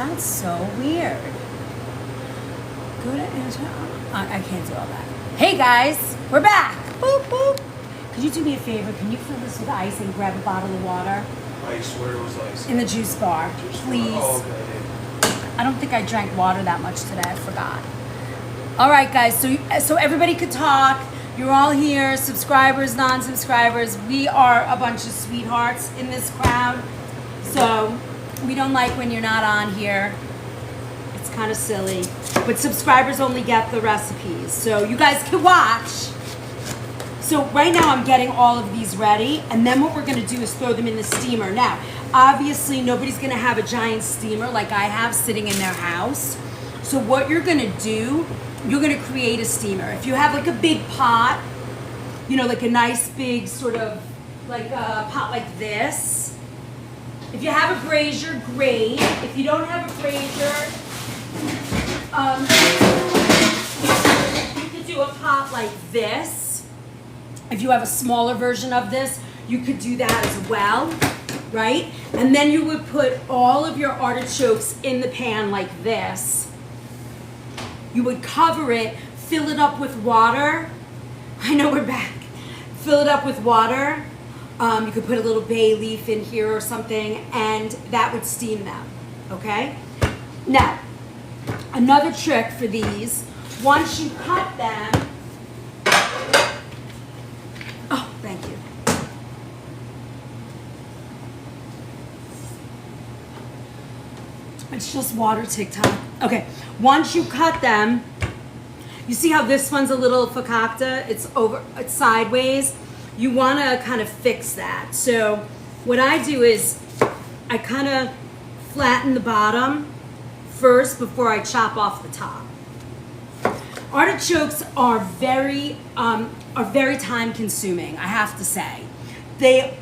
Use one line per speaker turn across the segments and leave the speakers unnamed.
That's so weird. Go to I can't do all that. Hey guys, we're back. Boop boop. Could you do me a favor? Can you fill this with ice and grab a bottle of water?
Ice? Where was ice?
In the juice bar, please.
Oh, okay.
I don't think I drank water that much today. I forgot. All right, guys. So everybody could talk. You're all here, subscribers, non-subscribers. We are a bunch of sweethearts in this crowd. So we don't like when you're not on here. It's kind of silly. But subscribers only get the recipes. So you guys can watch. So right now I'm getting all of these ready. And then what we're going to do is throw them in the steamer. Now, obviously nobody's going to have a giant steamer like I have sitting in their house. So what you're going to do, you're going to create a steamer. If you have like a big pot, you know, like a nice big sort of like a pot like this. If you have a brazier, great. If you don't have a brazier, you could do a pot like this. If you have a smaller version of this, you could do that as well, right? And then you would put all of your artichokes in the pan like this. You would cover it, fill it up with water. I know we're back. Fill it up with water. You could put a little bay leaf in here or something, and that would steam them, okay? Now, another trick for these, once you cut them, oh, thank you. It's just water, TikTok. Okay, once you cut them, you see how this one's a little fakakta? It's sideways. You want to kind of fix that. So what I do is I kind of flatten the bottom first before I chop off the top. Artichokes are very time consuming, I have to say.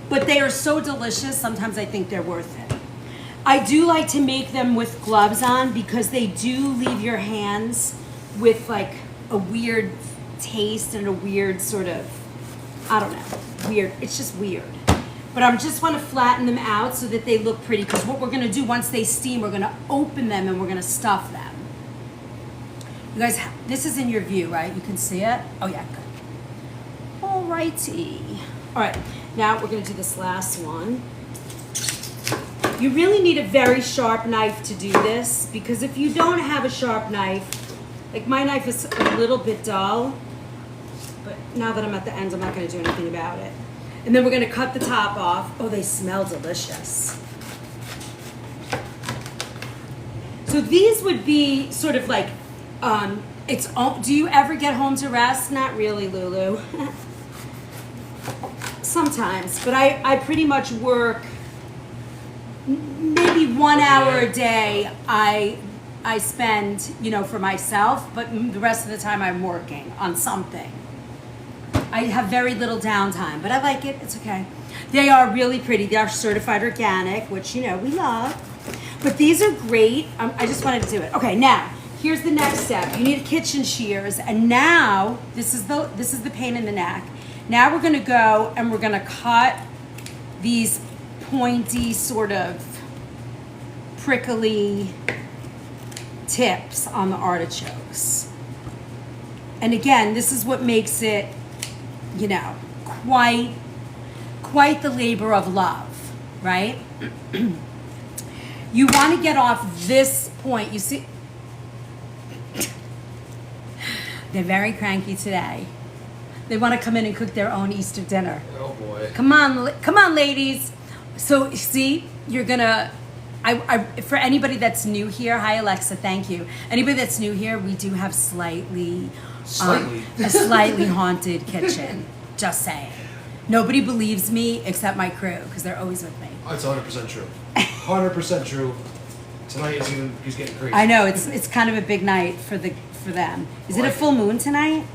But they are so delicious, sometimes I think they're worth it. I do like to make them with gloves on because they do leave your hands with like a weird taste and a weird sort of, I don't know, weird. It's just weird. But I just want to flatten them out so that they look pretty, because what we're going to do once they steam, we're going to open them and we're going to stuff them. You guys, this is in your view, right? You can see it? Oh yeah, good. Alrighty. All right, now we're going to do this last one. You really need a very sharp knife to do this, because if you don't have a sharp knife, like my knife is a little bit dull, but now that I'm at the end, I'm not going to do anything about it. And then we're going to cut the top off. Oh, they smell delicious. So these would be sort of like, do you ever get home to rest? Not really, Lulu. Sometimes, but I pretty much work maybe 1 hour a day I spend, you know, for myself, but the rest of the time I'm working on something. I have very little downtime, but I like it. It's okay. They are really pretty. They are certified organic, which, you know, we love. But these are great. I just wanted to do it. Okay, now, here's the next step. You need kitchen shears, and now, this is the pain in the neck. Now we're gonna go and we're gonna cut these pointy, sort of prickly tips on the artichokes. And again, this is what makes it, you know, quite the labor of love, right? You want to get off this point. You see, they're very cranky today. They want to come in and cook their own Easter dinner.
Oh boy.
Come on, ladies. So see, you're gonna, for anybody that's new here, hi Alexa, thank you. Anybody that's new here, we do have a slightly haunted kitchen. Just saying. Nobody believes me except my crew, because they're always with me.
That's 100% true. 100% true. Tonight he's getting crazy.
I know, it's kind of a big night for them. Is it a full moon tonight?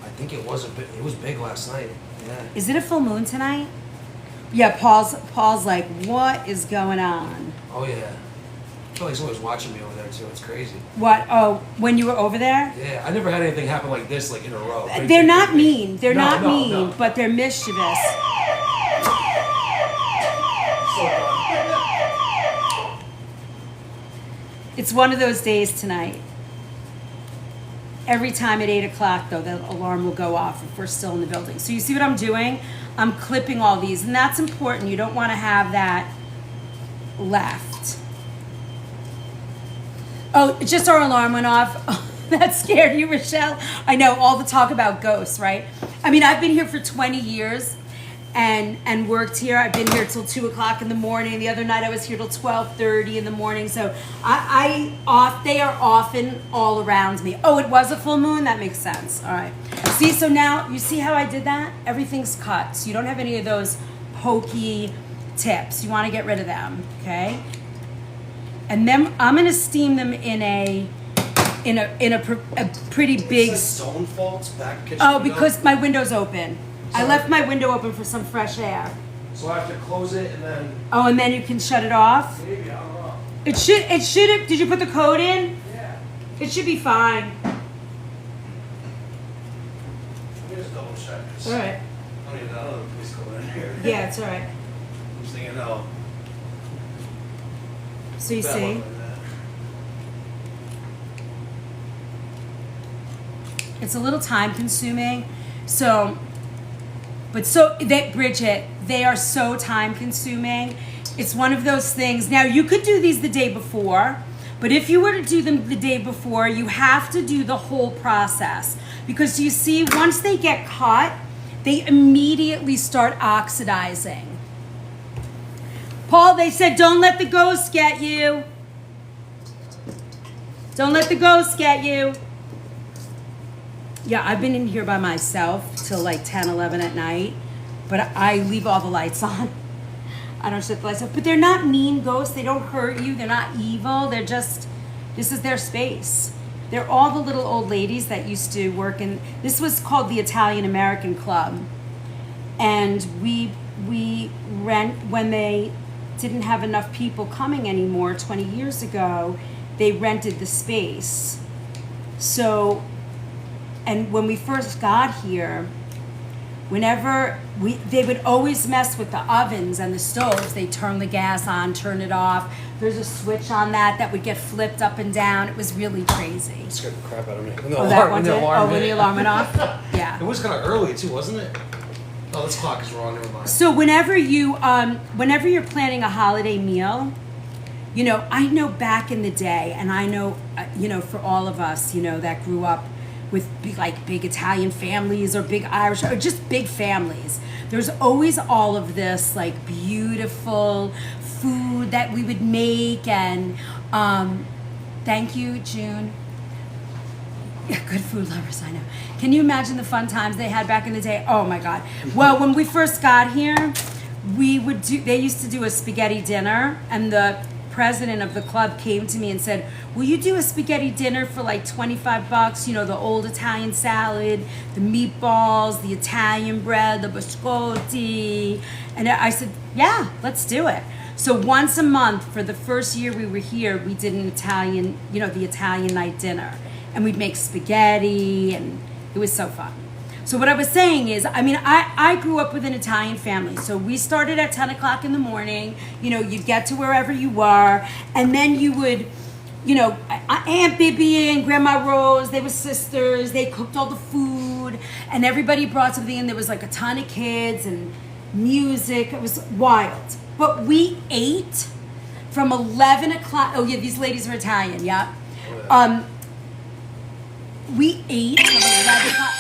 I think it was big last night. Yeah.
Is it a full moon tonight? Yeah, Paul's like, what is going on?
Oh yeah. I feel like someone's watching me over there too. It's crazy.
What? Oh, when you were over there?
Yeah, I never had anything happen like this, like in a row.
They're not mean. They're
No,
not
no,
mean,
no.
but they're mischievous. It's one of those days tonight. Every time at 8 o'clock, though, the alarm will go off if we're still in the building. So you see what I'm doing? I'm clipping all these, and that's important. You don't want to have that left. Oh, just our alarm went off. Oh, that scared you, Rochelle? I know, all the talk about ghosts, right? I mean, I've been here for 20 years and worked here. I've been here till 2 o'clock in the morning. The other night I was here till 12:30 in the morning. So they are often all around me. Oh, it was a full moon? That makes sense. All right. See, so now you see how I did that? Everything's cut. So you don't have any of those pokey tips. You want to get rid of them, okay? And then I'm going to steam them in a pretty big.
It says zone faults back kitchen.
Oh,
window.
because my window's open. I
Sorry.
left my window open for some fresh air.
So I have to close it and then
Oh, and then you can shut it off.
maybe, I don't know.
It should have. Did you put the code in?
Yeah.
It should be fine.
Let me just double check. 'Cause
All right.
I don't even know the police go in here.
Yeah, it's all right.
I'm just thinking, no.
So you
that
see,
one like that.
it's a little time consuming. So, Bridget, they are so time consuming. It's one of those things. Now, you could do these the day before, but if you were to do them the day before, you have to do the whole process. Because you see, once they get cut, they immediately start oxidizing. Paul, they said, don't let the ghosts get you. Don't let the ghosts get you. Yeah, I've been in here by myself till like 10, 11 at night, but I leave all the lights on. I don't shut the lights off. But they're not mean ghosts. They don't hurt you. They're not evil. They're just, this is their space. They're all the little old ladies that used to work in, this was called the Italian American Club. And we rent, when they didn't have enough people coming anymore 20 years ago, they rented the space. So, and when we first got here, they would always mess with the ovens and the stoves. They'd turn the gas on, turn it off. There's a switch on that would get flipped up and down. It was really crazy.
It scared the crap out of me. When
When the
hit.
alarm went off? Yeah.
It was kind of early too, wasn't it? Oh, this clock is wrong. Never mind.
So whenever you're planning a holiday meal, I know back in the day, and I know, for all of us, that grew up with big Italian families or big Irish or just big families, there's always all of this like beautiful food that we would make, and thank you, June. Yeah, good food lovers, I know. Can you imagine the fun times they had back in the day? Oh my God. Well, when we first got here, they used to do a spaghetti dinner, and the president of the club came to me and said, will you do a spaghetti dinner for like $25? The old Italian salad, the meatballs, the Italian bread, the biscotti. And I said, yeah, let's do it. So once a month for the first year we were here, we did an Italian, the Italian night dinner. And we'd make spaghetti, and it was so fun. So what I was saying is, I grew up with an Italian family. So we started at 10 o'clock in the morning. You'd get to wherever you were. And then you would, Aunt Bibi and Grandma Rose, they were sisters. They cooked all the food. And everybody brought something, and there was like a ton of kids and music. It was wild. But we ate from 11 o'clock. Oh, yeah, these ladies are Italian, yeah. We ate from 11 o'clock.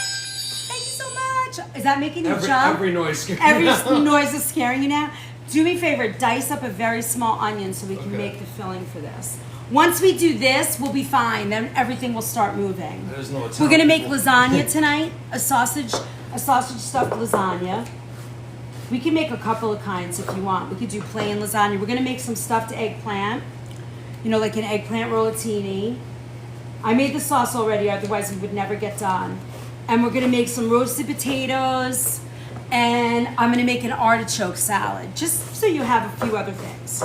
Is that making you jump?
Every noise scares me.
Every noise is scaring you now? Do me a favor, dice up a very small onion so we can
Okay.
make the filling for this. Once we do this, we'll be fine. Then everything will start moving.
There's no
We're gonna make
people.
lasagna tonight, a sausage stuffed lasagna. We can make a couple of kinds if you want. We could do plain lasagna. We're gonna make some stuffed eggplant, like an eggplant rollatini. I made the sauce already, otherwise we would never get done. And we're gonna make some roasted potatoes, and I'm gonna make an artichoke salad, just so you have a few other things.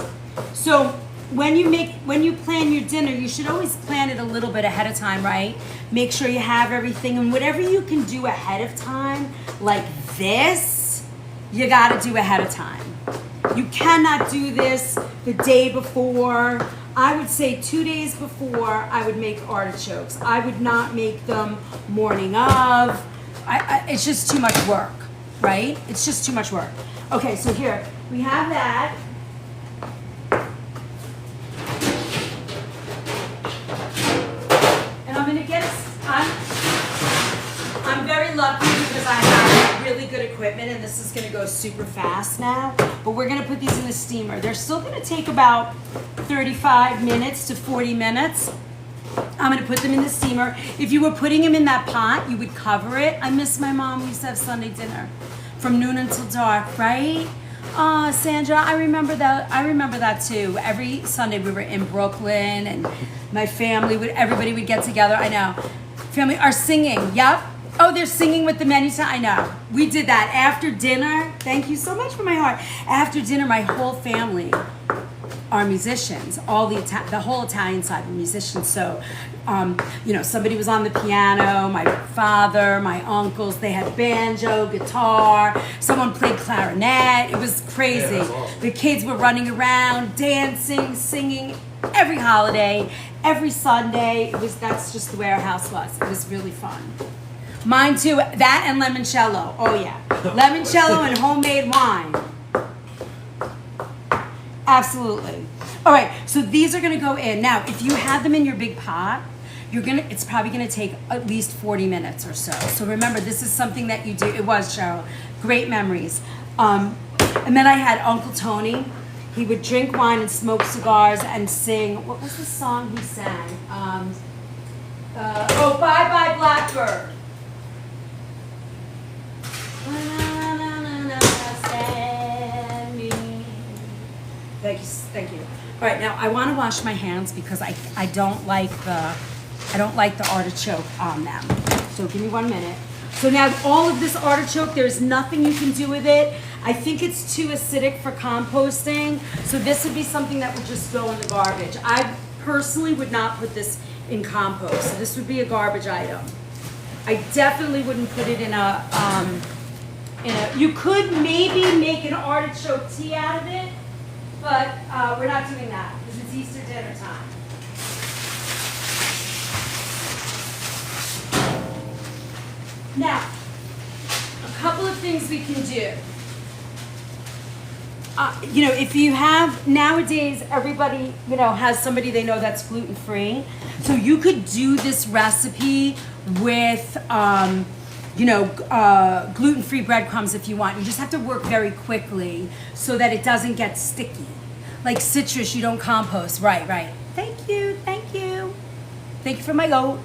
So when you plan your dinner, you should always plan it a little bit ahead of time, right? Make sure you have everything, and whatever you can do ahead of time, like this, you gotta do ahead of time. You cannot do this the day before. I would say 2 days before I would make artichokes. I would not make them morning of. It's just too much work, right? It's just too much work. Okay, so here we have that. And I'm gonna get, I'm very lucky because I have really good equipment and this is gonna go super fast now. But we're gonna put these in the steamer. They're still gonna take about 35 minutes to 40 minutes. I'm gonna put them in the steamer. If you were putting them in that pot, you would cover it. I miss my mom. We used to have Sunday dinner from noon until dark, right? Sandra, I remember that. I remember that too. Every Sunday we were in Brooklyn, and my family everybody would get together. I know, family are singing. Yep. Oh, they're singing with the menu. I know. We did that after dinner. Thank you so much for my heart. After dinner, my whole family are musicians. All the whole Italian side were musicians. So, somebody was on the piano. My father, my uncles, they had banjo, guitar. Someone played clarinet. It was crazy.
Yeah, that's awesome.
The kids were running around, dancing, singing. Every holiday, every Sunday. That's just the way our house was. It was really fun. Mine too. That and limoncello. Oh yeah, limoncello and homemade wine. Absolutely. All right, so these are gonna go in. Now, if you had them in your big pot, it's probably gonna take at least 40 minutes or so. So remember, this is something that you do. It was, Cheryl. Great memories. And then I had Uncle Tony. He would drink wine and smoke cigars and sing. What was the song he sang? Bye Bye Blackbird. Thank you. All right, now I want to wash my hands because I don't like the artichoke on them. So give me 1 minute. So now all of this artichoke, there's nothing you can do with it. I think it's too acidic for composting. So this would be something that would just go in the garbage. I personally would not put this in compost. So this would be a garbage item. I definitely wouldn't put it in a you could maybe make an artichoke tea out of it, but we're not doing that because it's Easter dinner time. Now, a couple of things we can do. If you have, nowadays, everybody, has somebody they know that's gluten-free. So you could do this recipe with, gluten-free breadcrumbs if you want. You just have to work very quickly so that it doesn't get sticky. Like citrus, you don't compost. Right. Thank you. Thank you for my goat.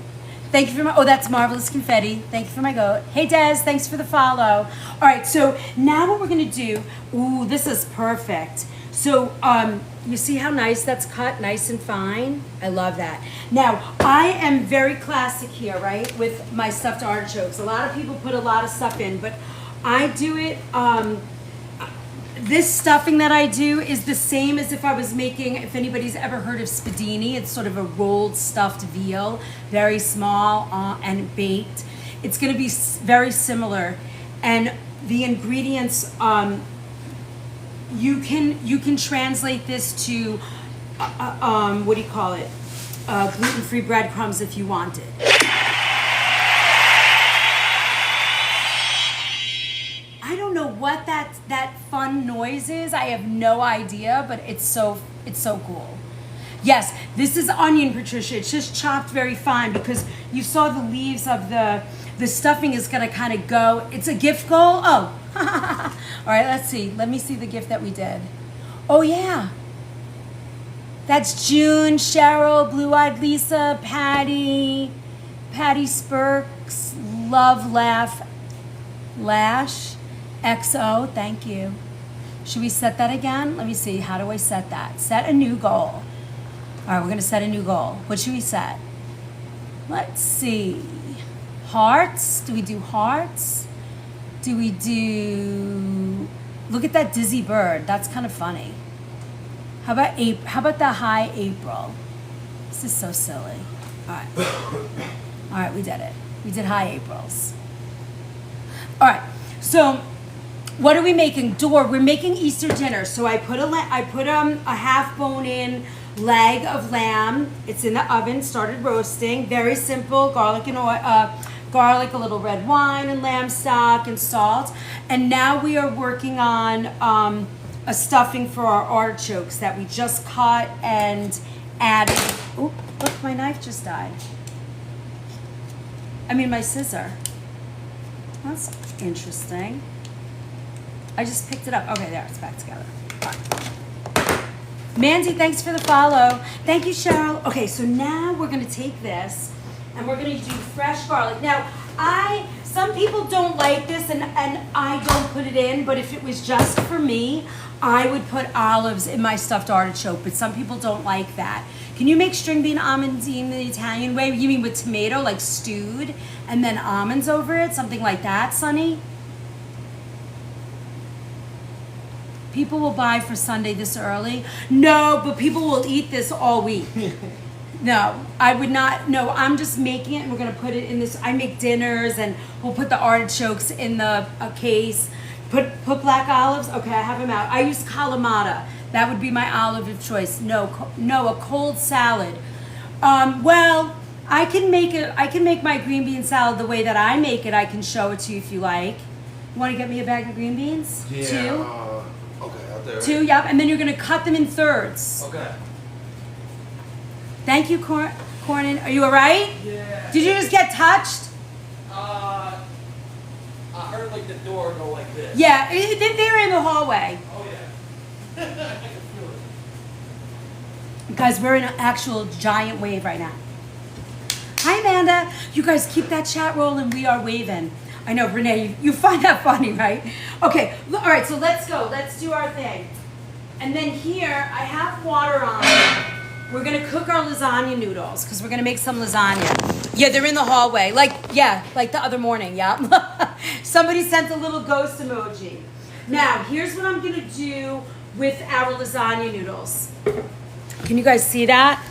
Thank you for my, that's marvelous confetti. Thank you for my goat. Hey Des, thanks for the follow. All right, so now what we're gonna do, this is perfect. So you see how nice that's cut, nice and fine? I love that. Now, I am very classic here, right, with my stuffed artichokes. A lot of people put a lot of stuff in, but I do it, this stuffing that I do is the same as if I was making, if anybody's ever heard of spadini, it's sort of a rolled stuffed veal, very small and baked. It's gonna be very similar. And the ingredients, you can translate this to, gluten-free breadcrumbs if you want it. I don't know what that fun noise is. I have no idea, but it's so cool. Yes, this is onion, Patricia. It's just chopped very fine because you saw the leaves of the stuffing is gonna kind of go. It's a gift goal. Oh, all right. Let's see. Let me see the gift that we did. Oh yeah, that's June, Cheryl, Blue Eyed Lisa, Patty Spurks, Love Laugh, Lash. XO, thank you. Should we set that again? Let me see. How do I set that? Set a new goal. All right, we're going to set a new goal. What should we set? Let's see. Hearts? Do we do hearts? Do we do... Look at that dizzy bird. That's kind of funny. How about the high April? This is so silly. All right. All right, we did it. We did high Aprils. All right. So... what are we making? We're making Easter dinner. So I put a half bone in leg of lamb. It's in the oven, started roasting. Very simple, garlic and oil, garlic, a little red wine, and lamb stock and salt. And now we are working on a stuffing for our artichokes that we just cut and added. Oh, look, my knife just died. My scissor. That's interesting. I just picked it up. Okay, there, it's back together. Fine. Mandy, thanks for the follow. Thank you, Cheryl. Okay, so now we're gonna take this and we're gonna do fresh garlic. Now, some people don't like this and I don't put it in, but if it was just for me, I would put olives in my stuffed artichoke, but some people don't like that. Can you make string bean almondine the Italian way? You mean with tomato, like stewed, and then almonds over it? Something like that, Sonny? People will buy for Sunday this early? No, but people will eat this all week. No, I would not. No, I'm just making it and we're going to put it in this. I make dinners and we'll put the artichokes in a case. Put black olives. Okay, I have them out. I use Kalamata. That would be my olive of choice. No, a cold salad. Well, I can make my green bean salad the way that I make it. I can show it to you if you like. You want to get me a bag of green beans?
Yeah.
2?
Okay, out there.
2, yep. And then you're going to cut them in thirds.
Okay.
Thank you, Cornin. Are you all right?
Yeah.
Did you just get touched?
I heard like the door go like this.
Yeah, they're in the hallway.
Oh yeah. I can feel it.
Guys, we're in an actual giant wave right now. Hi, Amanda. You guys keep that chat rolling. We are waving. I know, Renee, you find that funny, right? Okay, all right, so let's go. Let's do our thing. And then here, I have water on. We're going to cook our lasagna noodles because we're going to make some lasagna. Yeah, they're in the hallway. Like the other morning, yeah. Somebody sent a little ghost emoji. Now, here's what I'm going to do with our lasagna noodles. Can you guys see that?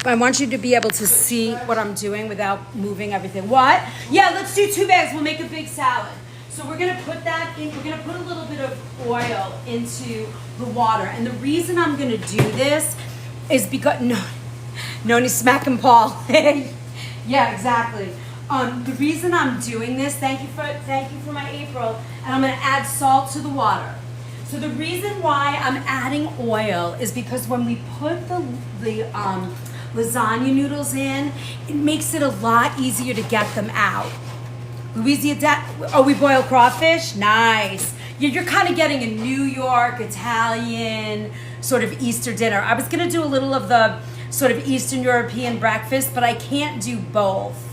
I want you to be able to see what I'm doing without moving everything. What? Yeah, let's do 2 bags. We'll make a big salad. So we're going to put that in. We're going to put a little bit of oil into the water. And the reason I'm going to do this is because Noni smacking Paul. Yeah, exactly. The reason I'm doing this, thank you for my April, and I'm going to add salt to the water. So the reason why I'm adding oil is because when we put the lasagna noodles in, it makes it a lot easier to get them out. Louisiana, we boil crawfish? Nice. You're kind of getting a New York, Italian, sort of Easter dinner. I was going to do a little of the sort of Eastern European breakfast, but I can't do both.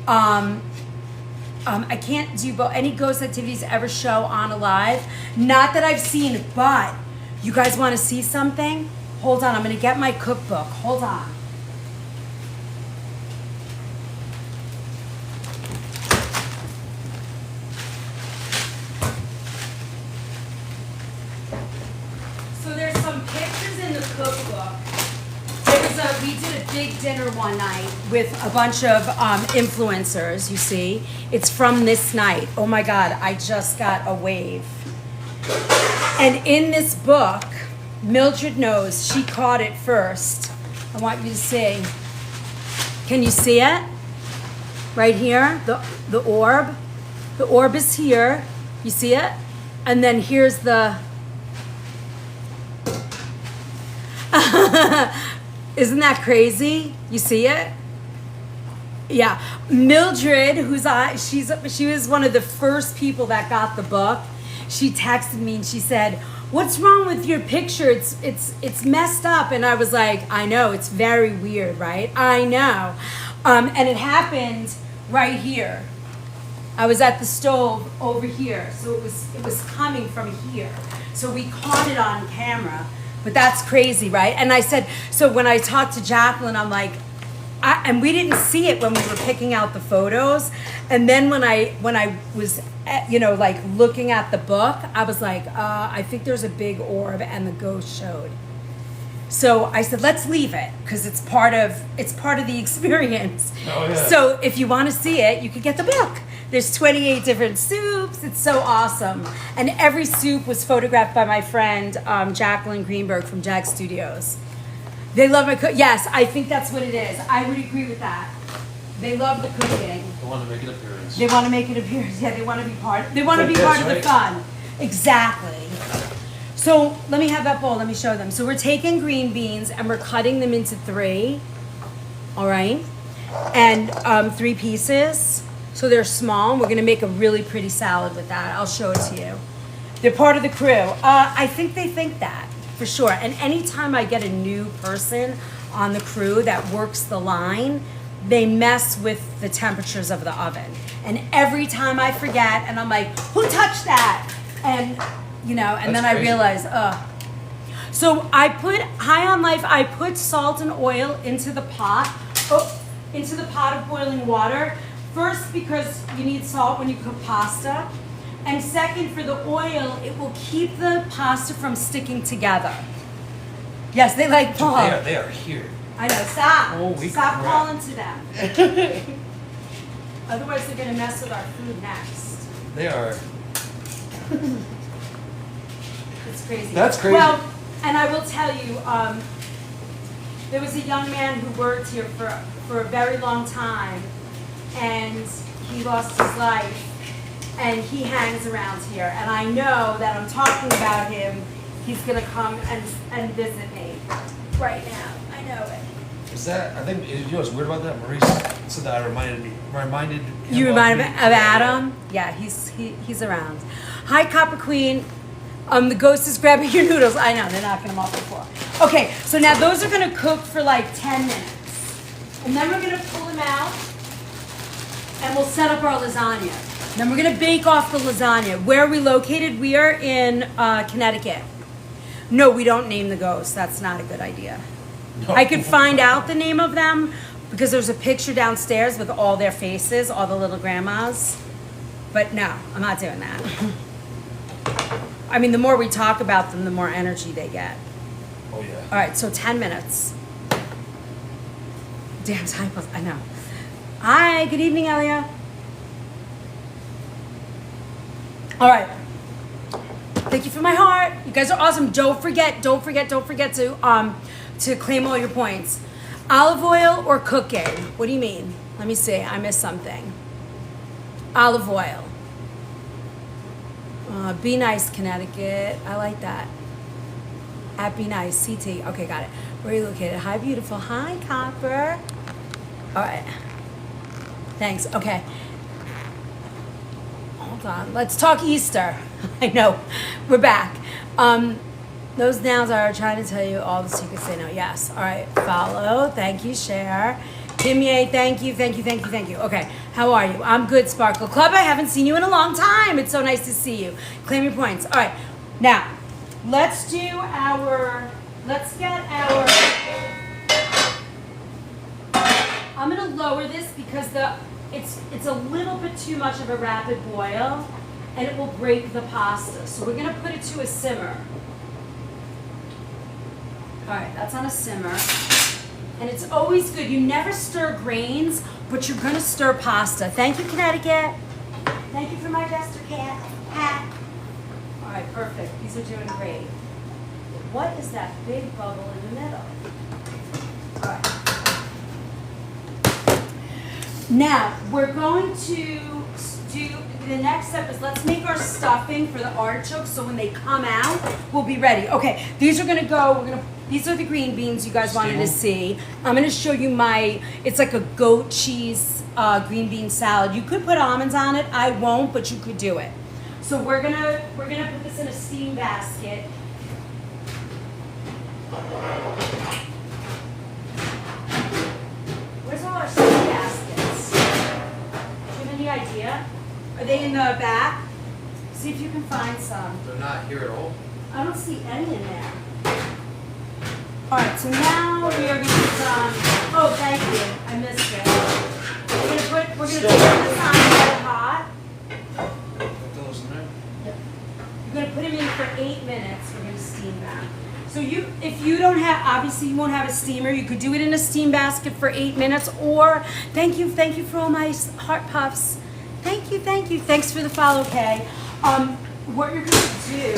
I can't do both. Any ghost activities ever show on Alive? Not that I've seen, but you guys want to see something? Hold on, I'm going to get my cookbook. Hold on. So there's some pictures in the cookbook. We did a big dinner one night with a bunch of influencers, you see. It's from this night. Oh my God, I just got a wave. And in this book, Mildred knows, she caught it first. I want you to see. Can you see it? Right here, the orb. The orb is here. You see it? And then here's the... Isn't that crazy? You see it? Yeah. Mildred, she was one of the first people that got the book. She texted me and she said, "What's wrong with your picture? It's messed up." And I was like, "I know, it's very weird, right? I know." And it happened right here. I was at the stove over here, so it was coming from here. So we caught it on camera. But that's crazy, right? And I said, so when I talked to Jacqueline, I'm like, and we didn't see it when we were picking out the photos. And then when I was, like looking at the book, I was like, I think there's a big orb, and the ghost showed. So I said, let's leave it because it's part of the experience. Oh, yeah. So if you want to see it, you could get the book. There's 28 different soups. It's so awesome. And every soup was photographed by my friend Jacqueline Greenberg from Jag Studios. They love my cook. Yes, I think that's what it is. I would agree with that. They love the cooking.
I want to make an appearance.
They want to make it appear. Yeah, they want to be part. They want to
Like
be part
this,
of the
right?
fun. Exactly. So let me have that bowl. Let me show them. So we're taking green beans and we're cutting them into 3. All right, and 3 pieces. So they're small. We're gonna make a really pretty salad with that. I'll show it to you. They're part of the crew. I think they think that for sure. And anytime I get a new person on the crew that works the line, they mess with the temperatures of the oven. And every time I forget, and I'm like, who touched that? And and
That's
then I
crazy.
realize, So I put High on Life. I put salt and oil into the pot, into the pot of boiling water. First, because you need salt when you cook pasta, and second, for the oil, it will keep the pasta from sticking together. Yes, they like Paul.
They are here.
I know. Stop.
Holy
Stop
crap.
calling to them. Otherwise, they're gonna mess with our food next.
They are.
It's crazy.
That's crazy.
Well, and I will tell you, there was a young man who worked here for a very long time, and he lost his life, and he hangs around here. And I know that I'm talking about him. He's gonna come and visit me right now. I know it.
Is that? I think you know what's weird about that? Maurice said that I reminded him
You remind
me.
him of Adam? Yeah, he's around. Hi, Copper Queen. The ghost is grabbing your noodles. I know, they're knocking them off the floor. Okay, so now those are gonna cook for like 10 minutes. And then we're gonna pull them out and we'll set up our lasagna. Then we're gonna bake off the lasagna. Where are we located? We are in Connecticut. No, we don't name the ghosts. That's not a good idea.
No.
I could find out the name of them because there's a picture downstairs with all their faces, all the little grandmas. But no, I'm not doing that. I mean, the more we talk about them, the more energy they get.
Oh yeah.
All right, so 10 minutes. Damn typos, I know. Hi, good evening, Elia. All right. Thank you for my heart. You guys are awesome. Don't forget to claim all your points. Olive oil or cooking? What do you mean? Let me see. I missed something. Olive oil. Be Nice, Connecticut. I like that. At Be Nice, CT. Okay, got it. Where are you located? Hi, beautiful. Hi, Copper. All right. Thanks. Okay. Hold on. Let's talk Easter. I know. We're back. Those nouns are trying to tell you all the secrets they know. Yes. All right. Follow. Thank you. Share. Kimye, thank you. Okay. How are you? I'm good, Sparkle Club. I haven't seen you in a long time. It's so nice to see you. Claim your points. All right. Now, let's get our, I'm going to lower this because it's a little bit too much of a rapid boil and it will break the pasta. So we're going to put it to a simmer. All right, that's on a simmer. And it's always good. You never stir grains, but you're going to stir pasta. Thank you, Connecticut. Thank you for my Jester cat hat. All right, perfect. These are doing great. What is that big bubble in the middle? All right. Now, we're going to do, the next step is let's make our stuffing for the artichokes so when they come out, we'll be ready. Okay, these are gonna go, these are the green beans you guys wanted to see. I'm gonna show you it's like a goat cheese green bean salad. You could put almonds on it, I won't, but you could do it. So we're gonna put this in a steam basket. Where's all our steam baskets? Do you have any idea? Are they in the back? See if you can find some.
They're not here at all.
I don't see any in there. All right, so now we are going to put oh, thank you. I missed it. We're going to put this on the hot.
Put those in there.
You're going to put them in for 8 minutes. We're going to steam them. So if you don't have, obviously you won't have a steamer, you could do it in a steam basket for 8 minutes, or thank you for all my heart puffs. Thank you. Thanks for the follow, Kay. What you're going to do,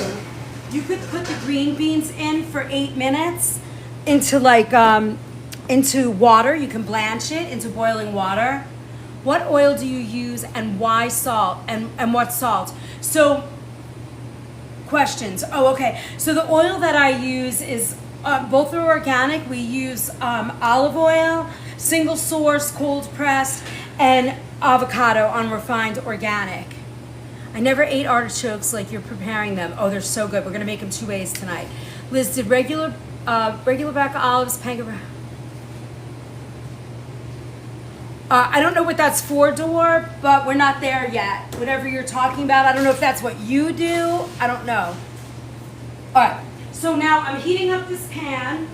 you could put the green beans in for 8 minutes, into like into water. You can blanch it into boiling water. What oil do you use and why salt and what salt? So questions. Oh, okay. So the oil that I use is both are organic. We use olive oil, single source, cold pressed, and avocado unrefined organic. I never ate artichokes like you're preparing them. Oh, they're so good. We're gonna make them 2 ways tonight. Liz did regular black olives, panko. I don't know what that's for, Dor, but we're not there yet. Whatever you're talking about, I don't know if that's what you do. I don't know. All right, so now I'm heating up this pan.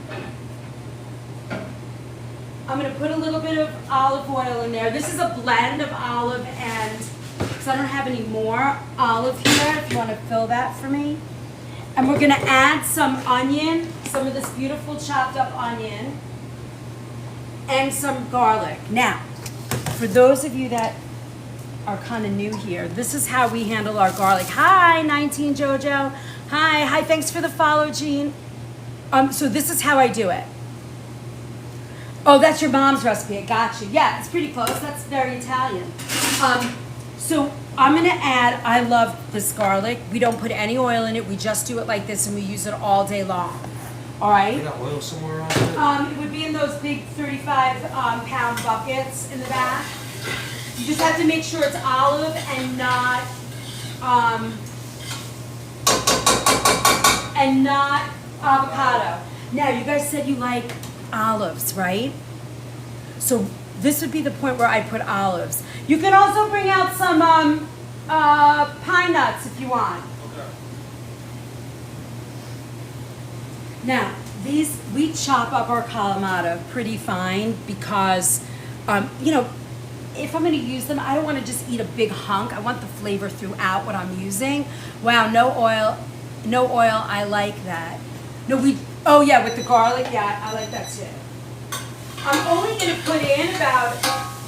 I'm gonna put a little bit of olive oil in there. This is a blend of olive and, because I don't have any more olive here, if you wanna fill that for me. And we're gonna add some onion, some of this beautiful chopped up onion, and some garlic. Now, for those of you that are kind of new here, this is how we handle our garlic. Hi, 19 Jojo. Hi, thanks for the follow, Jean. So this is how I do it. Oh, that's your mom's recipe, I got you. Yeah, it's pretty close, that's very Italian. So I'm gonna add, I love this garlic. We don't put any oil in it, we just do it like this and we use it all day long. All right?
You got oil somewhere on it?
It would be in those big 35 pound buckets in the back. You just have to make sure it's olive and not avocado. Now you guys said you like olives, right? So this would be the point where I put olives. You can also bring out some pine nuts if you want.
Okay.
Now, we chop up our calamata pretty fine because, you know, if I'm going to use them, I don't want to just eat a big hunk. I want the flavor throughout what I'm using. Wow, no oil, I like that. Oh yeah, with the garlic, yeah, I like that too. I'm only going to put in about,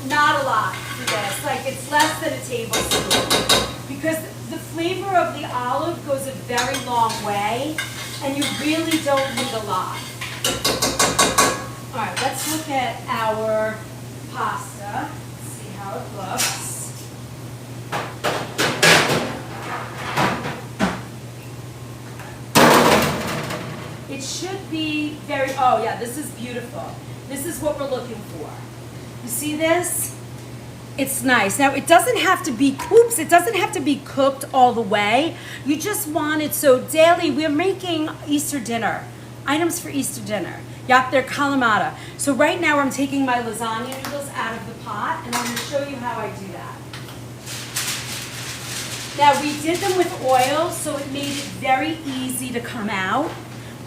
not a lot for this, like it's less than a tablespoon. Because the flavor of the olive goes a very long way. And you really don't need a lot. All right, let's look at our pasta. Let's see how it looks. It should be very, oh yeah, this is beautiful. This is what we're looking for. You see this? It's nice. Now it doesn't have to be, it doesn't have to be cooked all the way. You just want it, so daily, we're making Easter dinner, items for Easter dinner. Yep, they're calamata. So right now I'm taking my lasagna noodles out of the pot and I'm gonna show you how I do that. Now we did them with oil, so it made it very easy to come out,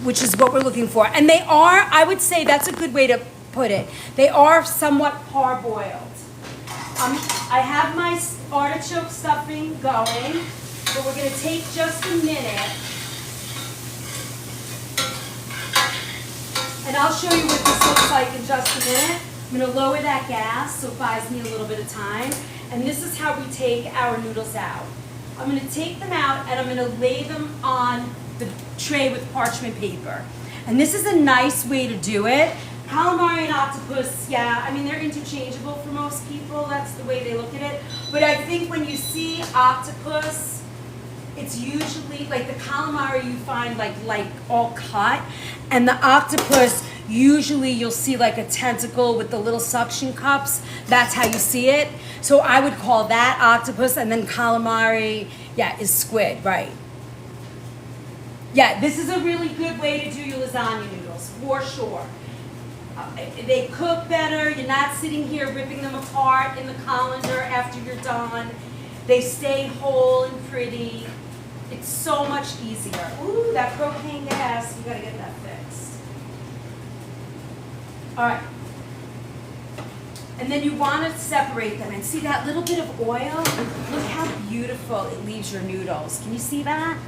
which is what we're looking for. And they are, I would say that's a good way to put it, they are somewhat parboiled. I have my artichoke stuffing going, but we're going to take just a minute. And I'll show you what this looks like in just a minute. I'm going to lower that gas so it buys me a little bit of time. And this is how we take our noodles out. I'm going to take them out and I'm going to lay them on the tray with parchment paper. And this is a nice way to do it. Calamari and octopus, yeah, I mean, they're interchangeable for most people. That's the way they look at it. But I think when you see octopus, it's usually, like the calamari you find like all cut. And the octopus, usually you'll see like a tentacle with the little suction cups. That's how you see it. So I would call that octopus, and then calamari, yeah, is squid, right? Yeah, this is a really good way to do your lasagna noodles, for sure. They cook better. You're not sitting here ripping them apart in the colander after you're done. They stay whole and pretty. It's so much easier. Ooh, that propane gas, you gotta get that fixed. All right. And then you want to separate them. And see that little bit of oil? Look how beautiful it leaves your noodles. Can you see that?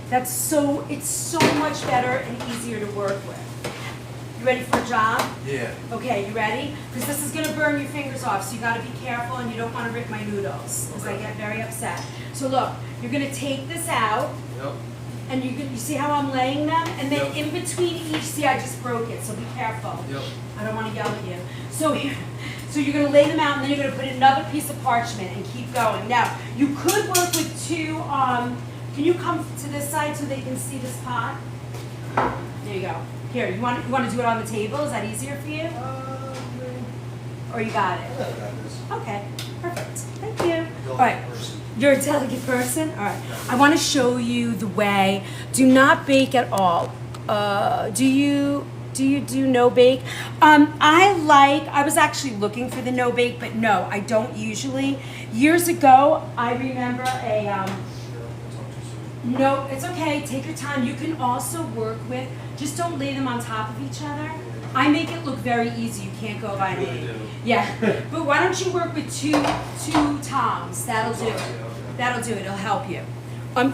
It's so much better and easier to work with. You ready for a job?
Yeah.
Okay, you ready? Because this is gonna burn your fingers off, so you gotta be careful and you don't wanna rip my noodles, because I get very upset. So look, you're gonna take this out.
Yep.
And you see how I'm laying them? And then
Yep.
in between each, see, I just broke it, so be careful.
Yep.
I don't want to yell at you. So here, so you're gonna lay them out, and then you're gonna put another piece of parchment and keep going. Now, you could work with two, can you come to this side so they can see this pot? There you go. Here, you want to do it on the table? Is that easier for you? Or you got it? Okay, perfect. Thank you. All right. You're a delicate person? All right. I want to show you the way. Do not bake at all. Do you do no bake? I was actually looking for the no bake, but no, I don't usually. Years ago, I remember no, it's okay. Take your time. You can also work with, just don't lay them on top of each other. I make it look very easy. You can't go by me. Yeah. But why don't you work with two toms? That'll do it. That'll do it. It'll help you.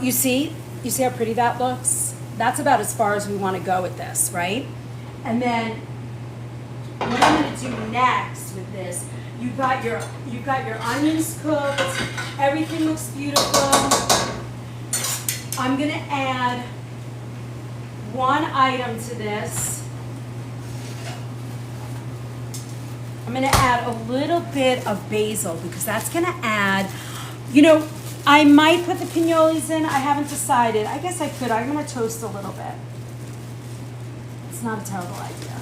You see how pretty that looks? That's about as far as we want to go with this, right? And then what I'm going to do next with this, you've got your onions cooked. Everything looks beautiful. I'm going to add one item to this. I'm going to add a little bit of basil because that's going to add, I might put the pinoli's in. I haven't decided. I guess I could. I'm going to toast a little bit. It's not a terrible idea.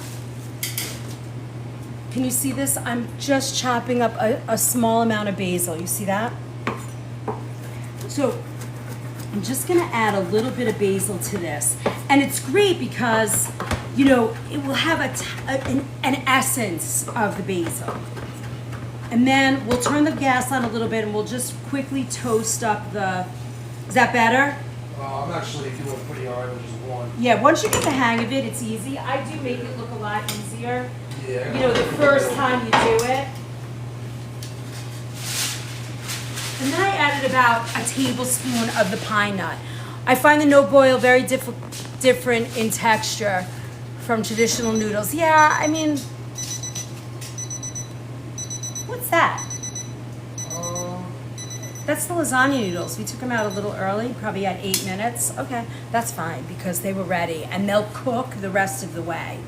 Can you see this? I'm just chopping up a small amount of basil. You see that? So I'm just going to add a little bit of basil to this. And it's great because, it will have an essence of the basil. And then we'll turn the gas on a little bit and we'll just quickly toast up is that better?
I'm actually doing pretty hard with just one.
Yeah, once you get the hang of it, it's easy. I do make it look a lot easier.
Yeah.
The first time you do it. And then I added about a tablespoon of the pine nut. I find the no boil very different in texture from traditional noodles. Yeah, what's that? That's the lasagna noodles. We took them out a little early, probably at 8 minutes. Okay, that's fine because they were ready and they'll cook the rest of the way.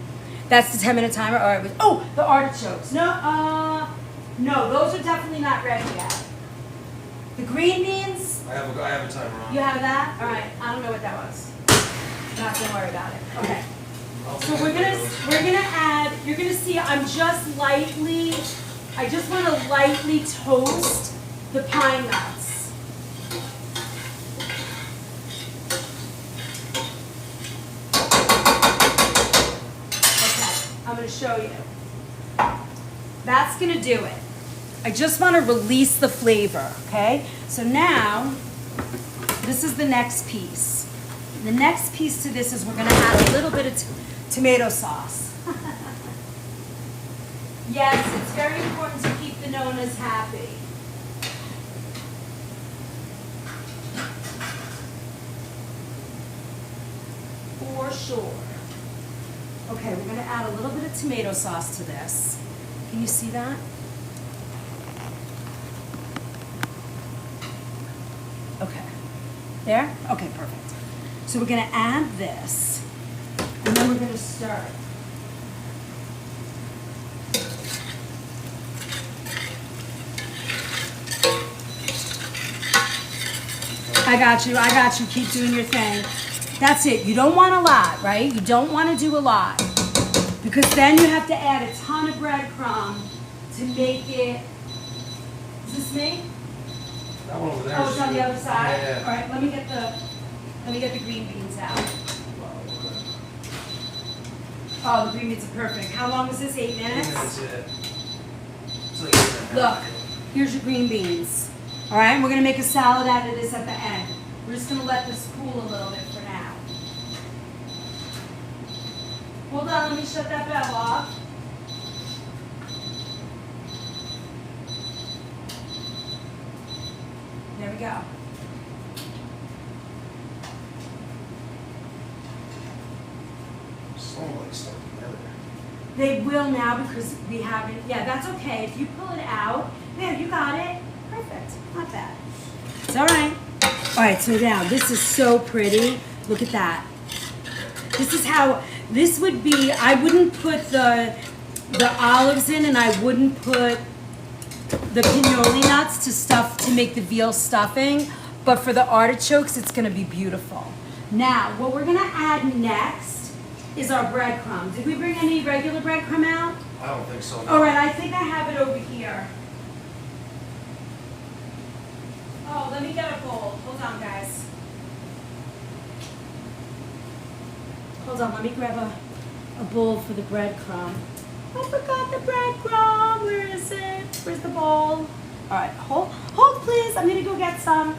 That's the 10-minute timer. All right. The artichokes. No, those are definitely not ready yet. The green beans.
I have a timer on.
You have that? All right. I don't know what that was. Not gonna worry about it. Okay. So we're gonna add. You're gonna see. I just want to lightly toast the pine nuts. Okay. I'm gonna show you. That's gonna do it. I just want to release the flavor, okay? So now, this is the next piece. The next piece to this is we're going to add a little bit of tomato sauce. Yes, it's very important to keep the Nonas happy. For sure. Okay, we're going to add a little bit of tomato sauce to this. Can you see that? Okay. There? Okay, perfect. So we're going to add this, and then we're going to stir it. I got you. Keep doing your thing. That's it. You don't want a lot, right? You don't want to do a lot. Because then you have to add a ton of breadcrumb to make it... Is this me?
That one over there.
Oh, it's on the other side?
Yeah.
All right, let me get the green beans out. Oh, the green beans are perfect. How long was this? 8 minutes?
8 minutes, yeah. It's like 8 minutes.
Look, here's your green beans. All right, we're going to make a salad out of this at the end. We're just going to let this cool a little bit for now. Hold on, let me shut that bell off. There we go.
Some like stuck together.
They will now because we haven't, yeah, that's okay. If you pull it out, there, you got it. Perfect, not bad. It's all right. All right, so now this is so pretty. Look at that. This is how, this would be, I wouldn't put the olives in, and I wouldn't put the pinoli nuts to make the veal stuffing, but for the artichokes, it's gonna be beautiful. Now, what we're gonna add next is our breadcrumb. Did we bring any regular breadcrumb out?
I don't think so.
All right, I think I have it over here. Oh, let me get a bowl. Hold on, guys. Hold on, let me grab a bowl for the breadcrumb. I forgot the breadcrumb. Where is it? Where's the bowl? All right, hold please. I'm gonna go get some.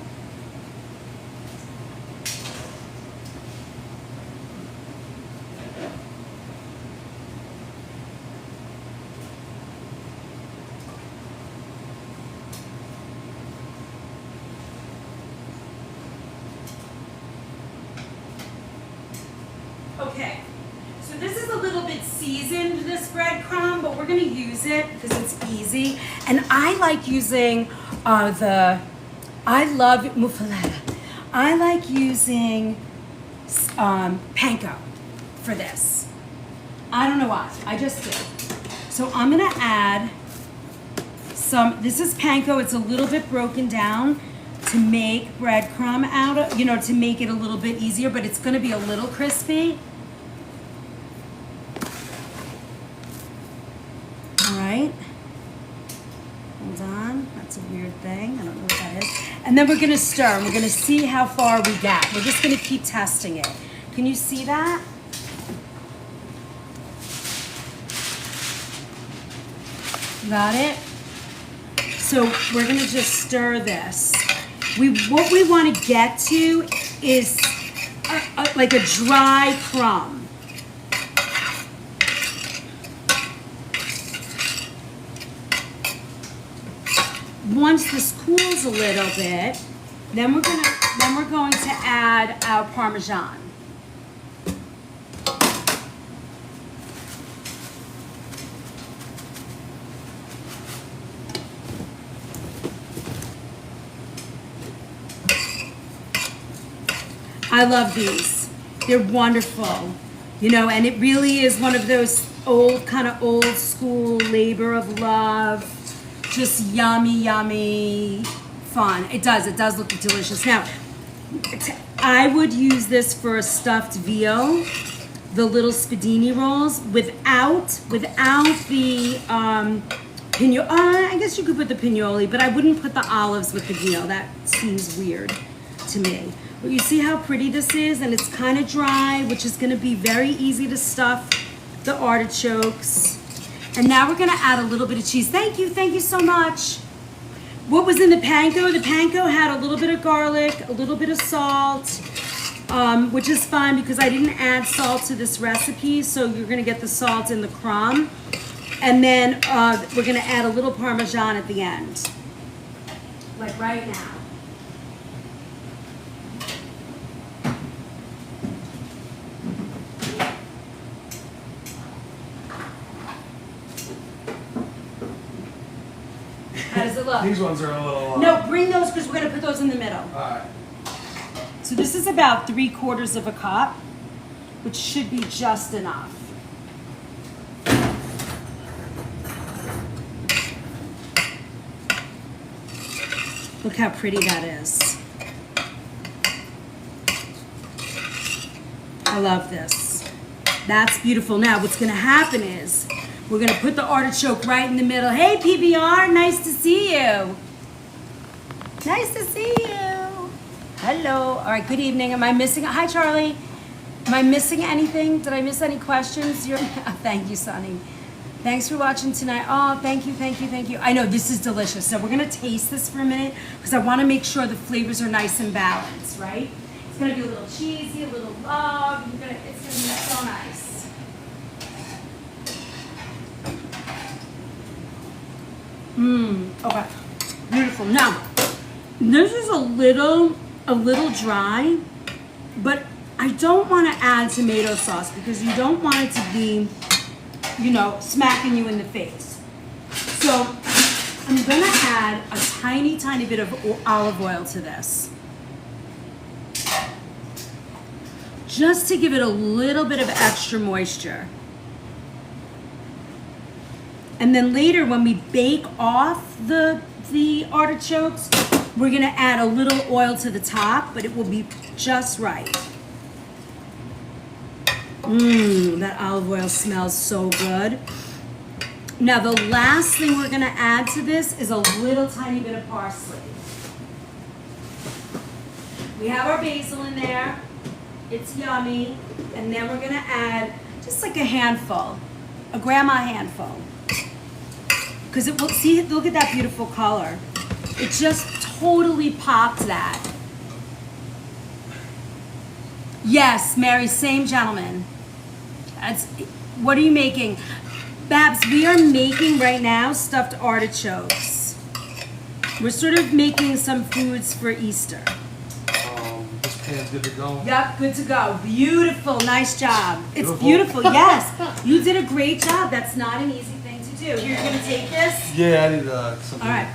Okay, so this is a little bit seasoned, this breadcrumb, but we're gonna use it because it's easy. And I like using I love muffaletta. I like using panko for this. I don't know why, I just do. So I'm gonna add some, this is panko, it's a little bit broken down to make breadcrumb out of, to make it a little bit easier, but it's gonna be a little crispy. All right. Hold on, that's a weird thing. I don't know what that is. And then we're gonna stir, and we're gonna see how far we get. We're just gonna keep testing it. Can you see that? Got it? So we're gonna just stir this. What we want to get to is like a dry crumb. Once this cools a little bit, then we're going to add our Parmesan. I love these. They're wonderful, and it really is one of those kind of old school labor of love, just yummy, yummy fun. It does look delicious. Now, I would use this for a stuffed veal, the little spadini rolls, without the pinoli. I guess you could put the pinoli, but I wouldn't put the olives with the veal. That seems weird to me. But you see how pretty this is, and it's kind of dry, which is going to be very easy to stuff the artichokes. And now we're going to add a little bit of cheese. Thank you so much. What was in the panko? The panko had a little bit of garlic, a little bit of salt, which is fine because I didn't add salt to this recipe, so you're going to get the salt in the crumb. And then we're going to add a little Parmesan at the end, like right now. How does it look?
These ones are a little.
No, bring those because we're going to put those in the middle.
Alright.
So this is about 3/4 of a cup, which should be just enough. Look how pretty that is. I love this. That's beautiful. Now what's going to happen is we're going to put the artichoke right in the middle. Hey, PBR, nice to see you. Nice to see you. Hello. All right, good evening. Am I missing? Hi, Charlie. Am I missing anything? Did I miss any questions? Thank you, Sonny. Thanks for watching tonight. Oh, thank you. I know this is delicious. So we're going to taste this for a minute because I want to make sure the flavors are nice and balanced, right? It's going to be a little cheesy, a little love. It's going to be so nice. Okay. Beautiful. Now, this is a little dry, but I don't want to add tomato sauce because you don't want it to be, smacking you in the face. So I'm going to add a tiny bit of olive oil to this. just to give it a little bit of extra moisture. And then later when we bake off the artichokes, we're gonna add a little oil to the top, but it will be just right. That olive oil smells so good. Now the last thing we're gonna add to this is a little tiny bit of parsley. We have our basil in there. It's yummy. And then we're gonna add just like a handful, a grandma handful. Because it will, see, look at that beautiful color. It just totally popped that. Yes, Mary, same gentleman. What are you making? Babs, we are making right now stuffed artichokes. We're sort of making some foods for Easter.
This pan's good to go.
Yep, good to go. Beautiful, nice job. It's beautiful, yes. You did a great job. That's not an easy thing to do. You're gonna take this?
Yeah, I need something.
All right.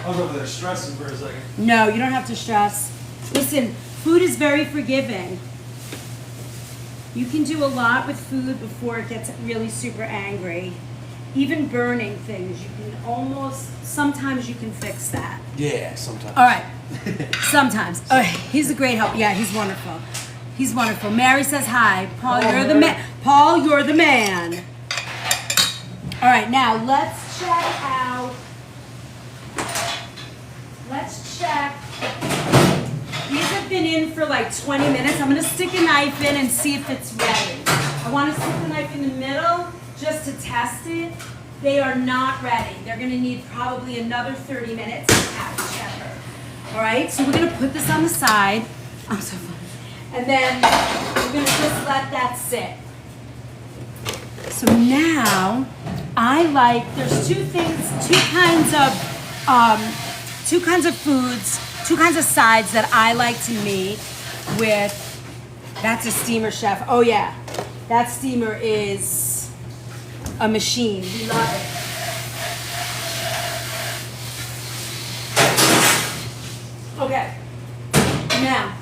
I was over there stressing for a second.
No, you don't have to stress. Listen, food is very forgiving. You can do a lot with food before it gets really super angry. Even burning things, you can almost, sometimes you can fix that.
Yeah, sometimes.
All right, sometimes. Oh, he's a great help. Yeah, he's wonderful. He's wonderful. Mary says hi. Paul, you're the man. Paul, you're the man. All right, now let's check out. Let's check. These have been in for like 20 minutes. I'm gonna stick a knife in and see if it's ready. I wanna stick the knife in the middle just to test it. They are not ready. They're gonna need probably another 30 minutes to have cheddar. All right, so we're gonna put this on the side. I'm so funny. And then we're gonna just let that sit. So now, there's two kinds of foods, two kinds of sides that I like to make with, that's a steamer, chef. Oh yeah, that steamer is a machine. We love it. Okay, now,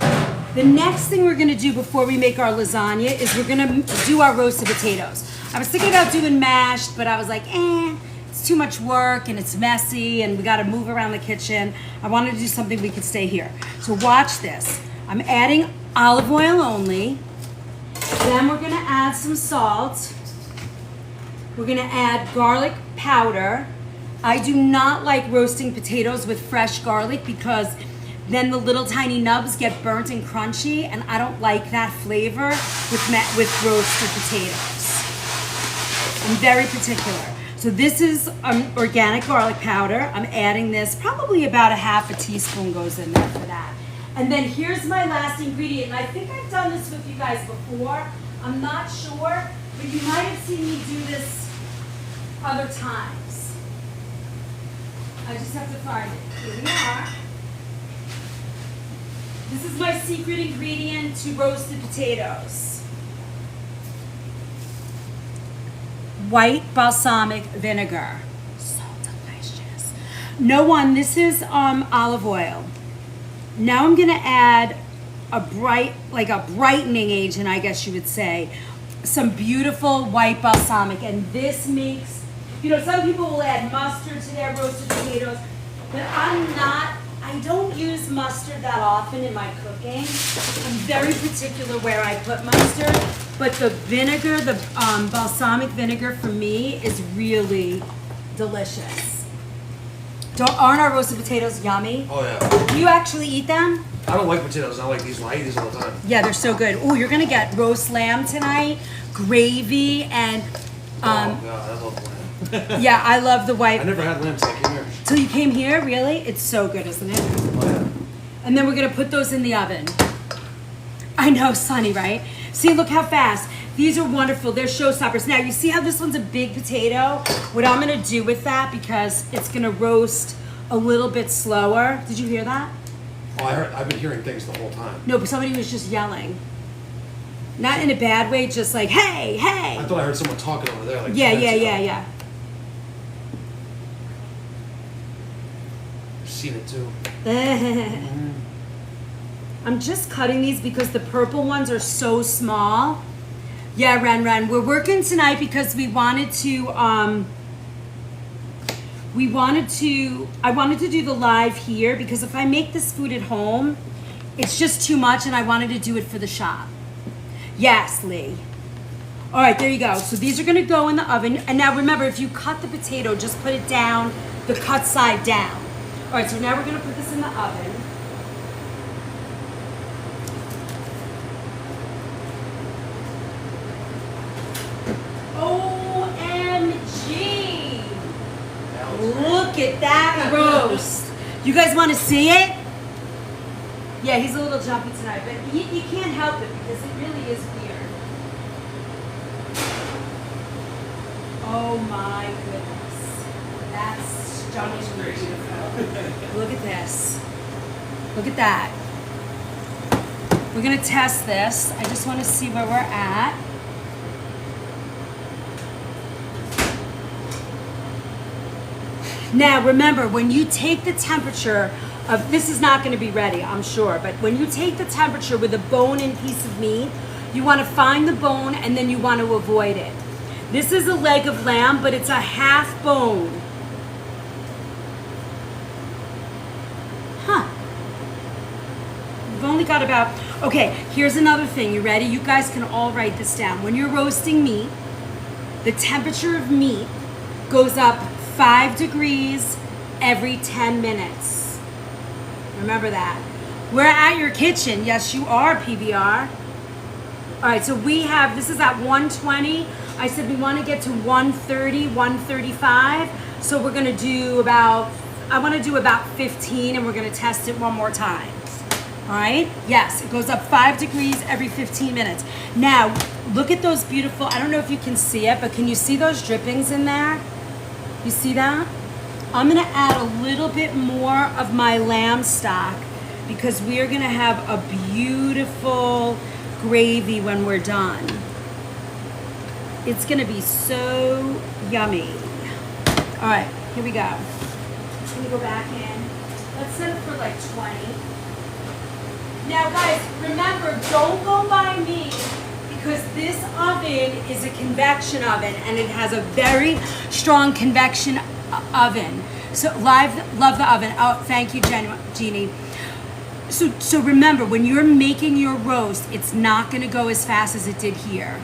the next thing we're gonna do before we make our lasagna is we're gonna do our roasted potatoes. I was thinking about doing mashed, but I was like, it's too much work and it's messy and we gotta move around the kitchen. I wanted to do something we could stay here. So watch this. I'm adding olive oil only. Then we're gonna add some salt. We're gonna add garlic powder. I do not like roasting potatoes with fresh garlic because then the little tiny nubs get burnt and crunchy, and I don't like that flavor with roasted potatoes. I'm very particular. So this is organic garlic powder. I'm adding this, probably about a half a teaspoon goes in there for that. And then here's my last ingredient, and I think I've done this with you guys before. I'm not sure, but you might have seen me do this other times. I just have to find it. Here we are. This is my secret ingredient to roasted potatoes. White balsamic vinegar. So delicious. This is olive oil. Now I'm gonna add a brightening agent, I guess you would say. Some beautiful white balsamic, and this makes, some people will add mustard to their roasted potatoes, but I don't use mustard that often in my cooking. I'm very particular where I put mustard, but the vinegar, the balsamic vinegar for me is really delicious. Aren't our roasted potatoes yummy?
Oh yeah.
Do you actually eat them?
I don't like potatoes. I like these. I eat these all the time.
Yeah, they're so good. Oh, you're gonna get roast lamb tonight, gravy, and
Oh god, I love lamb.
yeah, I love the white.
I never had lamb till I came here.
Till you came here, really? It's so good, isn't it?
Oh yeah.
And then we're gonna put those in the oven. I know, Sunny, right? See, look how fast. These are wonderful. They're showstoppers. Now, you see how this one's a big potato? What I'm gonna do with that, because it's gonna roast a little bit slower. Did you hear that?
Oh, I've been hearing things the whole time.
No, but somebody was just yelling. Not in a bad way, just like, hey, hey.
I thought I heard someone talking over there. Like
Yeah.
I've seen it too.
I'm just cutting these because the purple ones are so small. Yeah, Ren, we're working tonight because I wanted to do the live here because if I make this food at home, it's just too much and I wanted to do it for the shop. Yes, Lee. All right, there you go. So these are gonna go in the oven. And now remember, if you cut the potato, just put it down, the cut side down. All right, so now we're gonna put this in the oven. OMG! Look at that roast. You guys wanna see it? Yeah, he's a little jumpy tonight, but you can't help it because it really is weird. Oh my goodness. That's stunning. Beautiful. Look at this. Look at that. We're gonna test this. I just wanna see where we're at. Now remember, when you take the temperature of, this is not gonna be ready, I'm sure, but when you take the temperature with a bone-in piece of meat, you wanna find the bone and then you wanna avoid it. This is a leg of lamb, but it's a half bone. Huh. We've only got about, okay, here's another thing. You ready? You guys can all write this down. When you're roasting meat, the temperature of meat goes up 5 degrees every 10 minutes. Remember that. We're at your kitchen. Yes, you are, PBR. All right, so we have, this is at 120. I said we want to get to 130, 135. So we're gonna do about, I want to do about 15 and we're gonna test it one more time. All right, yes, it goes up 5 degrees every 15 minutes. Now, look at those beautiful, I don't know if you can see it, but can you see those drippings in there? You see that? I'm gonna add a little bit more of my lamb stock because we are gonna have a beautiful gravy when we're done. It's gonna be so yummy. All right, here we go. Let me go back in. Let's set it for like 20. Now guys, remember, don't go by me because this oven is a convection oven and it has a very strong convection oven. So love the oven. Oh, thank you, Jeannie. So remember, when you're making your roast, it's not gonna go as fast as it did here.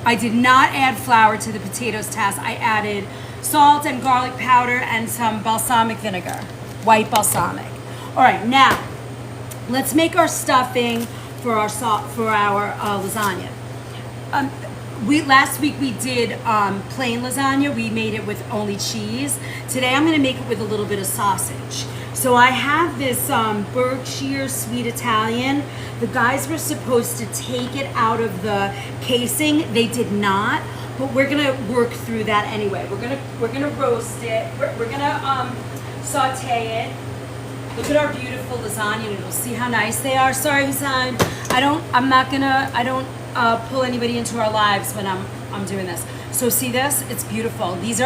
I did not add flour to the potatoes test. I added salt and garlic powder and some balsamic vinegar, white balsamic. All right, now let's make our stuffing for our lasagna. Last week we did plain lasagna. We made it with only cheese. Today I'm gonna make it with a little bit of sausage. So I have this Berkshire Sweet Italian. The guys were supposed to take it out of the casing. They did not, but we're gonna work through that anyway. We're gonna roast it. We're gonna saute it. Look at our beautiful lasagna noodles. See how nice they are? Sorry, Hussein. I don't pull anybody into our lives when I'm doing this. So see this? It's beautiful. This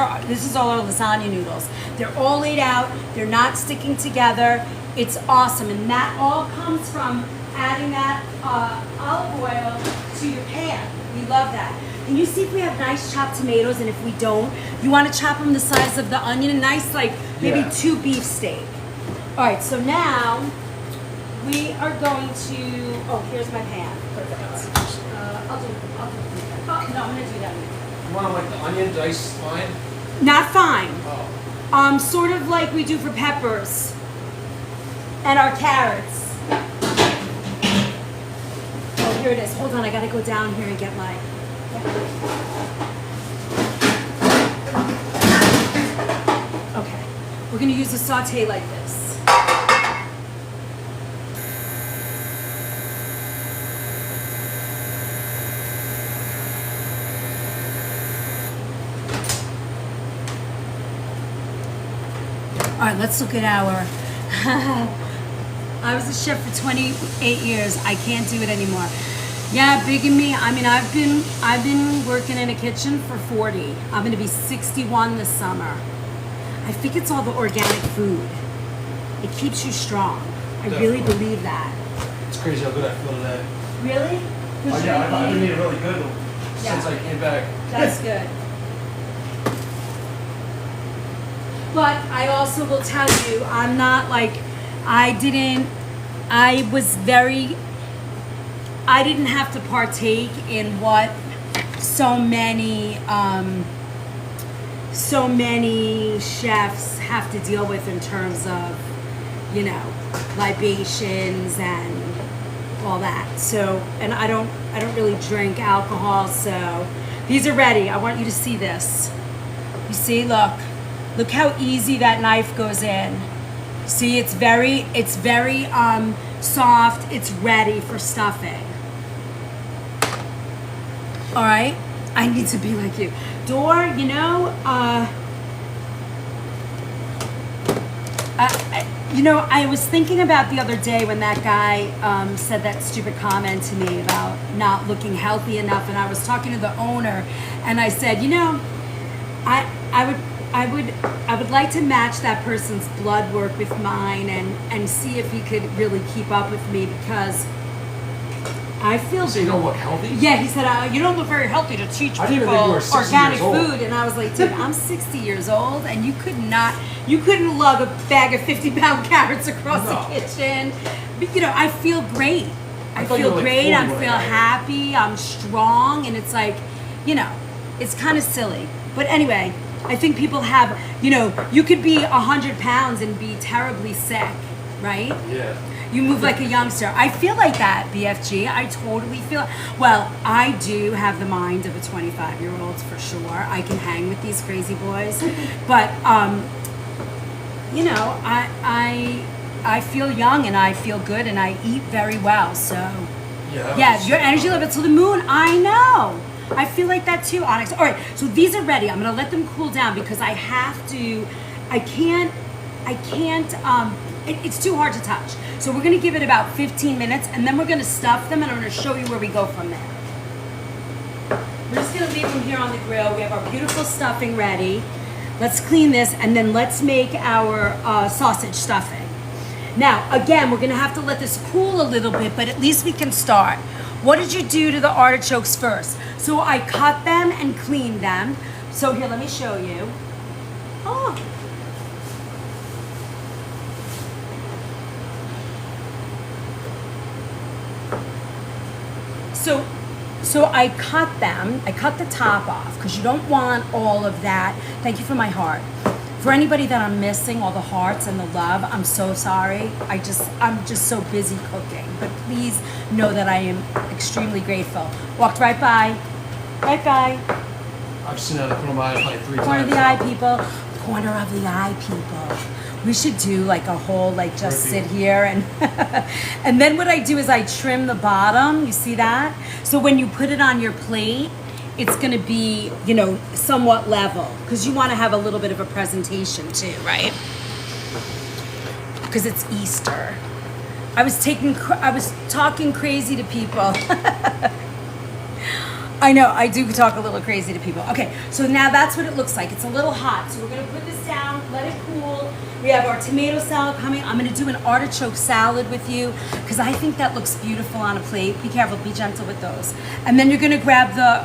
is all our lasagna noodles. They're all laid out. They're not sticking together. It's awesome. And that all comes from adding that olive oil to your pan. We love that. Can you see if we have nice chopped tomatoes? And if we don't, you want to chop them the size of the onion, a nice like maybe 2 beef steak. All right, so now we are going to, oh, here's my pan. Perfect. I'll do no, I'm gonna do that.
You want like the onion diced fine?
Not fine.
Oh.
Sort of like we do for peppers and our carrots. Oh, here it is. Hold on, I gotta go down here and get my. Okay, we're gonna use a saute like this. All right, let's look at our, I was a chef for 28 years. I can't do it anymore. Yeah, big in me. I mean, I've been working in a kitchen for 40. I'm gonna be 61 this summer. I think it's all the organic food. It keeps you strong. I really believe that.
It's crazy how good I feel today.
Really?
Oh, yeah, I've been eating really good since I came back.
That's good. But I also will tell you, I'm not like, I didn't have to partake in what so many chefs have to deal with in terms of, you know, libations and all that. So, and I don't really drink alcohol, so these are ready. I want you to see this. You see, look how easy that knife goes in. See, it's very soft. It's ready for stuffing. All right, I need to be like you. Dor, you know, I was thinking about the other day when that guy said that stupid comment to me about not looking healthy enough, and I was talking to the owner, and I said, you know, I would like to match that person's blood work with mine and see if he could really keep up with me, because I feel.
So you don't look healthy?
Yeah, he said, you don't look very healthy to teach
I didn't even think
people
you were 60
organic
years old.
food. And I was like, dude, I'm 60 years old, and you couldn't lug a bag of 50-pound carrots across
No.
the kitchen. But, you know, I feel great. I
thought you
feel
were like
great.
40
I
when
feel
I got here.
happy. I'm strong. And it's like, you know, it's kind of silly. But anyway, I think people have, you know, you could be 100 pounds and be terribly sick, right?
Yeah.
You move like a youngster. I feel like that, BFG. I totally feel. Well, I do have the mind of a 25-year-old for sure. I can hang with these crazy boys, but you know, I feel young and I feel good and I eat very well. So yeah, your energy level to the moon. I know. I feel like that too, Onyx. All right, so these are ready. I'm gonna let them cool down because I have to. I can't. It's too hard to touch. So we're gonna give it about 15 minutes and then we're gonna stuff them and I'm gonna show you where we go from there. We're just gonna leave them here on the grill. We have our beautiful stuffing ready. Let's clean this and then let's make our sausage stuffing. Now, again, we're gonna have to let this cool a little bit, but at least we can start. What did you do to the artichokes first? So I cut them and cleaned them. So here, let me show you. Oh. So I cut them, I cut the top off because you don't want all of that. Thank you for my heart. For anybody that I'm missing, all the hearts and the love, I'm so sorry. I'm just so busy cooking. But please know that I am extremely grateful. Walked right by.
I've seen that in the corner of my eye like 3 times.
Corner of the eye, people. Corner of the eye, people. We should do like a whole, like just sit here and and then what I do is I trim the bottom. You see that? So when you put it on your plate, it's gonna be, you know, somewhat level because you want to have a little bit of a presentation too, right? Because it's Easter. I was talking crazy to people. I know, I do talk a little crazy to people. Okay, so now that's what it looks like. It's a little hot. So we're gonna put this down, let it cool. We have our tomato salad coming. I'm gonna do an artichoke salad with you because I think that looks beautiful on a plate. Be careful, be gentle with those. And then you're gonna grab the,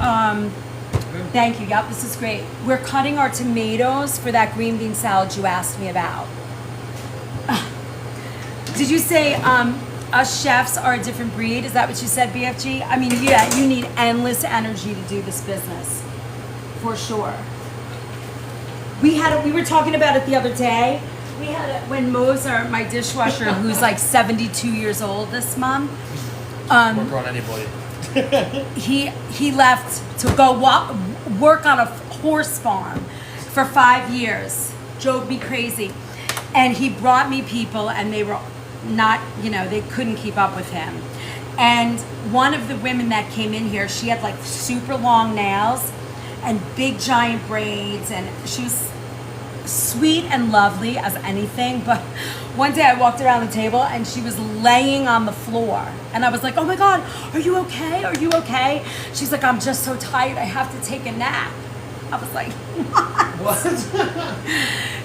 thank you, yep, this is great. We're cutting our tomatoes for that green bean salad you asked me about. Did you say, us chefs are a different breed? Is that what you said, BFG? I mean, yeah, you need endless energy to do this business, for sure. We were talking about it the other day. We had when Moser, my dishwasher, who's like 72 years old this month,
Work on anybody.
he left to go work on a horse farm for 5 years. Drove me crazy, and he brought me people, and they were not, you know, they couldn't keep up with him. And one of the women that came in here, she had like super long nails and big giant braids, and she was sweet and lovely as anything. But one day I walked around the table and she was laying on the floor, and I was like, oh my God, are you okay? Are you okay? She's like, I'm just so tired, I have to take a nap. I was like, what?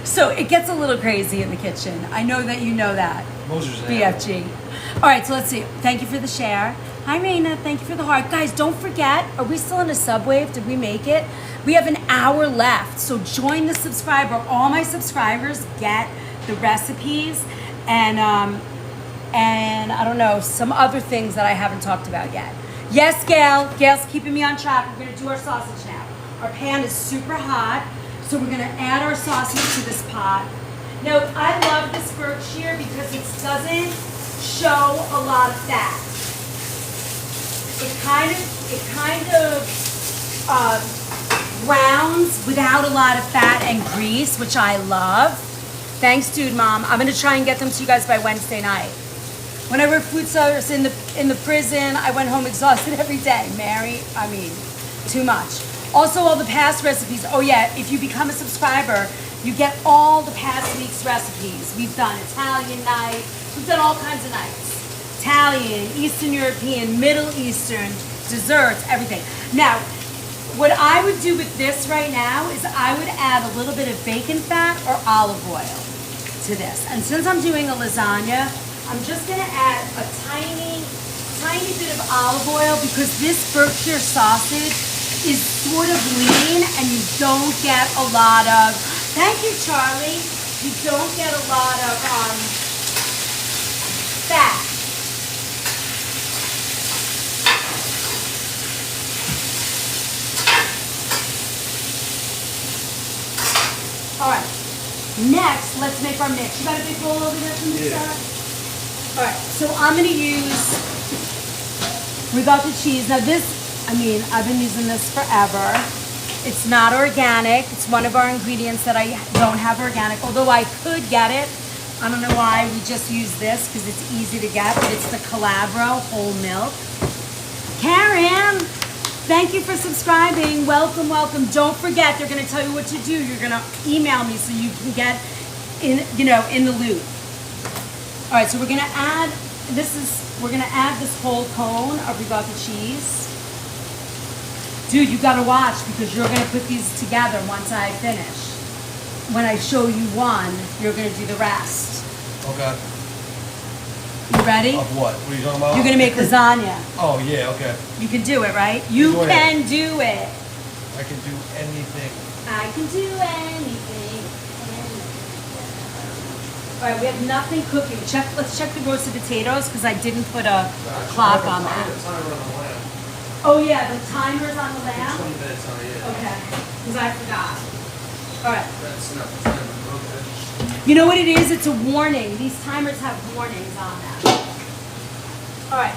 So it gets a little crazy in the kitchen. I know that you know that.
Moser's an animal.
BFG. All right, so let's see. Thank you for the share. Hi, Raina. Thank you for the heart. Guys, don't forget, are we still in a subwave? Did we make it? We have an hour left, so join the subscriber. All my subscribers get the recipes and I don't know, some other things that I haven't talked about yet. Yes, Gail. Gail's keeping me on track. We're going to do our sausage now. Our pan is super hot, so we're going to add our sausage to this pot. Now, I love this Berkshire because it doesn't show a lot of fat. It kind of browns without a lot of fat and grease, which I love. Thanks, Dude Mom. I'm going to try and get them to you guys by Wednesday night. When I worked food service in the prison, I went home exhausted every day. Mary, I mean, too much. Also, all the past recipes. Oh yeah, if you become a subscriber, you get all the past week's recipes. We've done Italian night. We've done all kinds of nights. Italian, Eastern European, Middle Eastern, desserts, everything. Now, what I would do with this right now is I would add a little bit of bacon fat or olive oil to this. And since I'm doing a lasagna, I'm just gonna add a tiny bit of olive oil because this Berkshire sausage is sort of lean and you don't get a lot of, thank you, Charlie, you don't get a lot of fat. All right, next, let's make our mix. You got a big bowl over there for me, Sarah? All right, so I'm gonna use ricotta cheese. Now this, I mean, I've been using this forever. It's not organic. It's one of our ingredients that I don't have organic, although I could get it. I don't know why we just use this because it's easy to get, but it's the Calabro whole milk. Karen, thank you for subscribing. Welcome, welcome. Don't forget, they're gonna tell you what to do. You're gonna email me so you can get in the loop. All right, so we're gonna add this whole cone of ricotta cheese. Dude, you gotta watch because you're gonna put these together once I finish. When I show you one, you're gonna do the rest.
Okay.
You ready?
Of what? What are you talking about?
You're gonna make lasagna.
Oh yeah, okay.
You can do it, right? You
Go
can
ahead.
do it.
I can do anything.
I can do anything. All right, we have nothing cooking. Let's check the roasted potatoes because I didn't put a clock on that. Oh yeah, the timer's on the lamb?
20 minutes on it.
Okay, because I forgot. All right.
That's not the timer. Okay.
You know what it is? It's a warning. These timers have warnings on them. All right.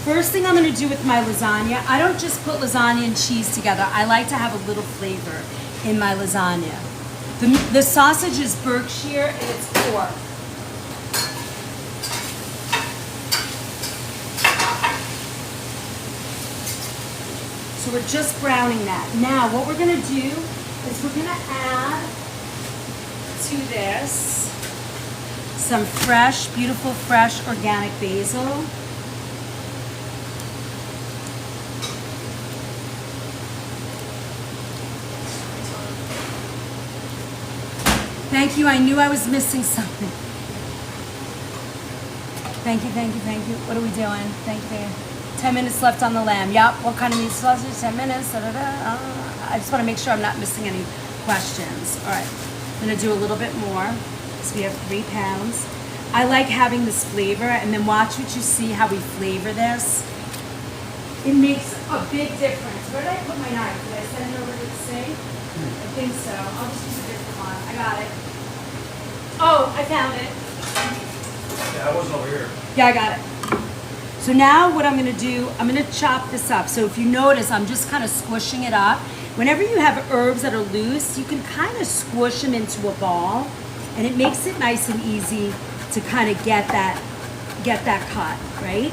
First thing I'm going to do with my lasagna, I don't just put lasagna and cheese together. I like to have a little flavor in my lasagna. The sausage is Berkshire and it's pork. So we're just browning that. Now what we're going to do is we're going to add to this some fresh, beautiful, fresh organic basil. Thank you. I knew I was missing something. Thank you, thank you, thank you. What are we doing? Thank you. 10 minutes left on the lamb. Yup. What kind of meat sausage? 10 minutes. Da, da, da. I just want to make sure I'm not missing any questions. All right. I'm going to do a little bit more. So we have 3 pounds. I like having this flavor, and then watch what you see how we flavor this. It makes a big difference. Where did I put my knife? Did I send it over to the sink? I think so. I'll just use a different one. I got it. Oh, I found it.
Yeah, I wasn't over here.
Yeah, I got it. So now what I'm gonna do, I'm gonna chop this up. So if you notice, I'm just kind of squishing it up. Whenever you have herbs that are loose, you can kind of squish them into a ball, and it makes it nice and easy to kind of get that cut, right?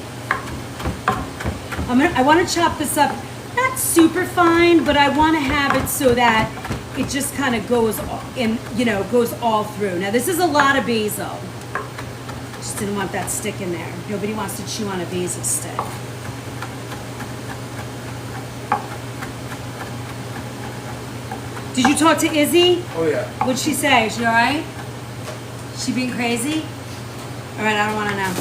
I want to chop this up, not super fine, but I want to have it so that it just kind of goes in, goes all through. Now this is a lot of basil. Just didn't want that stick in there. Nobody wants to chew on a basil stick. Did you talk to Izzy?
Oh yeah.
What'd she say? Is she all right? She being crazy? All right, I don't want to know.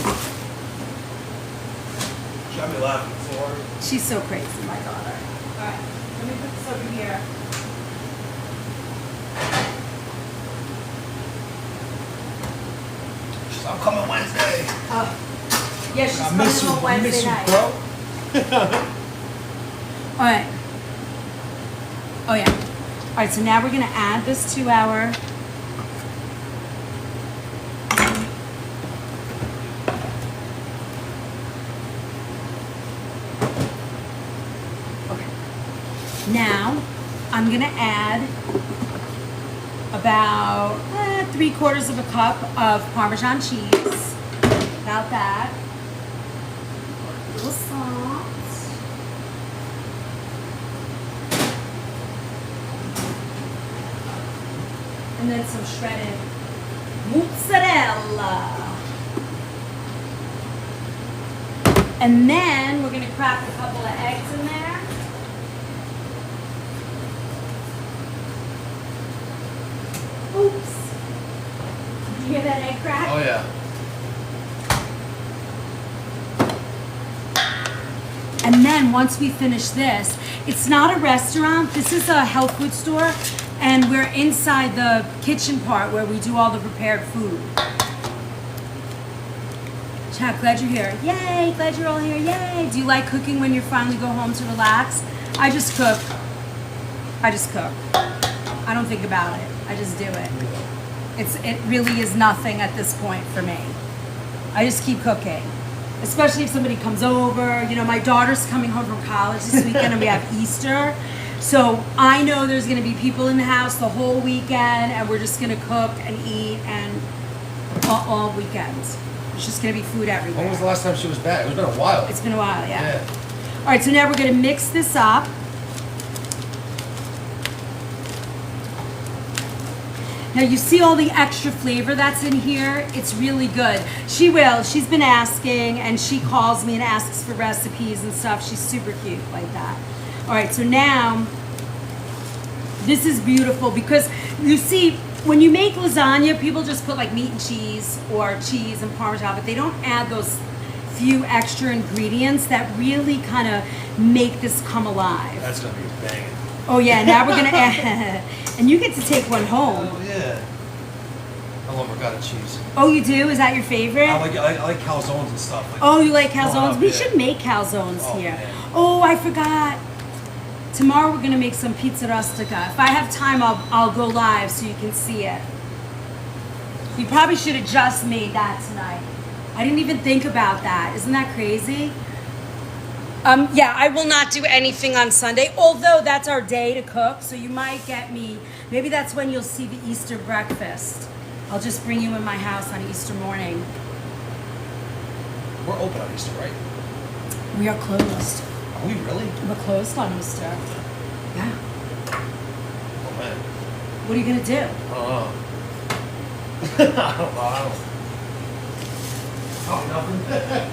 She got me laughing so hard.
She's so crazy, my daughter. All right, let me put this over here.
She's, I'm coming Wednesday.
Yeah, she's
I
coming
miss you.
home
I
Wednesday
miss you,
night.
bro.
All right. Oh yeah. All right, so now we're gonna add this to our. Okay. Now, I'm gonna add about 3/4 of a cup of Parmesan cheese. About that. A little salt. And then some shredded mozzarella. And then we're gonna crack a couple of eggs in there. Oops. Did you hear that egg crack?
Oh yeah.
And then once we finish this, it's not a restaurant, this is a health food store, and we're inside the kitchen part where we do all the prepared food. Chuck, glad you're here. Yay, glad you're all here, yay. Do you like cooking when you finally go home to relax? I just cook. I just cook. I don't think about it, I just do it. It really is nothing at this point for me. I just keep cooking. Especially if somebody comes over. You know, my daughter's coming home from college this weekend and we have Easter. So I know there's gonna be people in the house the whole weekend and we're just gonna cook and eat and all weekend. There's just gonna be food everywhere.
When was the last time she was back? It's been a while.
It's been a while, yeah.
Yeah.
All right, so now we're gonna mix this up. Now you see all the extra flavor that's in here? It's really good. She will. She's been asking and she calls me and asks for recipes and stuff. She's super cute like that. All right, so now this is beautiful because you see when you make lasagna, people just put like meat and cheese or cheese and Parmesan, but they don't add those few extra ingredients that really kind of make this come alive.
That's gonna be banging.
Oh yeah, now we're gonna add, and you get to take one home.
Oh yeah. I love ricotta cheese.
Oh, you do? Is that your favorite?
I like calzones and stuff. Like,
Oh, you like
growing
calzones?
up,
We
yeah.
should make calzones
Oh,
here.
man.
Oh, I forgot. Tomorrow we're gonna make some pizza rustica. If I have time, I'll go live so you can see it. We probably should have just made that tonight. I didn't even think about that. Isn't that crazy? Yeah, I will not do anything on Sunday, although that's our day to cook, so you might get me. Maybe that's when you'll see the Easter breakfast. I'll just bring you in my house on Easter morning.
We're open on Easter, right?
We are closed.
Are we really?
We're closed on Easter. Yeah.
Oh man.
What are you gonna do?
I don't know. I don't know. Oh, nothing.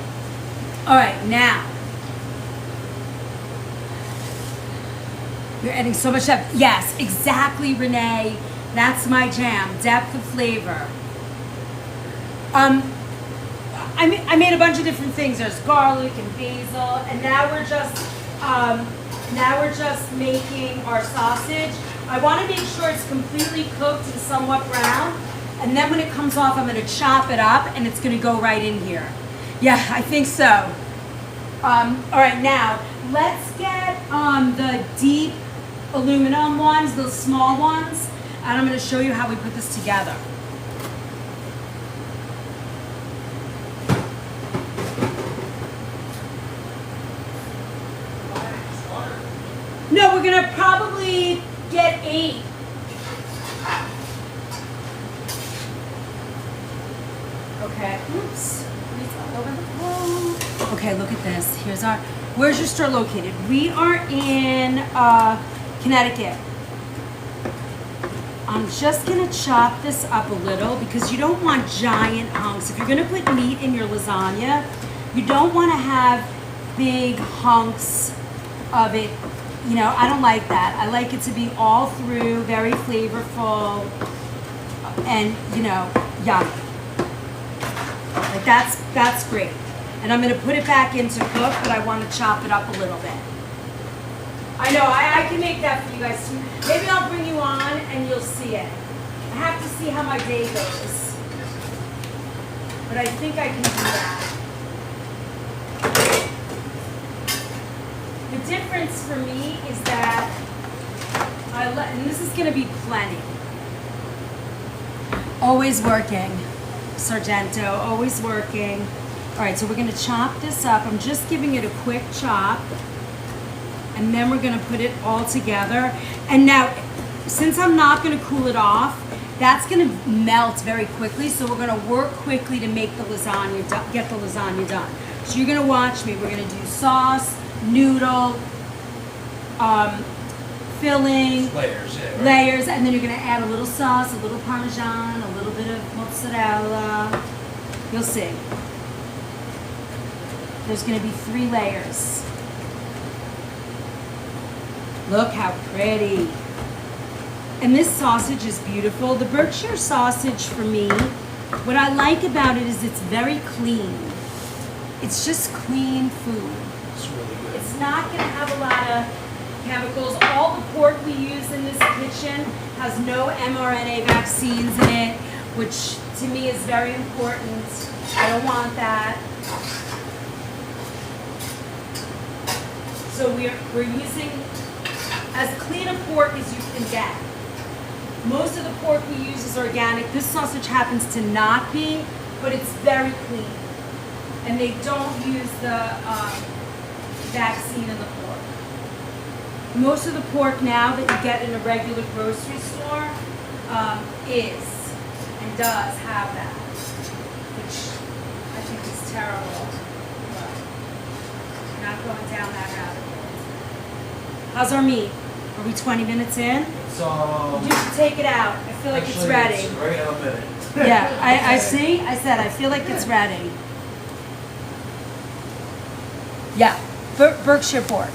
All right, now. You're adding so much depth. Yes, exactly, Renee. That's my jam. Depth of flavor. I made a bunch of different things. There's garlic and basil, and now we're just making our sausage. I want to make sure it's completely cooked and somewhat brown, and then when it comes off, I'm going to chop it up, and it's going to go right in here. Yeah, I think so. All right, now let's get the deep aluminum ones, those small ones, and I'm going to show you how we put this together. No, we're gonna probably get 8. Okay. Oops. It's all over the floor. Okay, look at this. Here's our. Where's your store located? We are in Connecticut. I'm just gonna chop this up a little because you don't want giant hunks. If you're gonna put meat in your lasagna, you don't want to have big hunks of it. You know, I don't like that. I like it to be all through, very flavorful, and, you know, yummy. Like that's great. And I'm gonna put it back in to cook, but I wanna chop it up a little bit. I know, I can make that for you guys too. Maybe I'll bring you on and you'll see it. I have to see how my day goes. But I think I can do that. The difference for me is that and this is gonna be plenty. Always working, Sargento, always working. All right, so we're gonna chop this up. I'm just giving it a quick chop. And then we're gonna put it all together. And now, since I'm not gonna cool it off, that's gonna melt very quickly. So we're gonna work quickly to make the lasagna, get the lasagna done. So you're gonna watch me. We're gonna do sauce, noodle, filling,
Layers, yeah. Right?
layers, and then you're gonna add a little sauce, a little Parmesan, a little bit of mozzarella. You'll see. There's gonna be 3 layers. Look how pretty. And this sausage is beautiful. The Berkshire sausage for me, what I like about it is it's very clean. It's just clean food.
It's really good.
It's not gonna have a lot of chemicals. All the pork we use in this kitchen has no mRNA vaccines in it, which to me is very important. I don't want that. So we're using as clean a pork as you can get. Most of the pork we use is organic. This sausage happens to not be, but it's very clean. And they don't use the vaccine in the pork. Most of the pork now that you get in a regular grocery store is and does have that, which I think is terrible. But we're not going down that rabbit hole. How's our meat? Are we 20 minutes in?
So
You should take it out. I feel like it's
actually,
ready.
It's right in a minute.
Yeah, I see. I said I feel like it's ready. Yeah, Berkshire pork.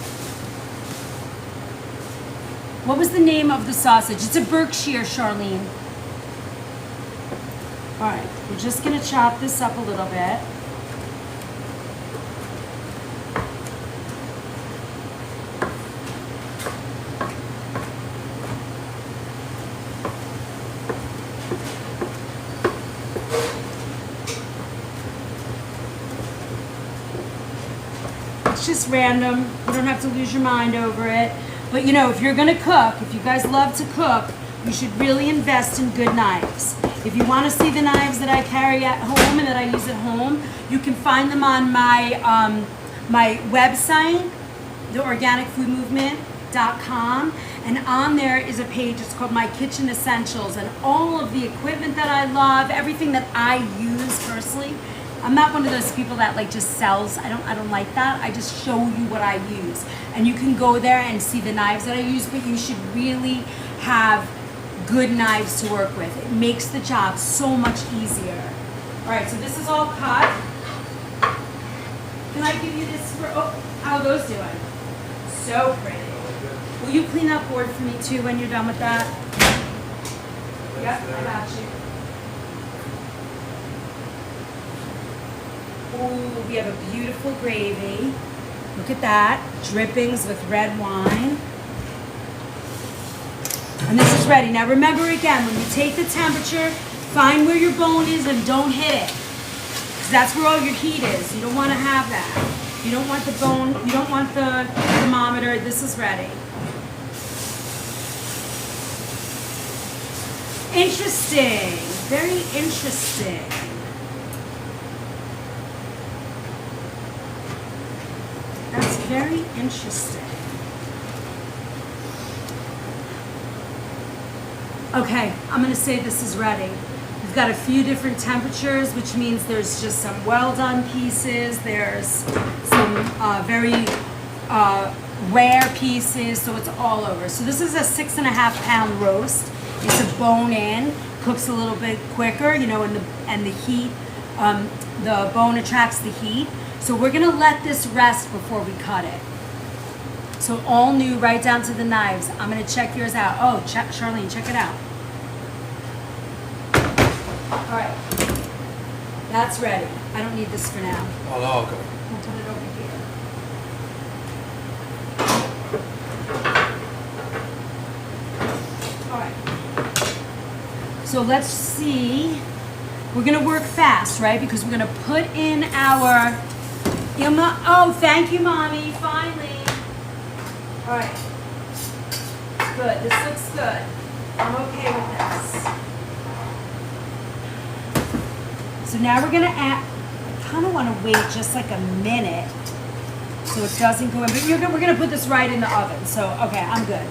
What was the name of the sausage? It's a Berkshire, Charlene. All right, we're just gonna chop this up a little bit. It's just random. You don't have to lose your mind over it. But you know, if you're gonna cook, if you guys love to cook, you should really invest in good knives. If you want to see the knives that I carry at home and that I use at home, you can find them on my my website, theorganicfoodmovement.com, and on there is a page. It's called My Kitchen Essentials, and all of the equipment that I love, everything that I use personally. I'm not one of those people that like just sells. I don't like that. I just show you what I use. And you can go there and see the knives that I use, but you should really have good knives to work with. It makes the job so much easier. All right, so this is all cut. Can I give you this for, how are those doing? So pretty. Will you clean that board for me too when you're done with that? Yep, I got you. Ooh, we have a beautiful gravy. Look at that. Drippings with red wine. And this is ready. Now remember again, when you take the temperature, find where your bone is and don't hit it. Because that's where all your heat is. You don't want to have that. You don't want the bone, you don't want the thermometer. This is ready. Interesting. Very interesting. That's very interesting. Okay, I'm gonna say this is ready. We've got a few different temperatures, which means there's just some well done pieces. There's some very rare pieces, so it's all over. So this is a 6.5 pound roast. It's a bone in, cooks a little bit quicker, you know, and the heat, the bone attracts the heat. So we're gonna let this rest before we cut it. So all new, right down to the knives. I'm gonna check yours out. Oh, Charlene, check it out. All right. That's ready. I don't need this for now.
Oh, no, okay.
We'll put it over here. All right. So let's see. We're gonna work fast, right? Because we're gonna put in our. Oh, thank you, Mommy. Finally. All right. Good. This looks good. I'm okay with this. So now we're gonna add. I kind of want to wait just like a minute so it doesn't go in. But we're gonna put this right in the oven. So okay, I'm good.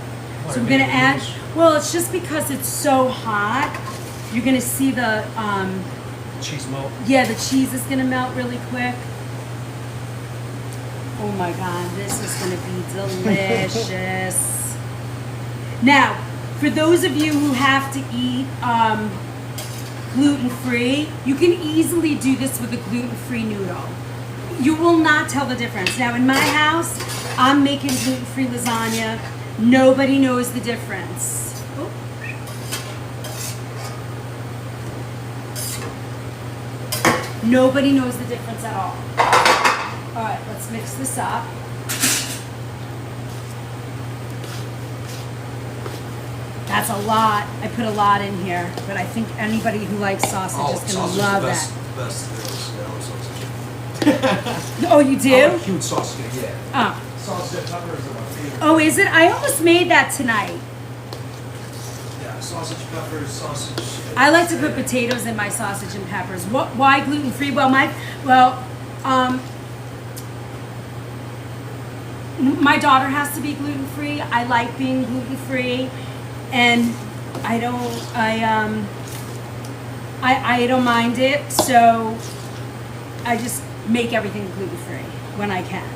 So we're gonna add. Well, it's just because it's so hot. You're gonna see the.
Cheese melt.
Yeah, the cheese is gonna melt really quick. Oh my God, this is gonna be delicious. Now, for those of you who have to eat gluten-free, you can easily do this with a gluten-free noodle. You will not tell the difference. Now, in my house, I'm making gluten-free lasagna. Nobody knows the difference. Oh. Nobody knows the difference at all. All right, let's mix this up. That's a lot. I put a lot in here, but I think anybody who likes sausage is going to love that.
The best sausage.
Oh, you do?
I like huge sausage, yeah.
Oh.
Sausage and peppers are my favorite.
Oh, is it? I almost made that tonight.
Yeah, sausage, peppers, sausage.
I like to put potatoes in my sausage and peppers. Why gluten-free? Well, my daughter has to be gluten-free. I like being gluten-free, and I don't mind it. So I just make everything gluten-free when I can.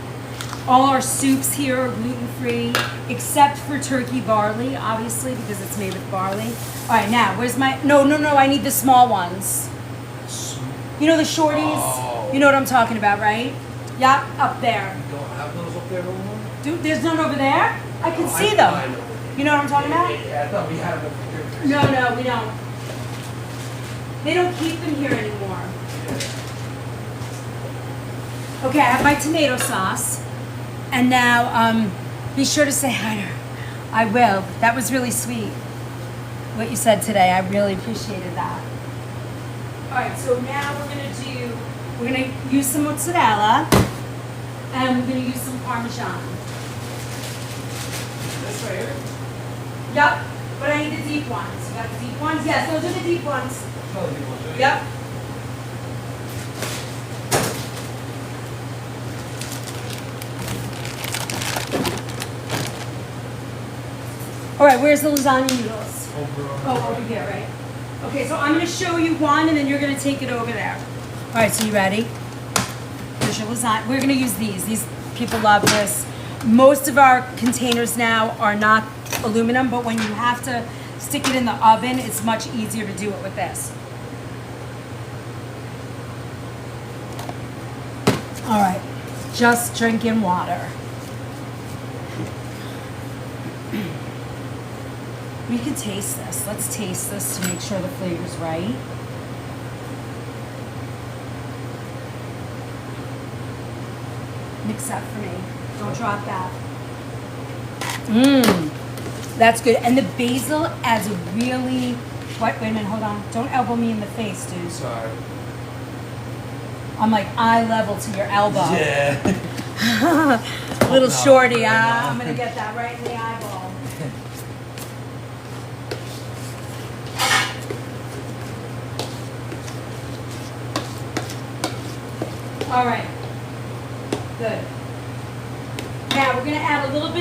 All our soups here are gluten-free, except for turkey barley, obviously, because it's made with barley. All right, now, where's my... No, I need the small ones. You know the shorties?
Oh.
You know what I'm talking about, right? Yeah, up there.
You don't have those up there no more?
Dude, there's none over there? I can see them.
I know.
You know what I'm talking about?
Yeah, I thought we had them over here.
No, we don't. They don't keep them here anymore. Okay, I have my tomato sauce. And now, be sure to say hi to her. I will. That was really sweet, what you said today. I really appreciated that. All right, so now we're gonna use some mozzarella, and we're gonna use some Parmesan.
This right here?
Yep, but I need the deep ones. You got the deep ones? Yes, those are the deep ones.
Probably good ones, right?
Yep. All right, where's the lasagna noodles? Over here, right? Okay, so I'm going to show you one, and then you're going to take it over there. All right, so you ready? Here's your lasagna. We're going to use these. These people love this. Most of our containers now are not aluminum, but when you have to stick it in the oven, it's much easier to do it with this. All right, just drinking water. We can taste this. Let's taste this to make sure the flavor's right. Mix that for me. Don't drop that. Mmm. That's good. And the basil adds a really... Wait a minute, hold on. Don't elbow me in the face, dude.
Sorry.
I'm like eye level to your elbow.
Yeah.
Little
No,
shorty.
no.
I'm going to get that right in the eyeball. All right, good. Now we're gonna add a little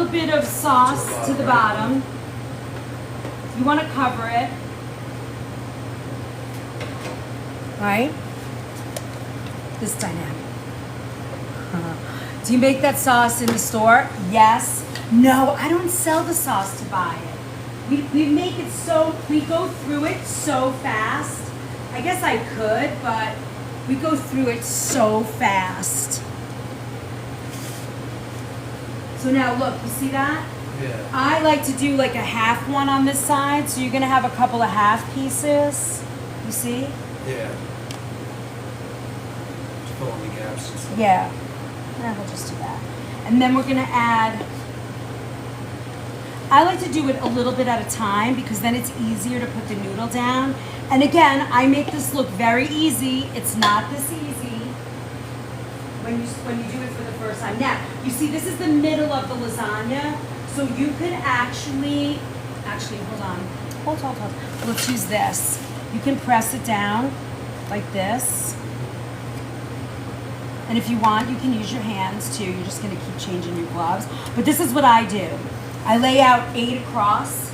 bit of sauce to the bottom. You want to cover it, right? This dynamic. Do you make that sauce in the store? Yes. No, I don't sell the sauce to buy it. We make it so we go through it so fast. I guess I could, but we go through it so fast. So now look, you see that?
Yeah.
I like to do like a half one on this side, so you're gonna have a couple of half pieces. You see?
Yeah. Just fill in the gaps and stuff.
Yeah. Yeah, we'll just do that. And then we're gonna add, I like to do it a little bit at a time because then it's easier to put the noodle down. And again, I make this look very easy. It's not this easy when you do it for the first time. Now, you see this is the middle of the lasagna, so you could actually, hold on. Hold. Let's use this. You can press it down like this. And if you want, you can use your hands too. You're just gonna keep changing your gloves. But this is what I do. I lay out 8 across,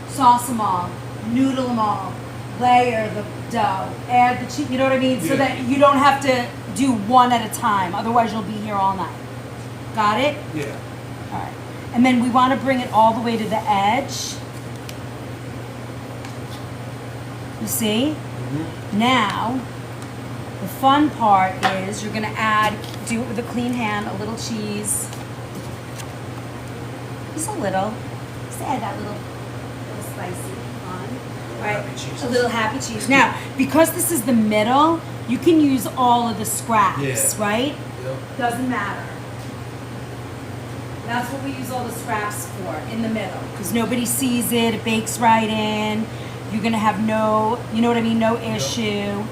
sauce them all, noodle them all, layer the dough, add the cheese, you know what I mean? So
Yeah.
that you don't have to do one at a time. Otherwise you'll be here all night. Got it?
Yeah.
All right. And then we want to bring it all the way to the edge. You see? Now, the fun part is you're going to do it with a clean hand, a little cheese. Just a little. Just add that little spicy on. Right?
Happy cheese.
A little happy cheese. Now, because this is the middle, you can use all of the scraps,
Yeah.
right?
Yep.
Doesn't matter. That's what we use all the scraps for, in the middle. Because nobody sees it, it bakes right in. You're gonna have no, you know what I mean, no issue.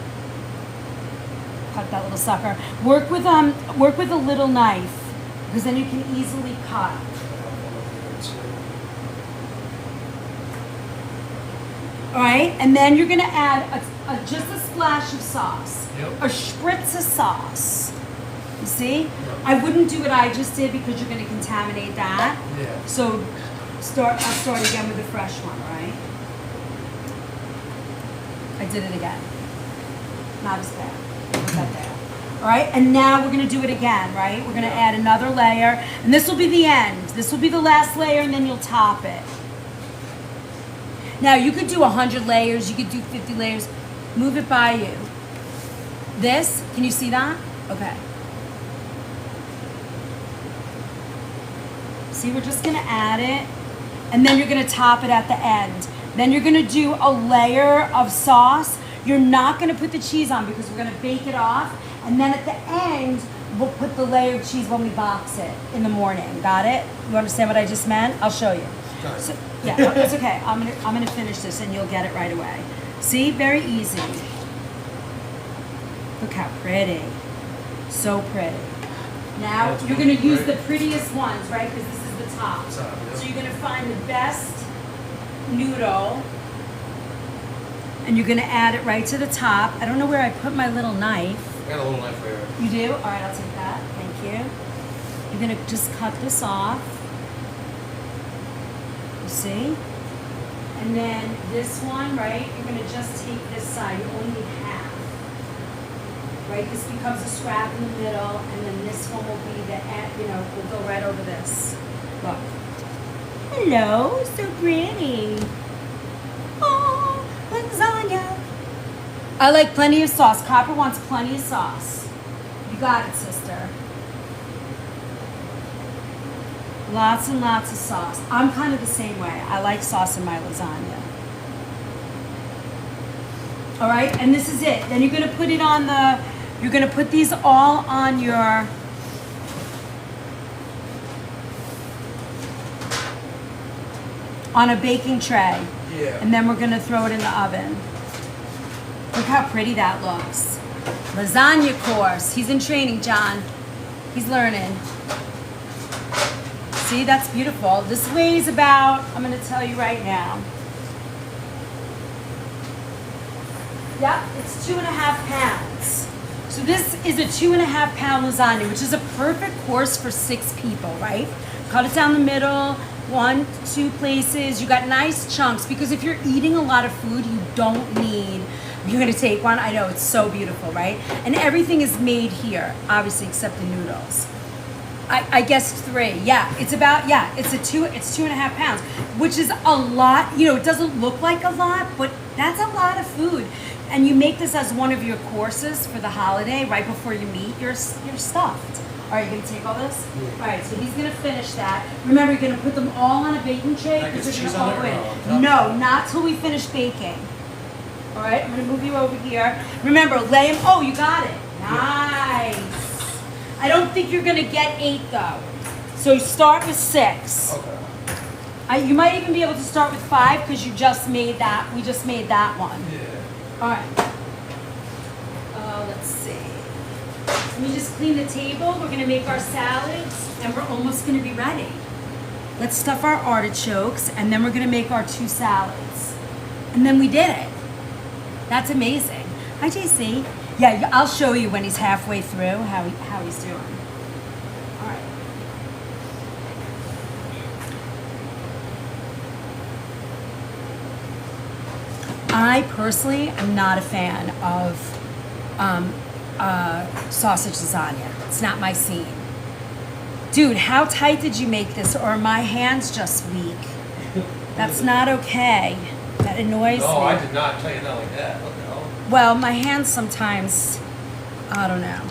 Cut that little sucker. Work with a little knife, because then you can easily cut. All right, and then you're gonna add just a splash of sauce,
Yep.
a spritz of sauce. You see?
Yep.
I wouldn't do what I just did because you're gonna contaminate that.
Yeah.
So I'll start again with a fresh one, right? I did it again. Not as bad. Put that there. All right, and now we're gonna do it again, right? We're gonna add another layer, and this will be the end. This will be the last layer, and then you'll top it. Now you could do 100 layers, you could do 50 layers. Move it by you. This, can you see that? Okay. See, we're just gonna add it, and then you're gonna top it at the end. Then you're gonna do a layer of sauce. You're not gonna put the cheese on because we're gonna bake it off, and then at the end, we'll put the layer of cheese when we box it in the morning. Got it? You understand what I just meant? I'll show you.
Got it.
So, yeah, it's okay. I'm gonna finish this, and you'll get it right away. See, very easy. Look how pretty. So pretty. Now
That's
you're gonna use
great.
the prettiest ones, right? Because this is the top.
Top, yeah.
So you're gonna find the best noodle, and you're gonna add it right to the top. I don't know where I put my little knife.
I got a little knife right here.
You do? All right, I'll take that. Thank you. You're gonna just cut this off. You see? And then this one, right? You're gonna just take this side. You only need half. Right? This becomes a scrap in the middle, and then this one will be the end. We'll go right over this. Look. Hello, so pretty. Oh, lasagna. I like plenty of sauce. Copper wants plenty of sauce. You got it, sister. Lots and lots of sauce. I'm kind of the same way. I like sauce in my lasagna. All right, and this is it. Then you're gonna put it on you're gonna put these all on your, on a baking tray.
Yeah.
And then we're gonna throw it in the oven. Look how pretty that looks. Lasagna course. He's in training, John. He's learning. See, that's beautiful. This weighs about, I'm gonna tell you right now. Yep, it's 2.5 pounds. So this is a 2.5 pound lasagna, which is a perfect course for 6 people, right? Cut it down the middle, 1, 2 places. You got nice chunks, because if you're eating a lot of food, you don't need, you're gonna take one. I know, it's so beautiful, right? And everything is made here, obviously, except the noodles. I guess 3. Yeah, it's 2.5 pounds, which is a lot. It doesn't look like a lot, but that's a lot of food. And you make this as one of your courses for the holiday, right before you meet. You're stuffed. All right, you gonna take all this? All right, so he's gonna finish that. Remember, you're gonna put them all on a baking tray.
Can I get
because
cheese
they're gonna
on it or
all
no?
in. No, not till we finish baking. All right, I'm gonna move you over here. Remember, lay them. Oh, you got it. Nice. I don't think you're gonna get 8 though. So start with 6.
Okay.
You might even be able to start with 5 because you just made that. We just made that one.
Yeah.
All right. Let's see. Let me just clean the table. We're gonna make our salads, and we're almost gonna be ready. Let's stuff our artichokes, and then we're gonna make our 2 salads, and then we did it. That's amazing. Hi, JC. Yeah, I'll show you when he's halfway through how he's doing. All right. I personally am not a fan of sausage lasagna. It's not my scene. Dude, how tight did you make this? Or are my hands just weak? That's not okay. That annoys me.
No, I did not tell you that like that. What the hell?
Well, my hands sometimes, I don't know.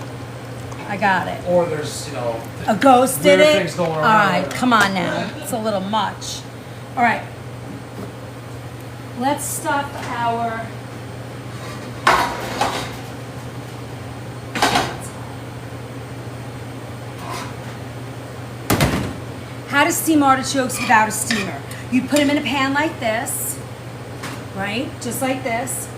I got it.
Or there's,
A ghost did
weird
it?
things going
All
around.
right, come on now. It's a little much. All right. Let's stuff our... How to steam artichokes without a steamer. You put them in a pan like this, right? Just like this.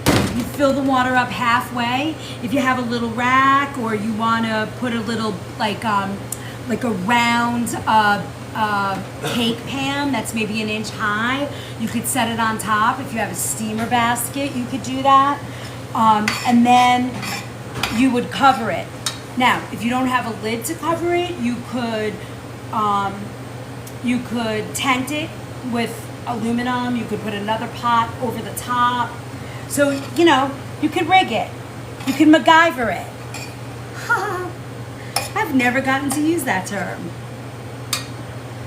You fill the water up halfway. If you have a little rack or you want to put a little like a round cake pan that's maybe an inch high, you could set it on top. If you have a steamer basket, you could do that. And then you would cover it. Now, if you don't have a lid to cover it, you could tent it with aluminum. You could put another pot over the top. So, you could rig it. You can MacGyver it. I've never gotten to use that term.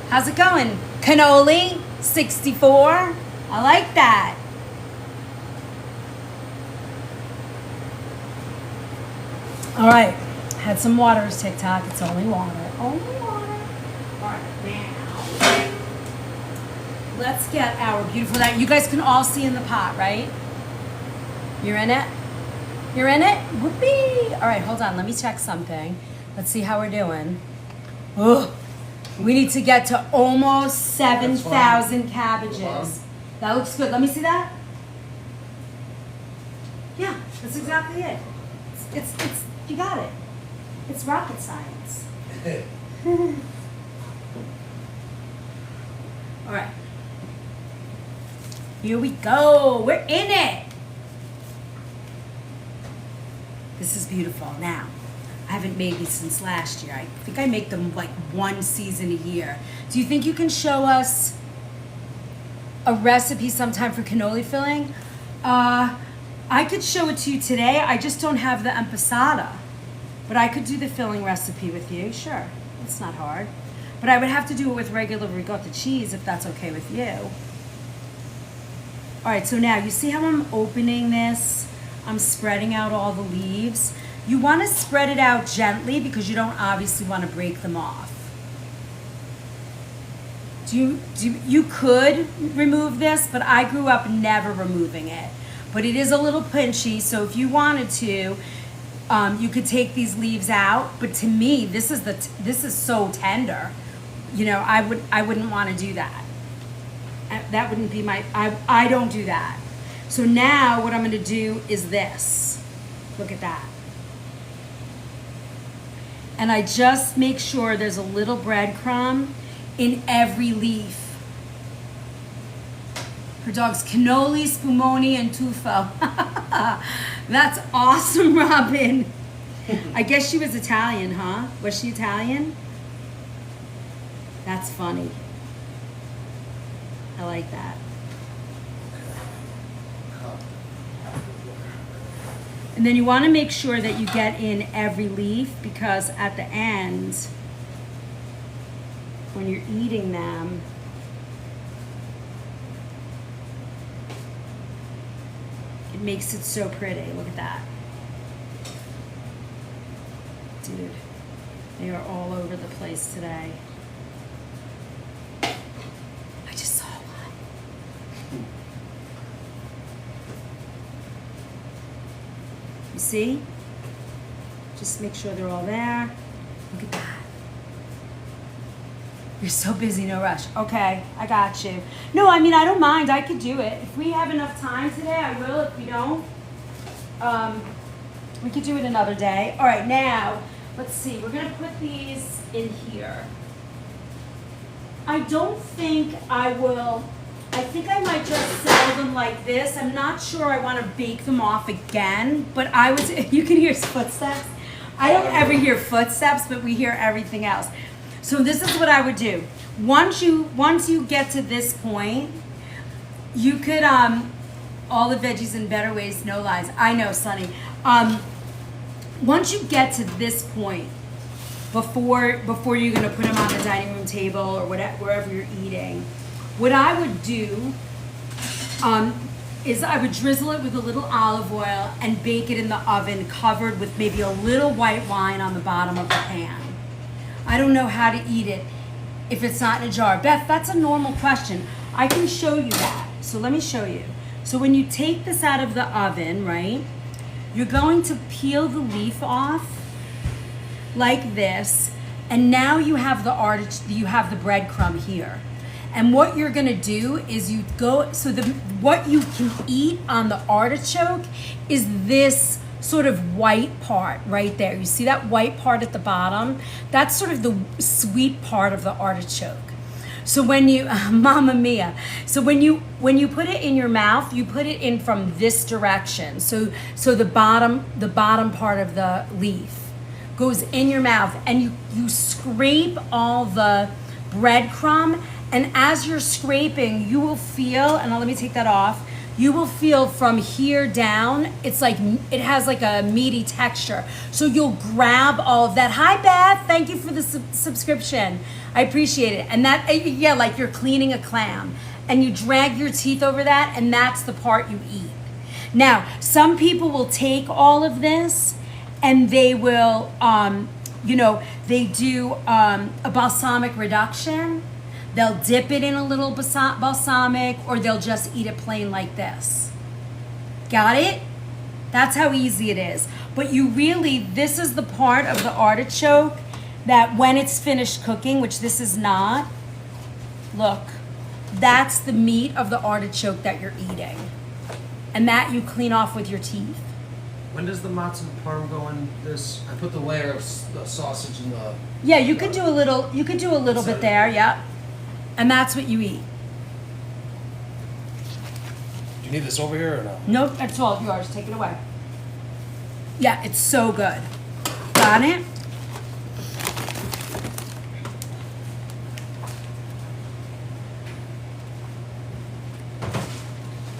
How's it going? Cannoli 64. I like that. All right. Had some waters, TikTok. It's only water. Only water. All right, now. Let's get our beautiful, that you guys can all see in the pot, right? You're in it? You're in it? Whoopee! All right, hold on. Let me check something. Let's see how we're doing. Ugh. We need to get to almost 7,000 cabbages. That looks good. Let me see that. Yeah, that's exactly it. It's you got it. It's rocket science. All right. Here we go. We're in it. This is beautiful. Now, I haven't made these since last year. I think I make them like one season a year. Do you think you can show us a recipe sometime for cannoli filling? I could show it to you today. I just don't have the impasata. But I could do the filling recipe with you. Sure. It's not hard. But I would have to do it with regular ricotta cheese if that's okay with you. All right, so now you see how I'm opening this? I'm spreading out all the leaves. You want to spread it out gently because you don't obviously want to break them off. You could remove this, but I grew up never removing it. But it is a little pinchy, so if you wanted to, you could take these leaves out. But to me, this is so tender. I wouldn't want to do that. That wouldn't be I don't do that. So now what I'm going to do is this. Look at that. And I just make sure there's a little breadcrumb in every leaf. Her dog's cannoli, spumoni, and tufo. That's awesome, Robin. I guess she was Italian, huh? Was she Italian? That's funny. I like that. And then you want to make sure that you get in every leaf because at the end, when you're eating them, it makes it so pretty. Look at that. Dude. They are all over the place today. I just saw one. You see? Just make sure they're all there. Look at that. You're so busy, no rush. Okay, I got you. No, I mean, I don't mind. I could do it. If we have enough time today, I will. If we don't, we could do it another day. All right, now, let's see. We're going to put these in here. I don't think I will. I think I might just sell them like this. I'm not sure I want to bake them off again, but I was, you can hear footsteps. I don't ever hear footsteps, but we hear everything else. So this is what I would do. Once you get to this point, you could all the veggies in better ways, no lies. I know, Sonny. Once you get to this point, before you're gonna put them on the dining room table or whatever, wherever you're eating, what I would do is I would drizzle it with a little olive oil and bake it in the oven, covered with maybe a little white wine on the bottom of the pan. I don't know how to eat it if it's not in a jar. Beth, that's a normal question. I can show you that. So let me show you. So when you take this out of the oven, right, you're going to peel the leaf off like this, and now you have the breadcrumb here. And what you're gonna do is what you can eat on the artichoke is this sort of white part right there. You see that white part at the bottom? That's sort of the sweet part of the artichoke. So when you, Mamma Mia. So when you put it in your mouth, you put it in from this direction. So the bottom part of the leaf goes in your mouth, and you scrape all the breadcrumb, and as you're scraping, you will feel, and let me take that off, you will feel from here down, it's like, it has like a meaty texture. So you'll grab all of that. Hi, Beth, thank you for the subscription. I appreciate it. And that, yeah, like you're cleaning a clam. And you drag your teeth over that, and that's the part you eat. Now, some people will take all of this, and they will, they do a balsamic reduction. They'll dip it in a little balsamic, or they'll just eat it plain like this. Got it? That's how easy it is. But this is the part of the artichoke that when it's finished cooking, which this is not, look, that's the meat of the artichoke that you're eating. And that you clean off with your teeth.
When does the matzo parm go in this? I put the layer of the sausage in the...
Yeah, you could do a little bit there, yeah. And that's what you eat.
Do you need this over here or no?
Nope, that's all yours. Take it away. Yeah, it's so good. Got it?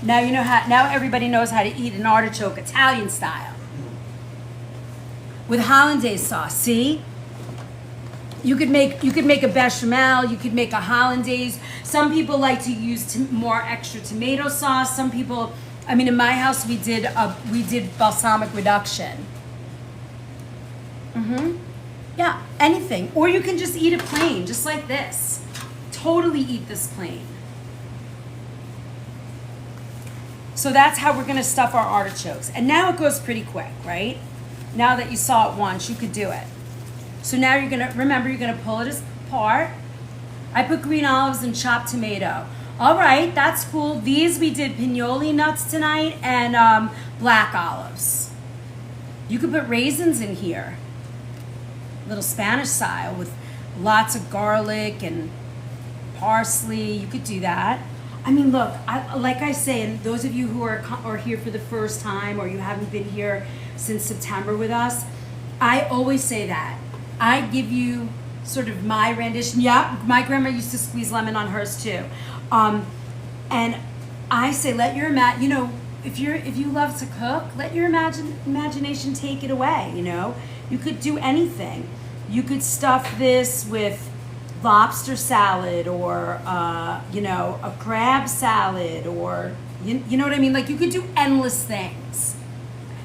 Now you know how. Now everybody knows how to eat an artichoke Italian style with hollandaise sauce. See? You could make a bechamel. You could make a hollandaise. Some people like to use more extra tomato sauce. Some people, in my house we did balsamic reduction. Yeah, anything, or you can just eat it plain, just like this. Totally eat this plain. So that's how we're gonna stuff our artichokes. And now it goes pretty quick, right? Now that you saw it once, you could do it. So now you're gonna pull it apart. I put green olives and chopped tomato. All right, that's cool. These we did pinoli nuts tonight and black olives. You could put raisins in here. Little Spanish style with lots of garlic and parsley. You could do that. Look, like I say, and those of you who are here for the first time or you haven't been here since September with us, I always say that. I give you sort of my rendition. Yeah, my grandma used to squeeze lemon on hers too. And I say, if you love to cook, let your imagination take it away, You could do anything. You could stuff this with lobster salad or, a crab salad or, you know what I mean? Like you could do endless things.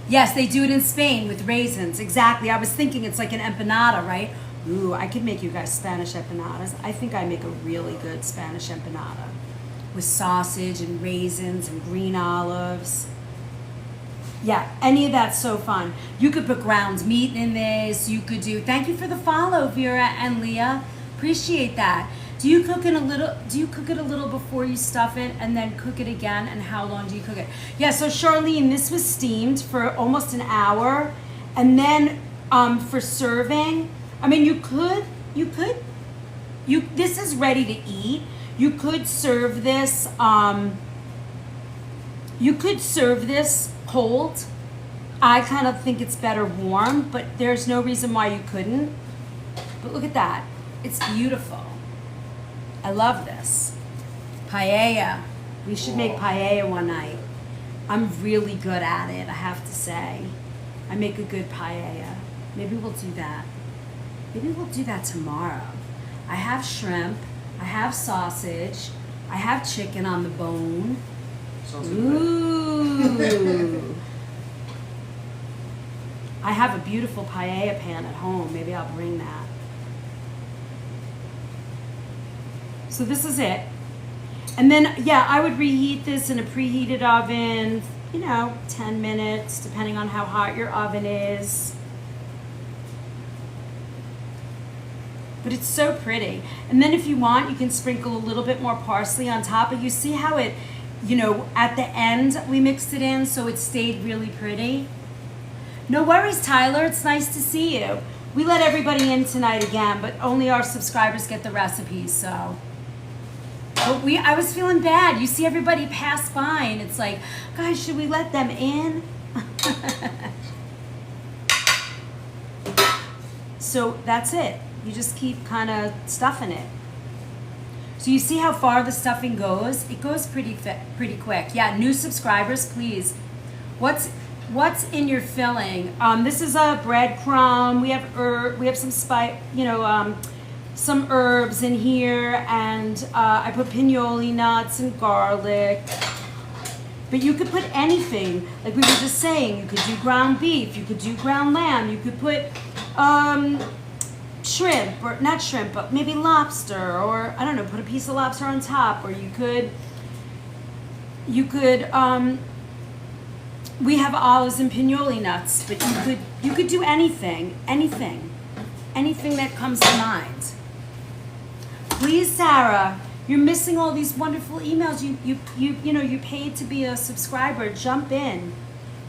Yes, they do it in Spain with raisins. Exactly. I was thinking it's like an empanada, right? Ooh, I could make you guys Spanish empanadas. I think I make a really good Spanish empanada with sausage and raisins and green olives. Yeah, any of that's so fun. You could put ground meat in this. You could do. Thank you for the follow, Vera and Leah. Appreciate that. Do you cook it a little? Do you cook it a little before you stuff it, and then cook it again? And how long do you cook it? Yeah. So Charlene, this was steamed for almost an hour, and then for serving. I mean, this is ready to eat. You could serve this. You could serve this cold. I kind of think it's better warm, but there's no reason why you couldn't. But look at that. It's beautiful. I love this. Paella. We should make paella one night. I'm really good at it, I have to say. I make a good paella. Maybe we'll do that. Maybe we'll do that tomorrow. I have shrimp. I have sausage. I have chicken on the bone.
Sounds good.
Ooh. I have a beautiful paella pan at home. Maybe I'll bring that. So this is it. And then, yeah, I would reheat this in a preheated oven, 10 minutes, depending on how hot your oven is. But it's so pretty. And then if you want, you can sprinkle a little bit more parsley on top. But you see how it, at the end, we mixed it in, so it stayed really pretty. No worries, Tyler. It's nice to see you. We let everybody in tonight again, but only our subscribers get the recipes, so. But I was feeling bad. You see everybody pass by, and it's like, guys, should we let them in? So that's it. You just keep kind of stuffing it. So you see how far the stuffing goes? It goes pretty quick. Yeah, new subscribers, please. What's in your filling? This is a breadcrumb. We have some some herbs in here, and I put pinoli nuts and garlic. But you could put anything, like we were just saying. You could do ground beef. You could do ground lamb. You could put shrimp, or not shrimp, but maybe lobster, or I don't know, put a piece of lobster on top, or you could we have olives and pinoli nuts, but you could do anything that comes to mind. Please, Sarah, you're missing all these wonderful emails. You paid to be a subscriber. Jump in,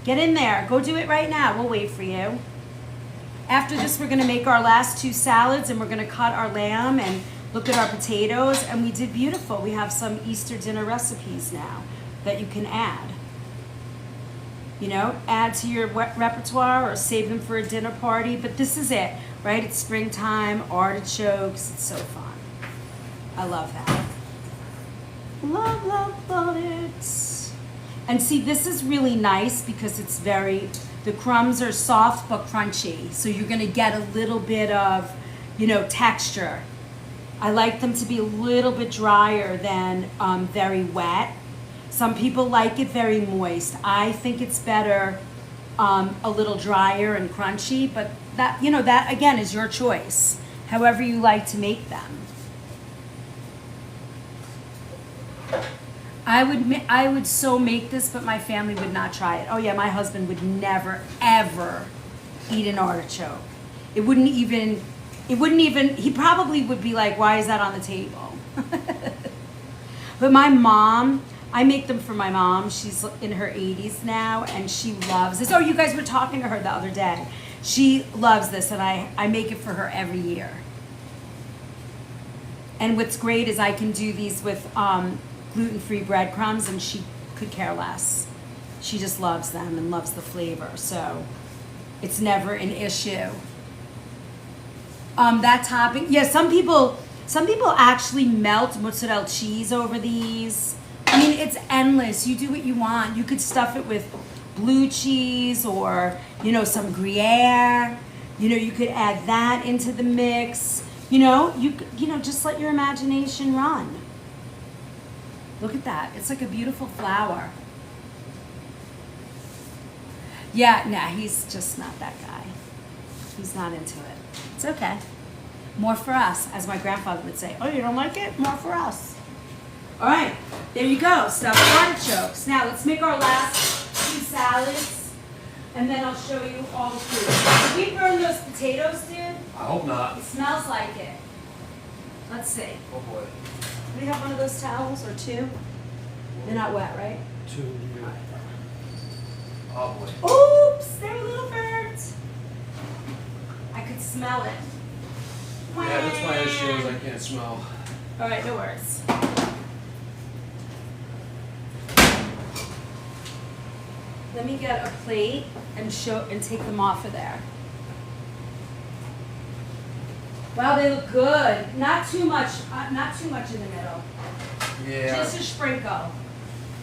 get in there, go do it right now. We'll wait for you. After this, we're gonna make our last 2 salads, and we're gonna cut our lamb and look at our potatoes, and we did beautiful. We have some Easter dinner recipes now that you can add. Add to your repertoire or save them for a dinner party. But this is it, right? It's springtime, artichokes. It's so fun. I love that. Love it. And see, this is really nice because it's the crumbs are soft but crunchy. So you're gonna get a little bit of, texture. I like them to be a little bit drier than very wet. Some people like it very moist. I think it's better a little drier and crunchy, but that again is your choice, however you like to make them. I would so make this, but my family would not try it. Oh yeah, my husband would never, ever eat an artichoke. It wouldn't even, he probably would be like, why is that on the table? But my mom, I make them for my mom. She's in her 80s now, and she loves this. Oh, you guys were talking to her the other day. She loves this, and I make it for her every year. And what's great is I can do these with gluten-free breadcrumbs, and she could care less. She just loves them and loves the flavor, so it's never an issue. That topping, yeah, some people actually melt mozzarella cheese over these. I mean, it's endless. You do what you want. You could stuff it with blue cheese or, some Gruyere. You could add that into the mix. Just let your imagination run. Look at that. It's like a beautiful flower. Yeah, nah, he's just not that guy. He's not into it. It's okay. More for us, as my grandfather would say. Oh, you don't like it? More for us. All right, there you go, stuffed artichokes. Now let's make our last two salads, and then I'll show you all the food. Did we burn those potatoes, dude?
I hope not.
It smells like it. Let's see.
Oh boy.
Do we have one of those towels or two? They're not wet, right?
2. Oh boy.
Oops, they're a little burnt. I could smell it.
Yeah, that's my issue is I can't smell.
All right, no worries. Let me get a plate and take them off of there. Wow, they look good. Not too much in the middle.
Yeah.
Just a sprinkle.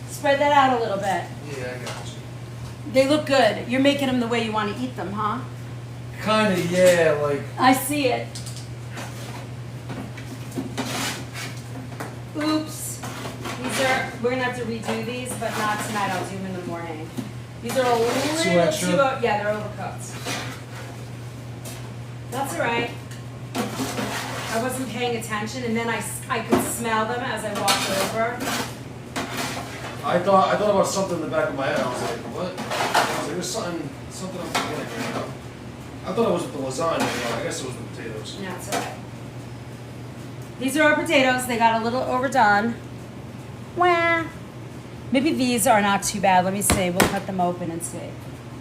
Spread that out a little bit.
Yeah, I got you.
They look good. You're making them the way you want to eat them, huh?
Kinda, yeah, like.
I see it. Oops. We're gonna have to redo these, but not tonight. I'll do them in the morning. These are a little
Too extra?
yeah, they're overcooked. That's all right. I wasn't paying attention, and then I could smell them as I walked over.
I thought about something in the back of my head. I was like, what? I was like, there's something I'm forgetting right now. I thought it was the lasagna, but I guess it was the potatoes.
No, it's all right. These are our potatoes. They got a little overdone. Wah. Maybe these are not too bad. Let me see. We'll cut them open and see.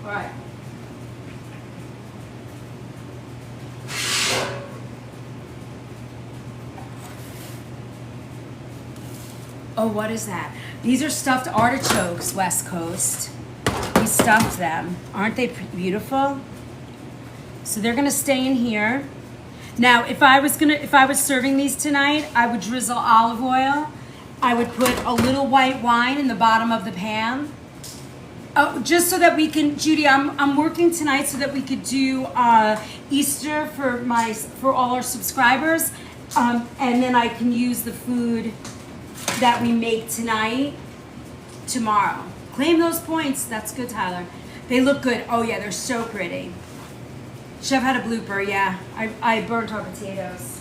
All right. Oh, what is that? These are stuffed artichokes, West Coast. We stuffed them. Aren't they beautiful? So they're gonna stay in here. Now, if I was serving these tonight, I would drizzle olive oil. I would put a little white wine in the bottom of the pan. Oh, just so that we can, Judy, I'm working tonight so that we could do Easter for all our subscribers, and then I can use the food that we make tonight tomorrow. Claim those points. That's good, Tyler. They look good. Oh yeah, they're so pretty. Chef had a blooper. Yeah, I burnt our potatoes.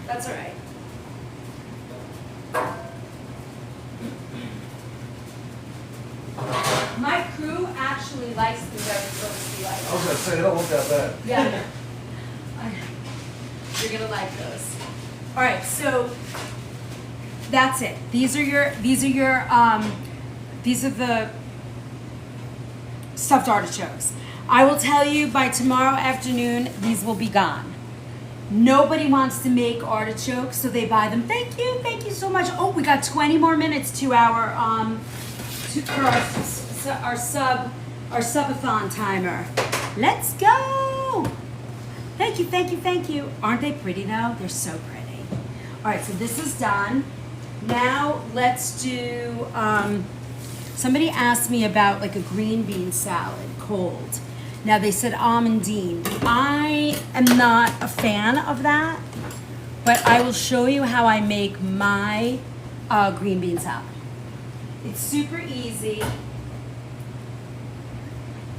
That's all right. My crew actually likes the very toasty like
I was gonna say, they don't look that bad.
yeah. You're gonna like those. All right, so that's it. These are the stuffed artichokes. I will tell you by tomorrow afternoon, these will be gone. Nobody wants to make artichokes, so they buy them. Thank you so much. Oh, we got 20 more minutes to our subathon timer. Let's go. Thank you. Aren't they pretty though? They're so pretty. All right, so this is done. Now let's do, somebody asked me about like a green bean salad, cold. Now they said almondine. I am not a fan of that, but I will show you how I make my green bean salad. It's super easy.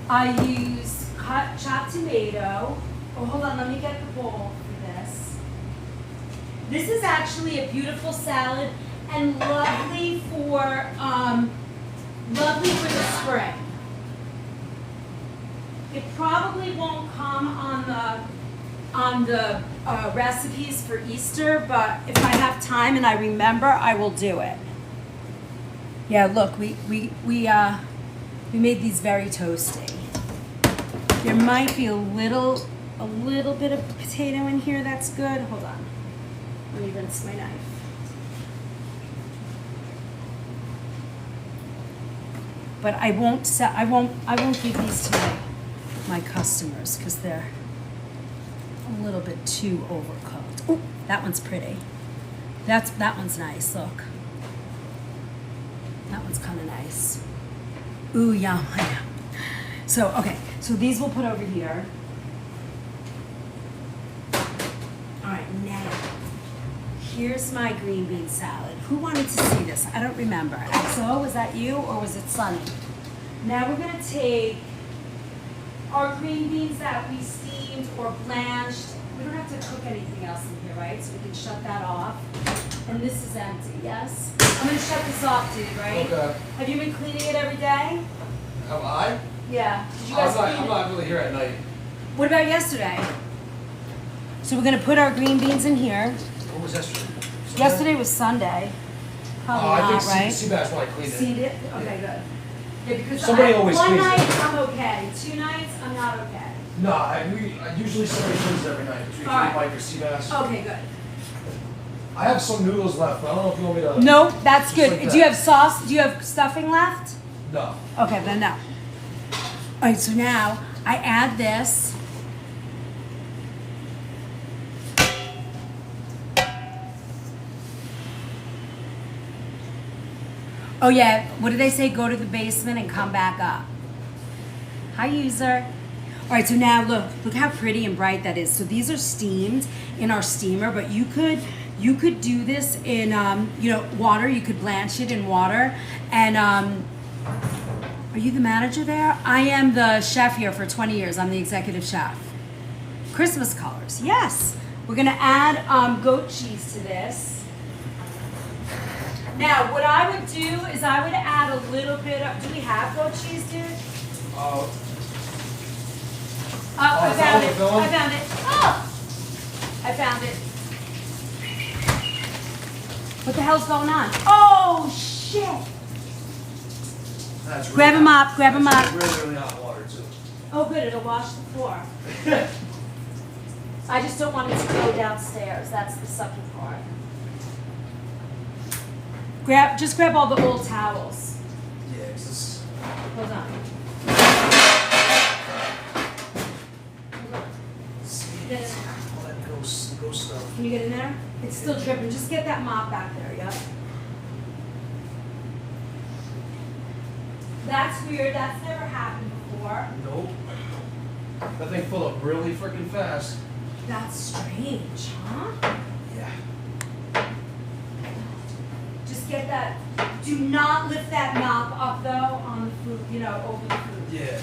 I use chopped tomato. Oh, hold on, let me get the bowl for this. This is actually a beautiful salad and lovely for the spring. It probably won't come on the recipes for Easter, but if I have time and I remember, I will do it. Yeah, look, we made these very toasty. There might be a little bit of potato in here. That's good. Hold on. Let me rinse my knife. But I won't give these to my customers because they're a little bit too overcooked. Ooh, that one's pretty. That one's nice. Look. That one's kind of nice. Ooh, yum. So, okay. So these we'll put over here. All right, now, here's my green bean salad. Who wanted to see this? I don't remember. XO, was that you or was it Sunny? Now we're gonna take our green beans that we steamed or blanched. We don't have to cook anything else in here, right? So we can shut that off. And this is empty, yes? I'm gonna shut this off, dude, right?
Okay.
Have you been cleaning it every day?
Have I?
Yeah. Did you guys clean
I'm
it?
not really here at night.
What about yesterday? So we're gonna put our green beans in here.
What was yesterday? Sunday?
Yesterday was Sunday. Probably
I
not,
think
right?
Seabass probably cleaned it.
Seed it? Okay, good. Yeah, because
Somebody always
one
cleans it.
night I'm okay. 2 nights I'm not okay.
No, I usually somebody cleans it every night between
All right.
Mike or Seabass.
Okay, good.
I have some noodles left, but I don't know if you want me to.
No, that's
Just
good.
like that.
Do you have sauce? Do you have stuffing left?
No.
Okay, then no. All right, so now I add this. Oh yeah, what did they say? Go to the basement and come back up. Hi, user. All right, so now look how pretty and bright that is. So these are steamed in our steamer, but you could do this in water. You could blanch it in water. And are you the manager there? I am the chef here for 20 years. I'm the executive chef. Christmas colors, yes. We're gonna add goat cheese to this. Now, what I would do is I would add a little bit of. Do we have goat cheese, dude? I
is that
found
what
it.
we're filling?
I found it. Oh! I found it. What the hell's going on? Oh, shit!
That's really
Grab 'em
hot.
up, grab 'em
That's
up.
Really, really hot water too.
Oh, good, it'll wash the floor. I just don't want it to go downstairs. That's the sucky part. Just grab all the old towels.
Yeah, 'cause this.
Hold on. Get in there.
All that ghost stuff.
Can you get in there? It's still dripping. Just get that mop back there, yep. That's weird. That's never happened before.
Nope. That thing filled up really freaking fast.
That's strange, huh?
Yeah.
Just get that. Do not lift that mop up though on the food, over the food.
Yeah.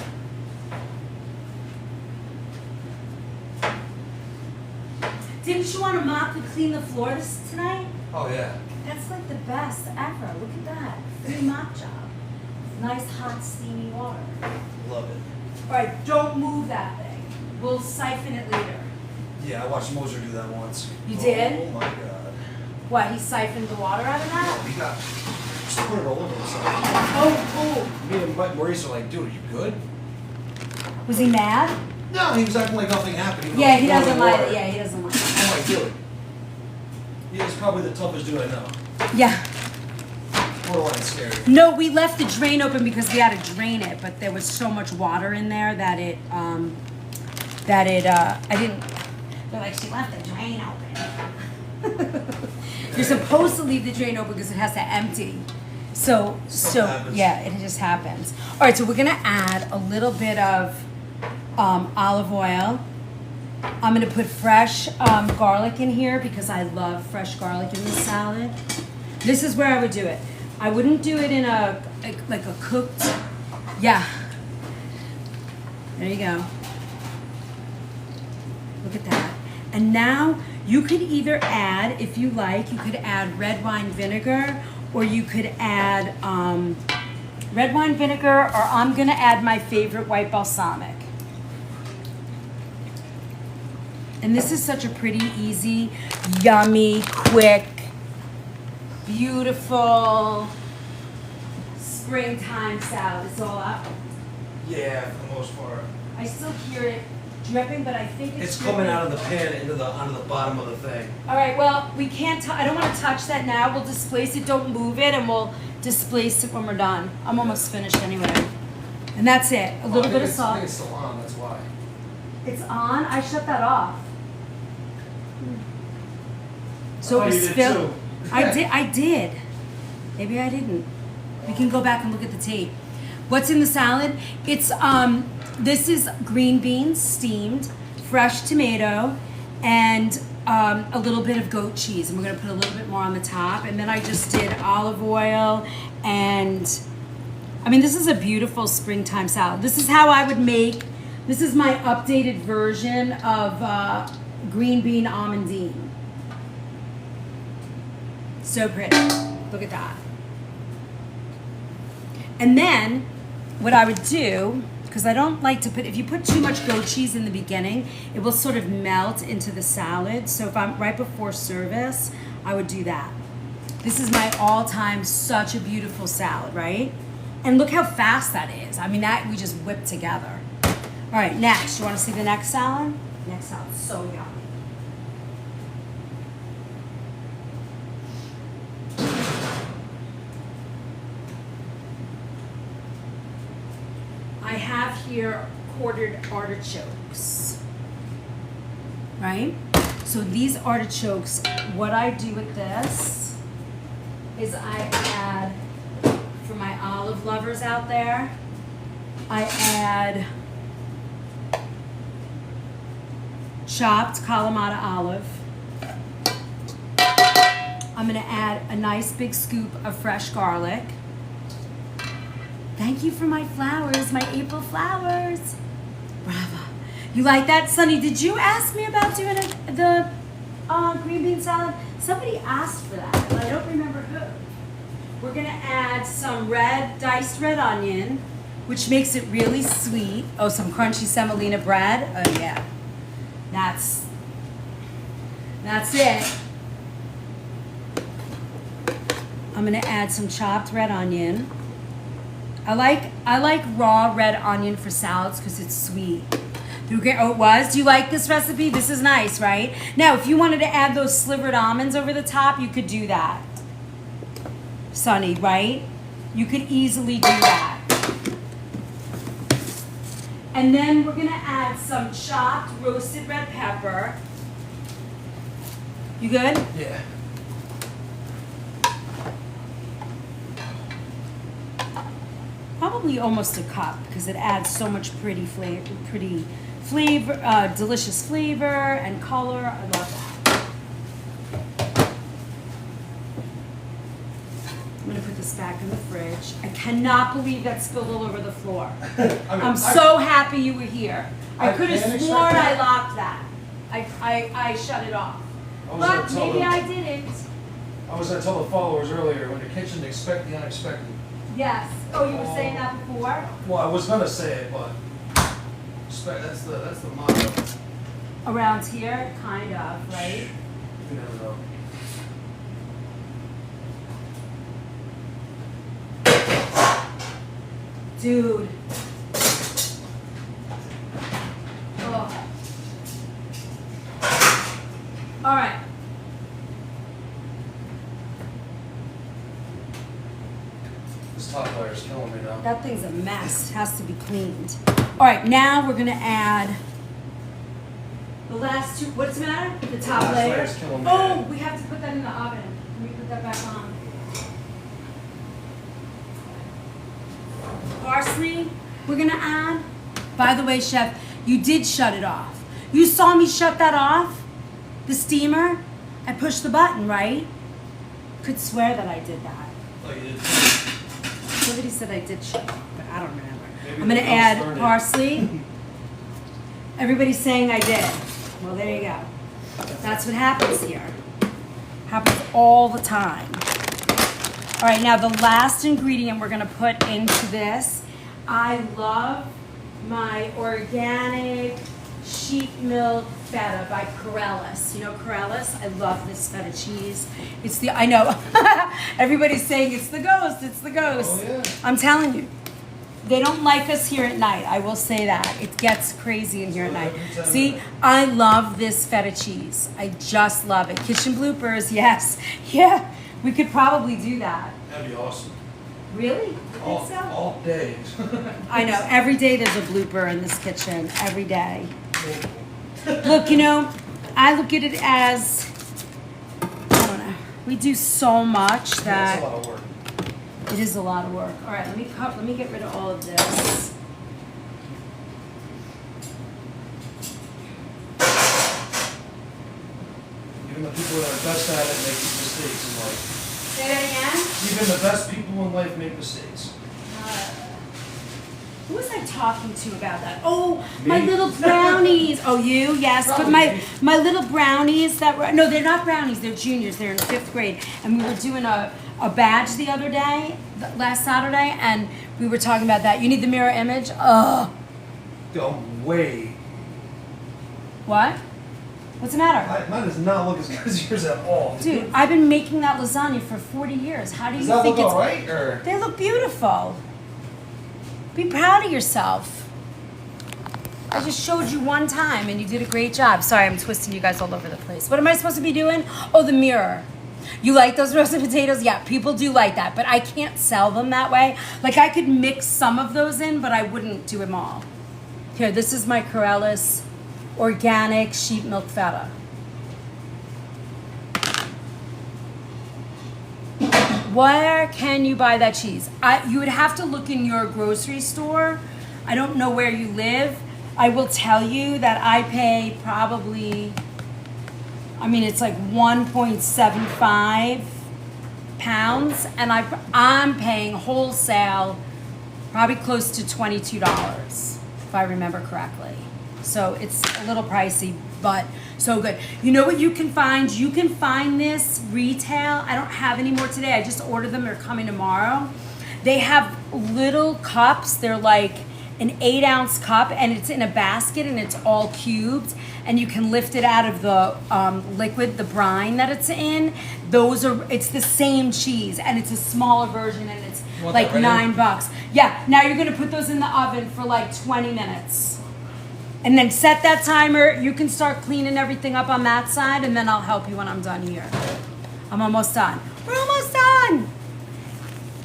Didn't you want to mop and clean the floor tonight?
Oh yeah.
That's like the best ever. Look at that. Free mop job. Nice hot steamy water.
Love it.
All right, don't move that thing. We'll siphon it later.
Yeah, I watched Moser do that once.
You did?
Oh my god.
What, he siphoned the water out of that?
Oh, he got. Just put it all over himself.
Oh,
Me and Mike Maurice are like, dude, are you good?
cool. Was he mad?
No, he was acting like nothing happened.
Yeah, he
pouring
doesn't
water.
like it. Yeah, he doesn't like it.
I'm like, dude. He is probably the toughest dude I know.
Yeah.
Borderline scary.
No, we left the drain open because we had to drain it, but there was so much water in there that I didn't. They're like, she left the drain open. You're supposed to leave the drain open because it has to empty. So
happens.
yeah, it just happens. All right, so we're gonna add a little bit of olive oil. I'm gonna put fresh garlic in here because I love fresh garlic in this salad. This is where I would do it. I wouldn't do it in a cooked. Yeah. There you go. Look at that. And now you could either add, if you like, you could add red wine vinegar, or you could add red wine vinegar, or I'm gonna add my favorite white balsamic. And this is such a pretty easy, yummy, quick, beautiful springtime salad. It's all up.
Yeah, for the most part.
I still hear it dripping, but I think
It's
dripping.
coming out of the pan onto the bottom of the thing.
All right, well, we can't, I don't want to touch that now. We'll displace it, don't move it, and we'll displace it when we're done. I'm almost finished anyway. And that's it, a little bit of
I
salt.
think it's still on, that's why.
It's on, I shut that off. So
thought
it
you
was
did
spilled.
too.
I did. Maybe I didn't. We can go back and look at the tape. What's in the salad? It's this is green beans steamed, fresh tomato, and a little bit of goat cheese. And we're gonna put a little bit more on the top. And then I just did olive oil and I mean, this is a beautiful springtime salad. This is how I would make This is my updated version of green bean almondine. So pretty. Look at that. And then what I would do, because I don't like to put, if you put too much goat cheese in the beginning, it will sort of melt into the salad. So if I'm right before service, I would do that. This is my all-time, such a beautiful salad, right? And look how fast that is. I mean, that we just whipped together. All right, next. You want to see the next salad? Next salad's so yummy. I have here quartered artichokes, right? So these artichokes, what I do with this is I add, for my olive lovers out there, I add chopped Kalamata olive. I'm gonna add a nice big scoop of fresh garlic. Thank you for my flowers, my April flowers. Bravo. You like that? Sunny, did you ask me about doing the green bean salad? Somebody asked for that, but I don't remember who. We're gonna add some diced red onion, which makes it really sweet. Oh, some crunchy semolina bread. Oh yeah. That's it. I'm gonna add some chopped red onion. I like raw red onion for salads because it's sweet. Oh, it was? Do you like this recipe? This is nice, right? Now, if you wanted to add those slivered almonds over the top, you could do that. Sunny, right? You could easily do that. And then we're gonna add some chopped roasted red pepper. You good?
Yeah.
Probably almost a cup because it adds so much pretty flavor, delicious flavor and color. I love that. I'm gonna put this back in the fridge. I cannot believe that spilled all over the floor. I'm so happy you were here. I could have
can't
sworn
expect
I
that.
locked that. I shut it off.
I was
But
gonna tell
maybe
them-
I didn't.
I was gonna tell the followers earlier, when the kitchen expect the unexpected.
Yes. Oh, you were saying that before?
Well, I was gonna say it, but that's the motto.
Around here, kind of, right?
You never know.
Dude. Oh. All right.
This top layer's killing me now.
That thing's a mess. It has to be cleaned. All right, now we're gonna add the last two. What's the matter? The top
last
layer.
layer's killing me.
Oh, we have to put that in the oven. Let me put that back on. Parsley, we're gonna add. By the way, chef, you did shut it off. You saw me shut that off, the steamer. I pushed the button, right? Could swear that I did that.
Like it is.
Somebody said I did shut it off, but I don't remember.
Maybe
I'm gonna
the
add
started.
parsley. Everybody's saying I did. Well, there you go. That's what happens here. Happens all the time. All right, now the last ingredient we're gonna put into this, I love my organic sheep milk feta by Corellis. You know Corellis? I love this feta cheese. It's the, I know, everybody's saying it's the ghost, it's the ghost.
Oh, yeah.
I'm telling you, they don't like us here at night. I will say that. It gets crazy in here at night.
Every time
See, I love this feta cheese. I just love it. Kitchen bloopers, yes. Yeah, we could probably do that.
That'd be awesome.
Really? You think
All,
so?
all day.
I know. Every day there's a blooper in this kitchen. Every day. Look, you know, I look at it as, I don't know. We do so much
That's
that
a lot of work.
it is a lot of work. All right, let me get rid of all of this.
Even the people that are best at it make mistakes in life.
Say that again.
Even the best people in life make mistakes.
Who was I talking to about that? Oh, my little brownies. Oh, you? Yes. But my little brownies that were, no, they're not brownies. They're juniors. They're in 5th grade. And we were doing a badge the other day, last Saturday, and we were talking about that. You need the mirror image? Ugh.
Go way.
What? What's the matter?
Mine does not look as good as yours at all.
Dude, I've been making that lasagna for 40 years. How do you
Does that
think
look
it's...
alright, or?
They look beautiful. Be proud of yourself. I just showed you one time and you did a great job. Sorry, I'm twisting you guys all over the place. What am I supposed to be doing? Oh, the mirror. You like those roasted potatoes? Yeah, people do like that, but I can't sell them that way. Like, I could mix some of those in, but I wouldn't do them all. Here, this is my Corellis organic sheep milk feta. Where can you buy that cheese? You would have to look in your grocery store. I don't know where you live. I will tell you that I pay probably, I mean, it's like 1.75 pounds, and I'm paying wholesale probably close to $22, if I remember correctly. So it's a little pricey, but so good. You know what you can find? You can find this retail. I don't have any more today. I just ordered them. They're coming tomorrow. They have little cups. They're like an 8-ounce cup, and it's in a basket, and it's all cubed, and you can lift it out of the liquid, the brine that it's in. It's the same cheese, and it's a smaller version, and it's like $9. Yeah, now you're gonna put those in the oven for like 20 minutes. And then set that timer. You can start cleaning everything up on that side, and then I'll help you when I'm done here. I'm almost done. We're almost done.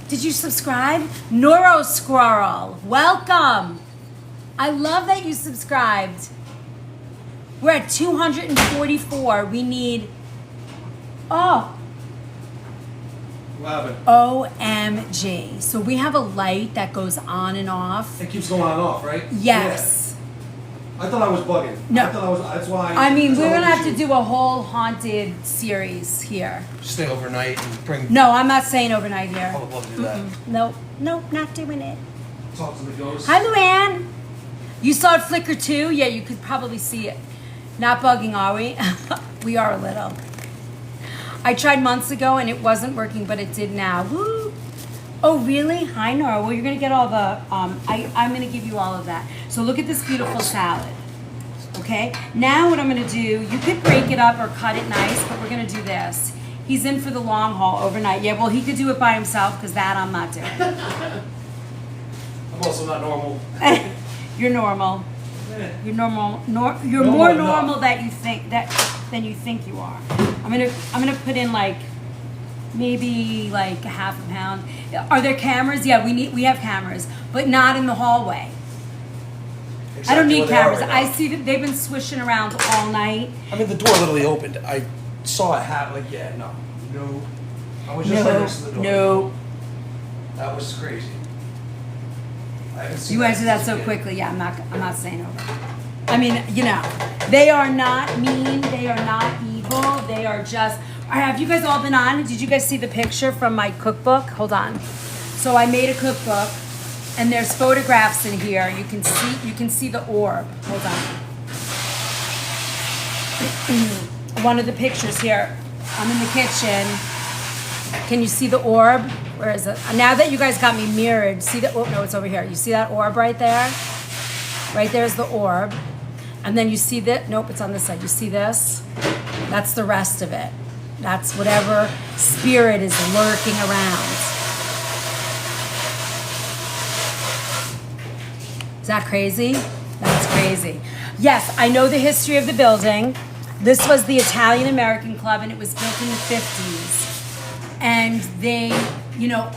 Did you subscribe? Neuro Squirrel, welcome. I love that you subscribed. We're at 244. We need,
What happened?
OMG. So we have a light that goes on and off.
It keeps going on and off, right?
Yes.
Yeah. I thought I was bugging.
No.
I thought I was, that's why.
I mean,
that's
we're
why
gonna have to
you
do a whole haunted series here.
Stay overnight and bring.
No, I'm not staying overnight
I
here.
would love to do that.
Nope, not doing it.
Talk to the ghost.
Hi, Luann. You saw it flicker too? Yeah, you could probably see it. Not bugging, are we? We are a little. I tried months ago and it wasn't working, but it did now. Woo! Oh, really? Hi, Nora. Well, you're going to get all the, I'm going to give you all of that. So look at this beautiful salad. Okay? Now what I'm going to do, you could break it up or cut it nice, but we're going to do this. He's in for the long haul overnight. Yeah, well, he could do it by himself because that I'm not doing.
I'm also not normal.
You're normal. You're normal. You're
Normal
more
enough.
normal than you think you are. I'm gonna put in like maybe like a half a pound. Are there cameras? Yeah, we have cameras, but not in the hallway. I don't need cameras. I see that they've been swishing around all night.
I mean, the door literally opened. I saw it happen. Like, yeah, no. I was just right next to the door.
No.
That was crazy. I haven't seen
You answered that
since
so
a kid.
quickly. Yeah, I'm not saying over. I mean, you know, they are not mean. They are not evil. They are just. Have you guys all been on? Did you guys see the picture from my cookbook? Hold on. So I made a cookbook, and there's photographs in here. You can see the orb. Hold on. One of the pictures here. I'm in the kitchen. Can you see the orb? Where is it? Now that you guys got me mirrored, see that? Oh no, it's over here. You see that orb right there? Right there's the orb. And then you see that? Nope, it's on this side. You see this? That's the rest of it. That's whatever spirit is lurking around. Is that crazy? That's crazy. Yes, I know the history of the building. This was the Italian American Club, and it was built in the 50s. And they, you know,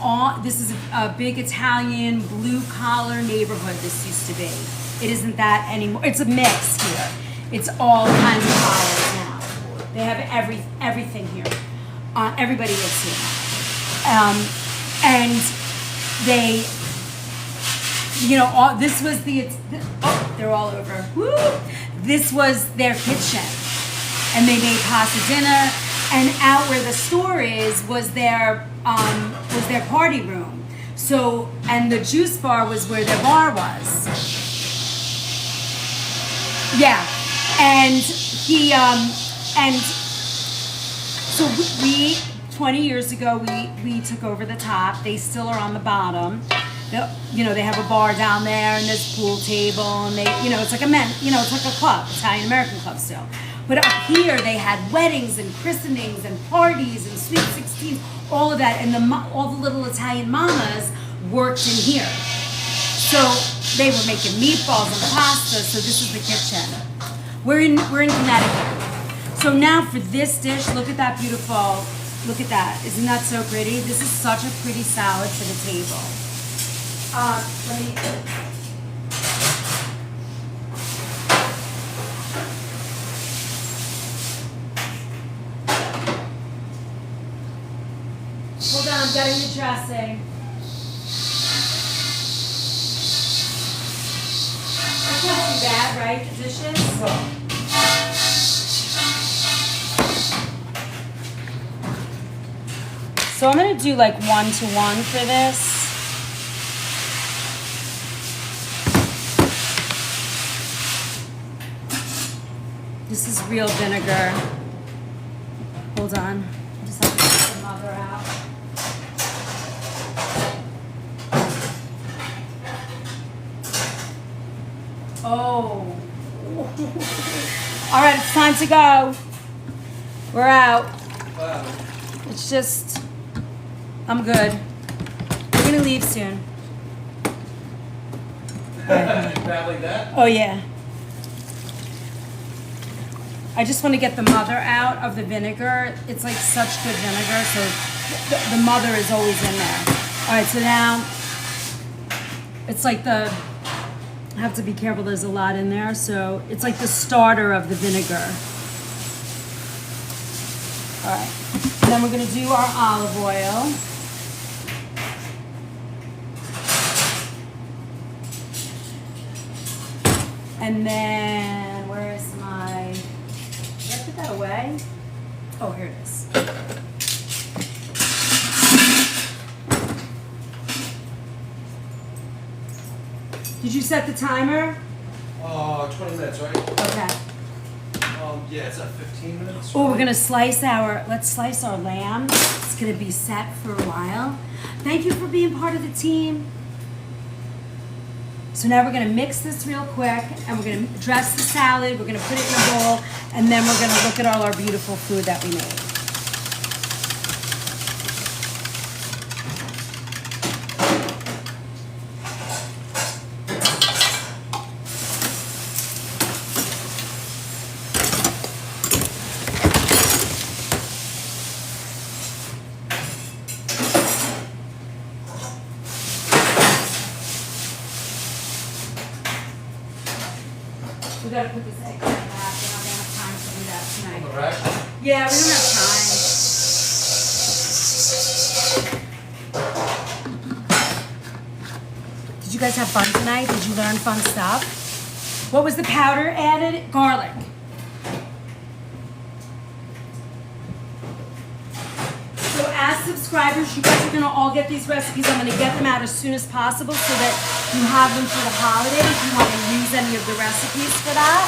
this is a big Italian blue-collar neighborhood, this used to be. It isn't that anymore. It's a mix here. It's all kinds of collars now. They have everything here. Everybody lives here. And they, you know, this was they're all over. Woo! This was their kitchen. And they made pasta dinner. And out where the store is was their party room. So, and the juice bar was where their bar was. Yeah, and so we 20 years ago, we took over the top. They still are on the bottom. They have a bar down there and there's a pool table and it's like it's like a club, Italian American club still. But up here they had weddings and christenings and parties and sweet 16s, all of that, and all the little Italian mamas worked in here. So they were making meatballs and pasta. So this is the kitchen. We're in Connecticut. So now for this dish, look at that beautiful. Look at that. Isn't that so pretty? This is such a pretty salad for the table. Let me. Hold on, I'm getting the dressing. That's not too bad, right? The dishes? So I'm gonna do like 1-to-1 for this. This is real vinegar. Hold on. I just have to get the mother out. Oh. All right, it's time to go. We're out. It's just, I'm good. We're gonna leave soon.
Bad like that?
Oh yeah. I just want to get the mother out of the vinegar. It's like such good vinegar, so the mother is always in there. All right, so now it's like I have to be careful, there's a lot in there, so it's like the starter of the vinegar. All right, and then we're gonna do our olive oil. And then, where is my, did I put that away? Oh, here it is. Did you set the timer?
20 minutes, right?
Okay.
Yeah, it's at 15 minutes.
Oh, let's slice our lamb. It's gonna be set for a while. Thank you for being part of the team. So now we're gonna mix this real quick and we're gonna dress the salad, we're gonna put it in a bowl, and then we're gonna look at all our beautiful food that we made. We gotta put this egg in the back. We're not gonna have time to do that tonight.
On the rack?
Yeah, we don't have time. Did you guys have fun tonight? Did you learn fun stuff? What was the powder added? Garlic. So as subscribers, you guys are gonna all get these recipes. I'm gonna get them out as soon as possible so that you have them for the holidays if you want to use any of the recipes for that.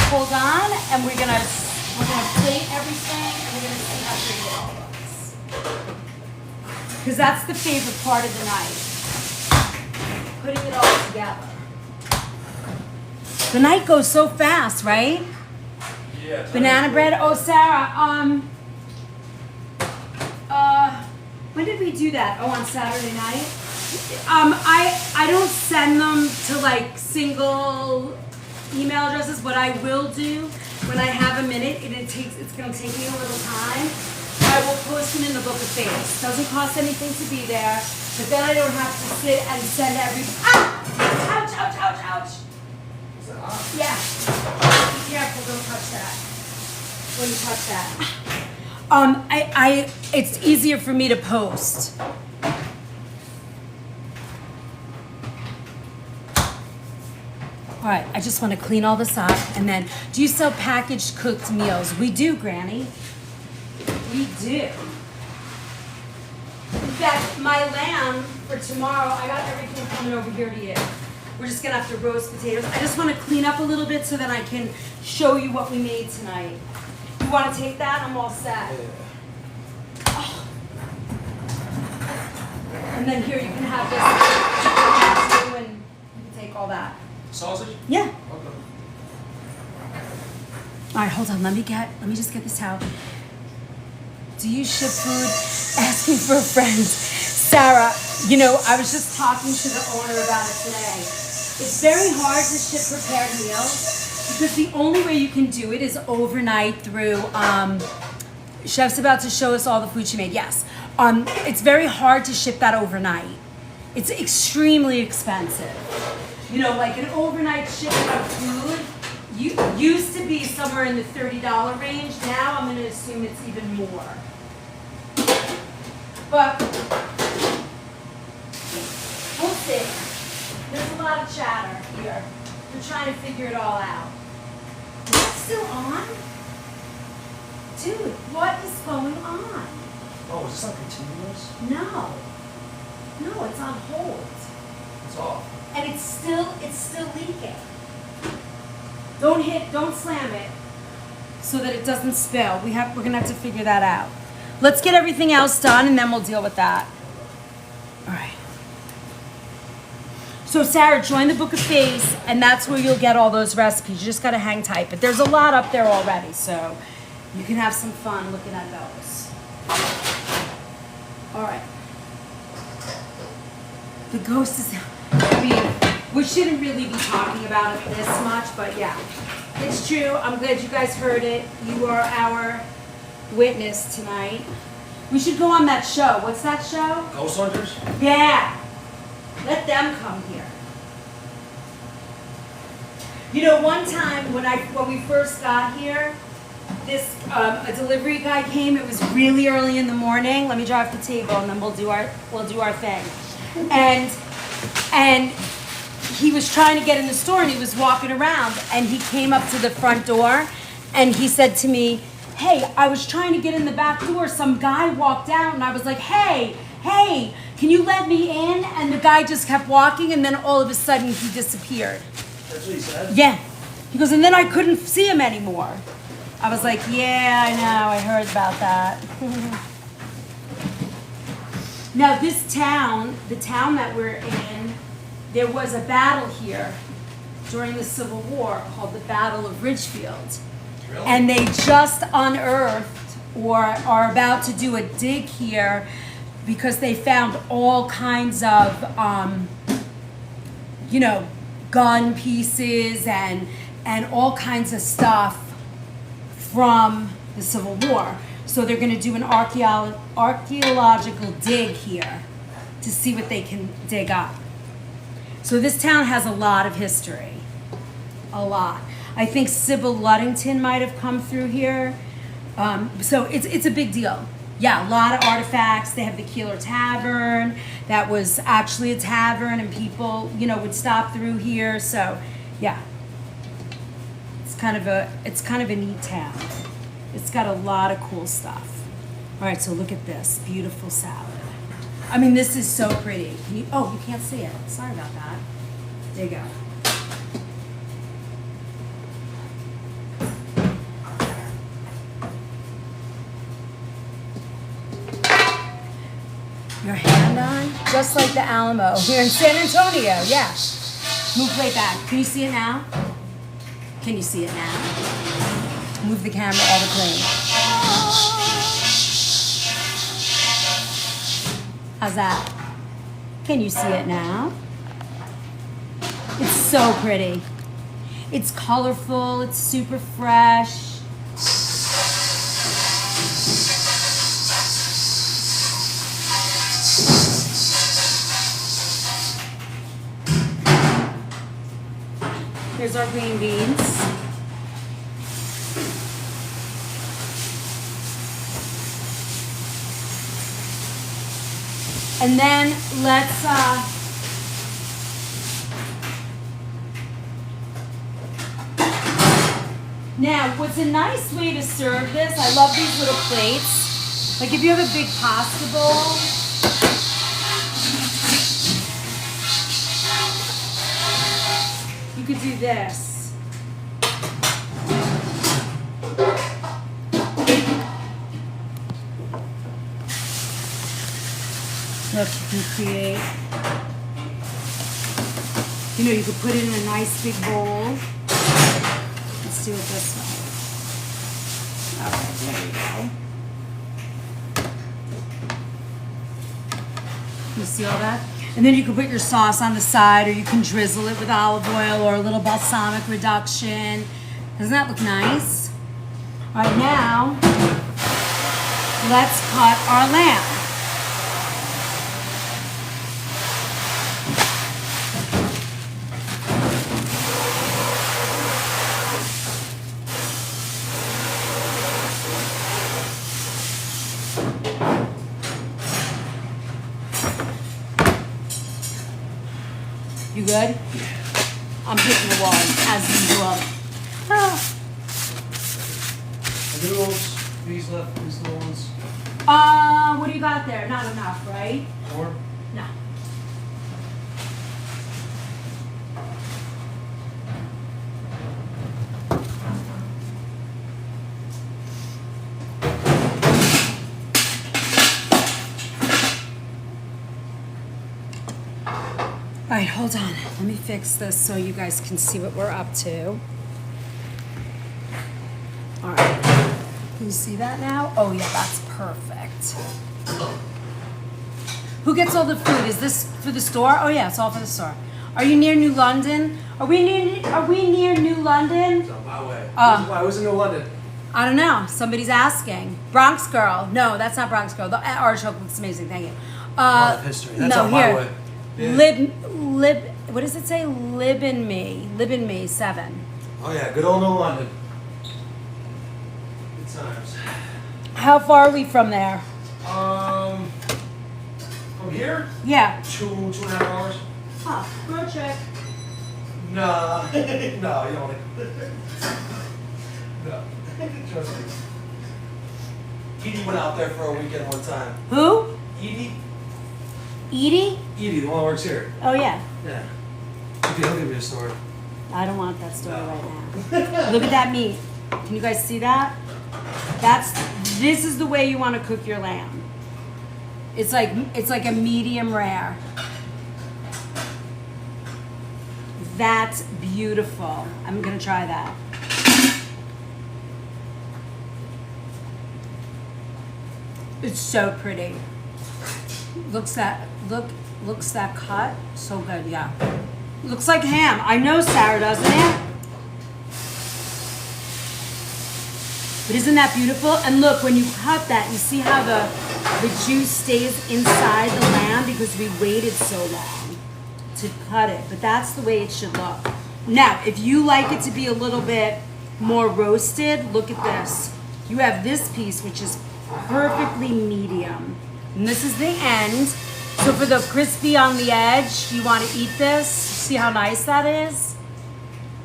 Hold on, and we're gonna plate everything, and we're gonna see how pretty it all looks. Because that's the favorite part of the night, putting it all together. The night goes so fast, right?
Yeah.
Banana bread. Oh, Sarah. When did we do that? Oh, on Saturday night. I don't send them to like single email addresses. What I will do when I have a minute, it's gonna take me a little time. I will post them in the Book of Faves. Doesn't cost anything to be there, but then I don't have to sit and send every. Ouch! Ouch! Ouch! Ouch!
Is that hot?
Yeah. Be careful, don't touch that. When you touch that. It's easier for me to post. All right, I just want to clean all this up, and then, do you sell packaged cooked meals? We do, Granny. We do. In fact, my lamb for tomorrow, I got everything coming over here to you. We're just gonna have to roast potatoes. I just want to clean up a little bit so that I can show you what we made tonight. You want to take that? I'm all set. Oh. And then here you can have this, and you can take all that.
Sausage?
Yeah.
Okay.
All right, hold on. Let me just get this out. Do you ship food? Asking for a friend. Sarah, you know, I was just talking to the owner about it today. It's very hard to ship prepared meals because the only way you can do it is overnight through, Chef's about to show us all the food she made. Yes. It's very hard to ship that overnight. It's extremely expensive. You know, like an overnight shipment of food used to be somewhere in the $30 range. Now I'm going to assume it's even more. But we'll see. There's a lot of chatter here. We're trying to figure it all out. Is that still on? Dude, what is going on?
Oh, is this not continuous?
No. No, it's on hold.
It's off.
And it's still leaking. Don't slam it so that it doesn't spill. We're gonna have to figure that out. Let's get everything else done and then we'll deal with that. All right. So Sarah, join the Book of Face and that's where you'll get all those recipes. You just gotta hang tight. But there's a lot up there already, so you can have some fun looking at those. All right. The ghost is, I mean, we shouldn't really be talking about it this much, but yeah, it's true. I'm glad you guys heard it. You are our witness tonight. We should go on that show. What's that show?
Ghost Hunters?
Yeah. Let them come here. You know, one time when we first got here, this a delivery guy came. It was really early in the morning. Let me drive the table, and then we'll do our thing. And he was trying to get in the store, and he was walking around, and he came up to the front door, and he said to me, "Hey, I was trying to get in the back door. Some guy walked out," and I was like, "Hey, can you let me in?" And the guy just kept walking, and then all of a sudden he disappeared.
That's what he said?
Yeah. He goes, and then I couldn't see him anymore. I was like, yeah, I know, I heard about that. Now this town, the town that we're in, there was a battle here during the Civil War called the Battle of Ridgefield.
Really?
And they just unearthed or are about to do a dig here because they found all kinds of, gun pieces and all kinds of stuff from the Civil War. So they're going to do an archaeological dig here to see what they can dig up. So this town has a lot of history. A lot. I think Sybil Luddington might have come through here. So it's a big deal. Yeah, a lot of artifacts. They have the Keeler Tavern. That was actually a tavern, and people, would stop through here. So, yeah, it's kind of a neat town. It's got a lot of cool stuff. All right, so look at this beautiful salad. I mean, this is so pretty. You can't see it. Sorry about that. There you go. Your hand on? Just like the Alamo here in San Antonio, yeah. Move way back. Can you see it now? Can you see it now? Move the camera all the plane. How's that? Can you see it now? It's so pretty. It's colorful, it's super fresh. Here's our green beans. And then let's Now, what's a nice way to serve this, I love these little plates. Like if you have a big pasta bowl, you could do this. Look, you can create, you know, you could put it in a nice big bowl. Let's do it this way. All right, there you go. You see all that? And then you can put your sauce on the side, or you can drizzle it with olive oil or a little balsamic reduction. Doesn't that look nice? All right, now, let's cut our lamb. You good? I'm hitting the wall as usual. Ah.
The noodles, these left, these little ones.
What do you got there? Not enough, right?
More?
No. All right, hold on. Let me fix this so you guys can see what we're up to. All right. Can you see that now? Oh yeah, that's perfect. Who gets all the food? Is this for the store? Oh yeah, it's all for the store. Are you near New London? Are we near New London?
It's on my way.
Why
was in New London?
I don't know. Somebody's asking. Bronx Girl. No, that's not Bronx Girl. The artichoke looks amazing. Thank you.
Lot of history. That's
no,
on my
here.
way. Yeah.
What does it say? Live in me 7.
Oh yeah, good old New London. Good times.
How far are we from there?
From here?
Yeah.
2.5 hours.
Huh. Road trip.
Nah. No, you don't. No. Trust me. Edie went out there for a weekend one time.
Who?
Edie?
Edie?
Edie, the one that works here.
Oh yeah.
Yeah. He'll give me a story.
I don't want that story
No.
right now. Look at that meat. Can you guys see that? This is the way you want to cook your lamb. It's like a medium rare. That's beautiful. I'm gonna try that. It's so pretty. Looks that cut so good. Yeah. Looks like ham. I know Sarah, doesn't it? But isn't that beautiful? And look, when you cut that, you see how the juice stays inside the lamb because we waited so long to cut it. But that's the way it should look. Now, if you like it to be a little bit more roasted, look at this. You have this piece, which is perfectly medium. And this is the end. So for the crispy on the edge, you want to eat this. See how nice that is?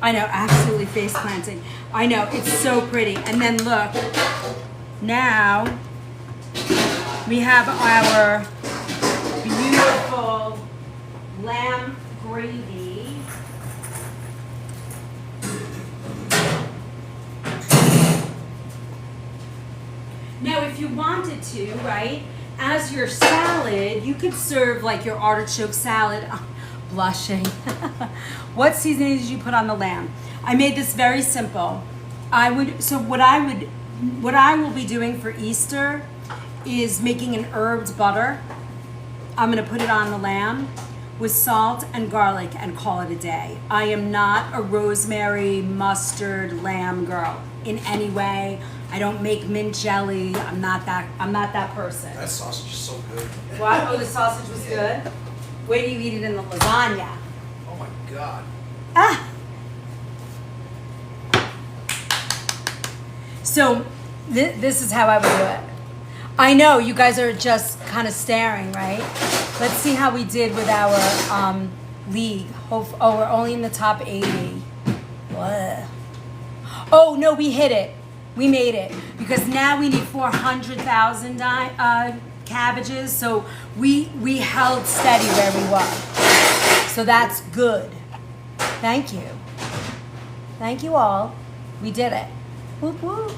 I know, absolutely face planting. I know, it's so pretty. And then look, now we have our beautiful lamb gravy. Now, if you wanted to, right, as your salad, you could serve like your artichoke salad. Oh, blushing. What seasoning did you put on the lamb? I made this very simple. What I will be doing for Easter is making an herbed butter. I'm gonna put it on the lamb with salt and garlic and call it a day. I am not a rosemary mustard lamb girl in any way. I don't make mint jelly. I'm not that person.
That sausage is so good.
What? Oh, the sausage was good? Wait till you eat it in the lasagna.
Oh my god.
Ah! So, this is how I would do it. I know, you guys are just kind of staring, right? Let's see how we did with our league. Oh, we're only in the top 80. What? Oh, no, we hit it. We made it. Because now we need 400,000 cabbages. So we held steady where we were. So that's good. Thank you. Thank you all. We did it. Whoop, whoop.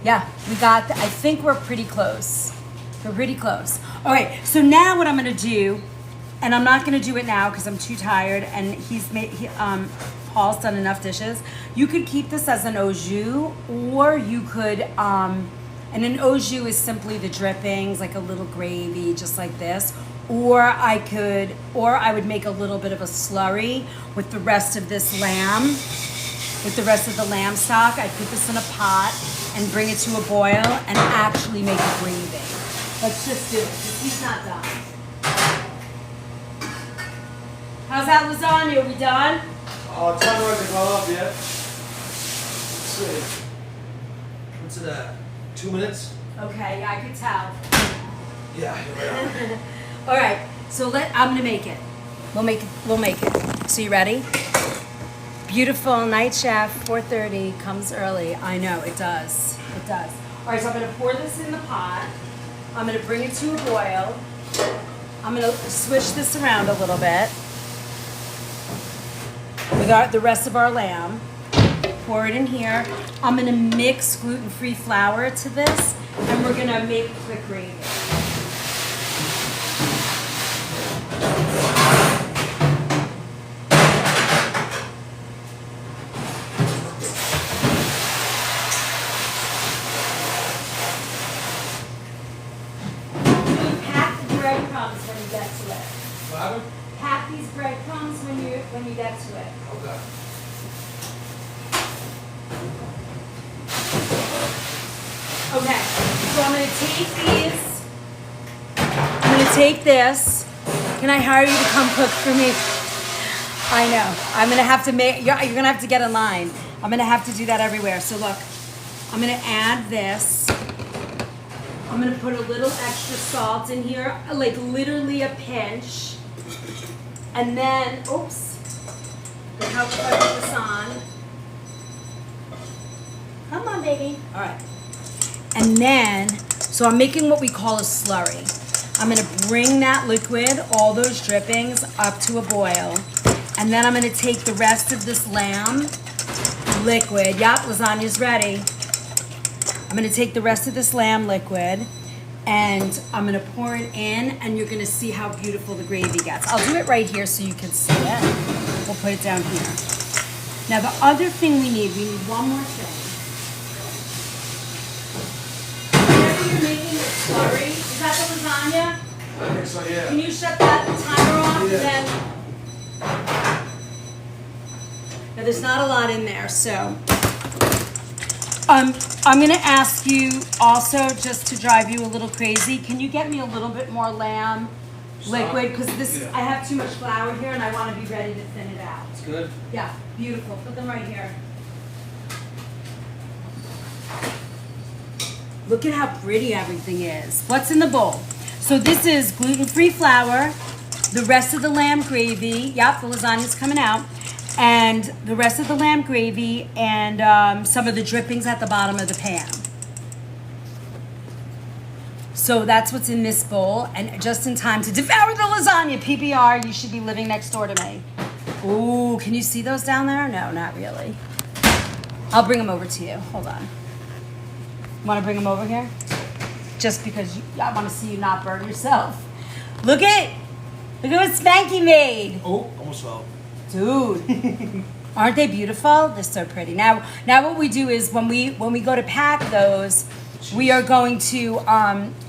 Yeah, we got, I think we're pretty close. We're pretty close. All right, so now what I'm gonna do, and I'm not gonna do it now because I'm too tired, and Paul's done enough dishes. You could keep this as an au jus, or you could, and an au jus is simply the drippings, like a little gravy, just like this. Or I would make a little bit of a slurry with the rest of this lamb, with the rest of the lamb stock. I'd put this in a pot and bring it to a boil and actually make a gravy. Let's just do it, because he's not done. How's that lasagna? Are we done?
Oh, it's not ready to go up yet. Let's see. What's it at? 2 minutes?
Okay, yeah, I could tell.
Yeah, you're right on.
All right, so I'm gonna make it. We'll make it. So you ready? Beautiful night chef, 4:30, comes early. I know, it does. It does. All right, so I'm gonna pour this in the pot. I'm gonna bring it to a boil. I'm gonna switch this around a little bit. We got the rest of our lamb. Pour it in here. I'm gonna mix gluten-free flour to this, and we're gonna make a quick gravy. Breadcrumbs when you get to it.
What happened?
Pack these breadcrumbs when you get to it.
Okay.
Okay, so I'm gonna take these. I'm gonna take this. Can I hire you to come cook for me? I know. I'm gonna have to make. You're gonna have to get in line. I'm gonna have to do that everywhere. So look, I'm gonna add this. I'm gonna put a little extra salt in here, like literally a pinch. And then, oops, look how quick I put this on. Come on, baby. All right. And then, so I'm making what we call a slurry. I'm gonna bring that liquid, all those drippings, up to a boil. And then I'm gonna take the rest of this lamb liquid. Yup, lasagna's ready. I'm gonna take the rest of this lamb liquid and I'm gonna pour it in, and you're gonna see how beautiful the gravy gets. I'll do it right here so you can see it. We'll put it down here. Now the other thing we need one more thing. Whenever you're making a slurry, is that the lasagna?
I think so, yeah.
Can you shut that timer off?
Yeah.
And then, now there's not a lot in there, so. I'm gonna ask you also, just to drive you a little crazy, can you get me a little bit more lamb liquid? Because I have too much flour here and I wanna be ready to thin it out.
It's good.
Yeah, beautiful, put them right here. Look at how pretty everything is. What's in the bowl? So this is gluten-free flour, the rest of the lamb gravy, yep, the lasagna's coming out, and the rest of the lamb gravy, and some of the drippings at the bottom of the pan. So that's what's in this bowl, and just in time to devour the lasagna. PBR, you should be living next door to me. Ooh, can you see those down there? No, not really. I'll bring them over to you. Hold on. Want to bring them over here? Just because I want to see you not burn yourself. Look at what Spanky made.
Oh, almost fell.
Dude, aren't they beautiful? They're so pretty. Now what we do is when we go to pack those, we are going to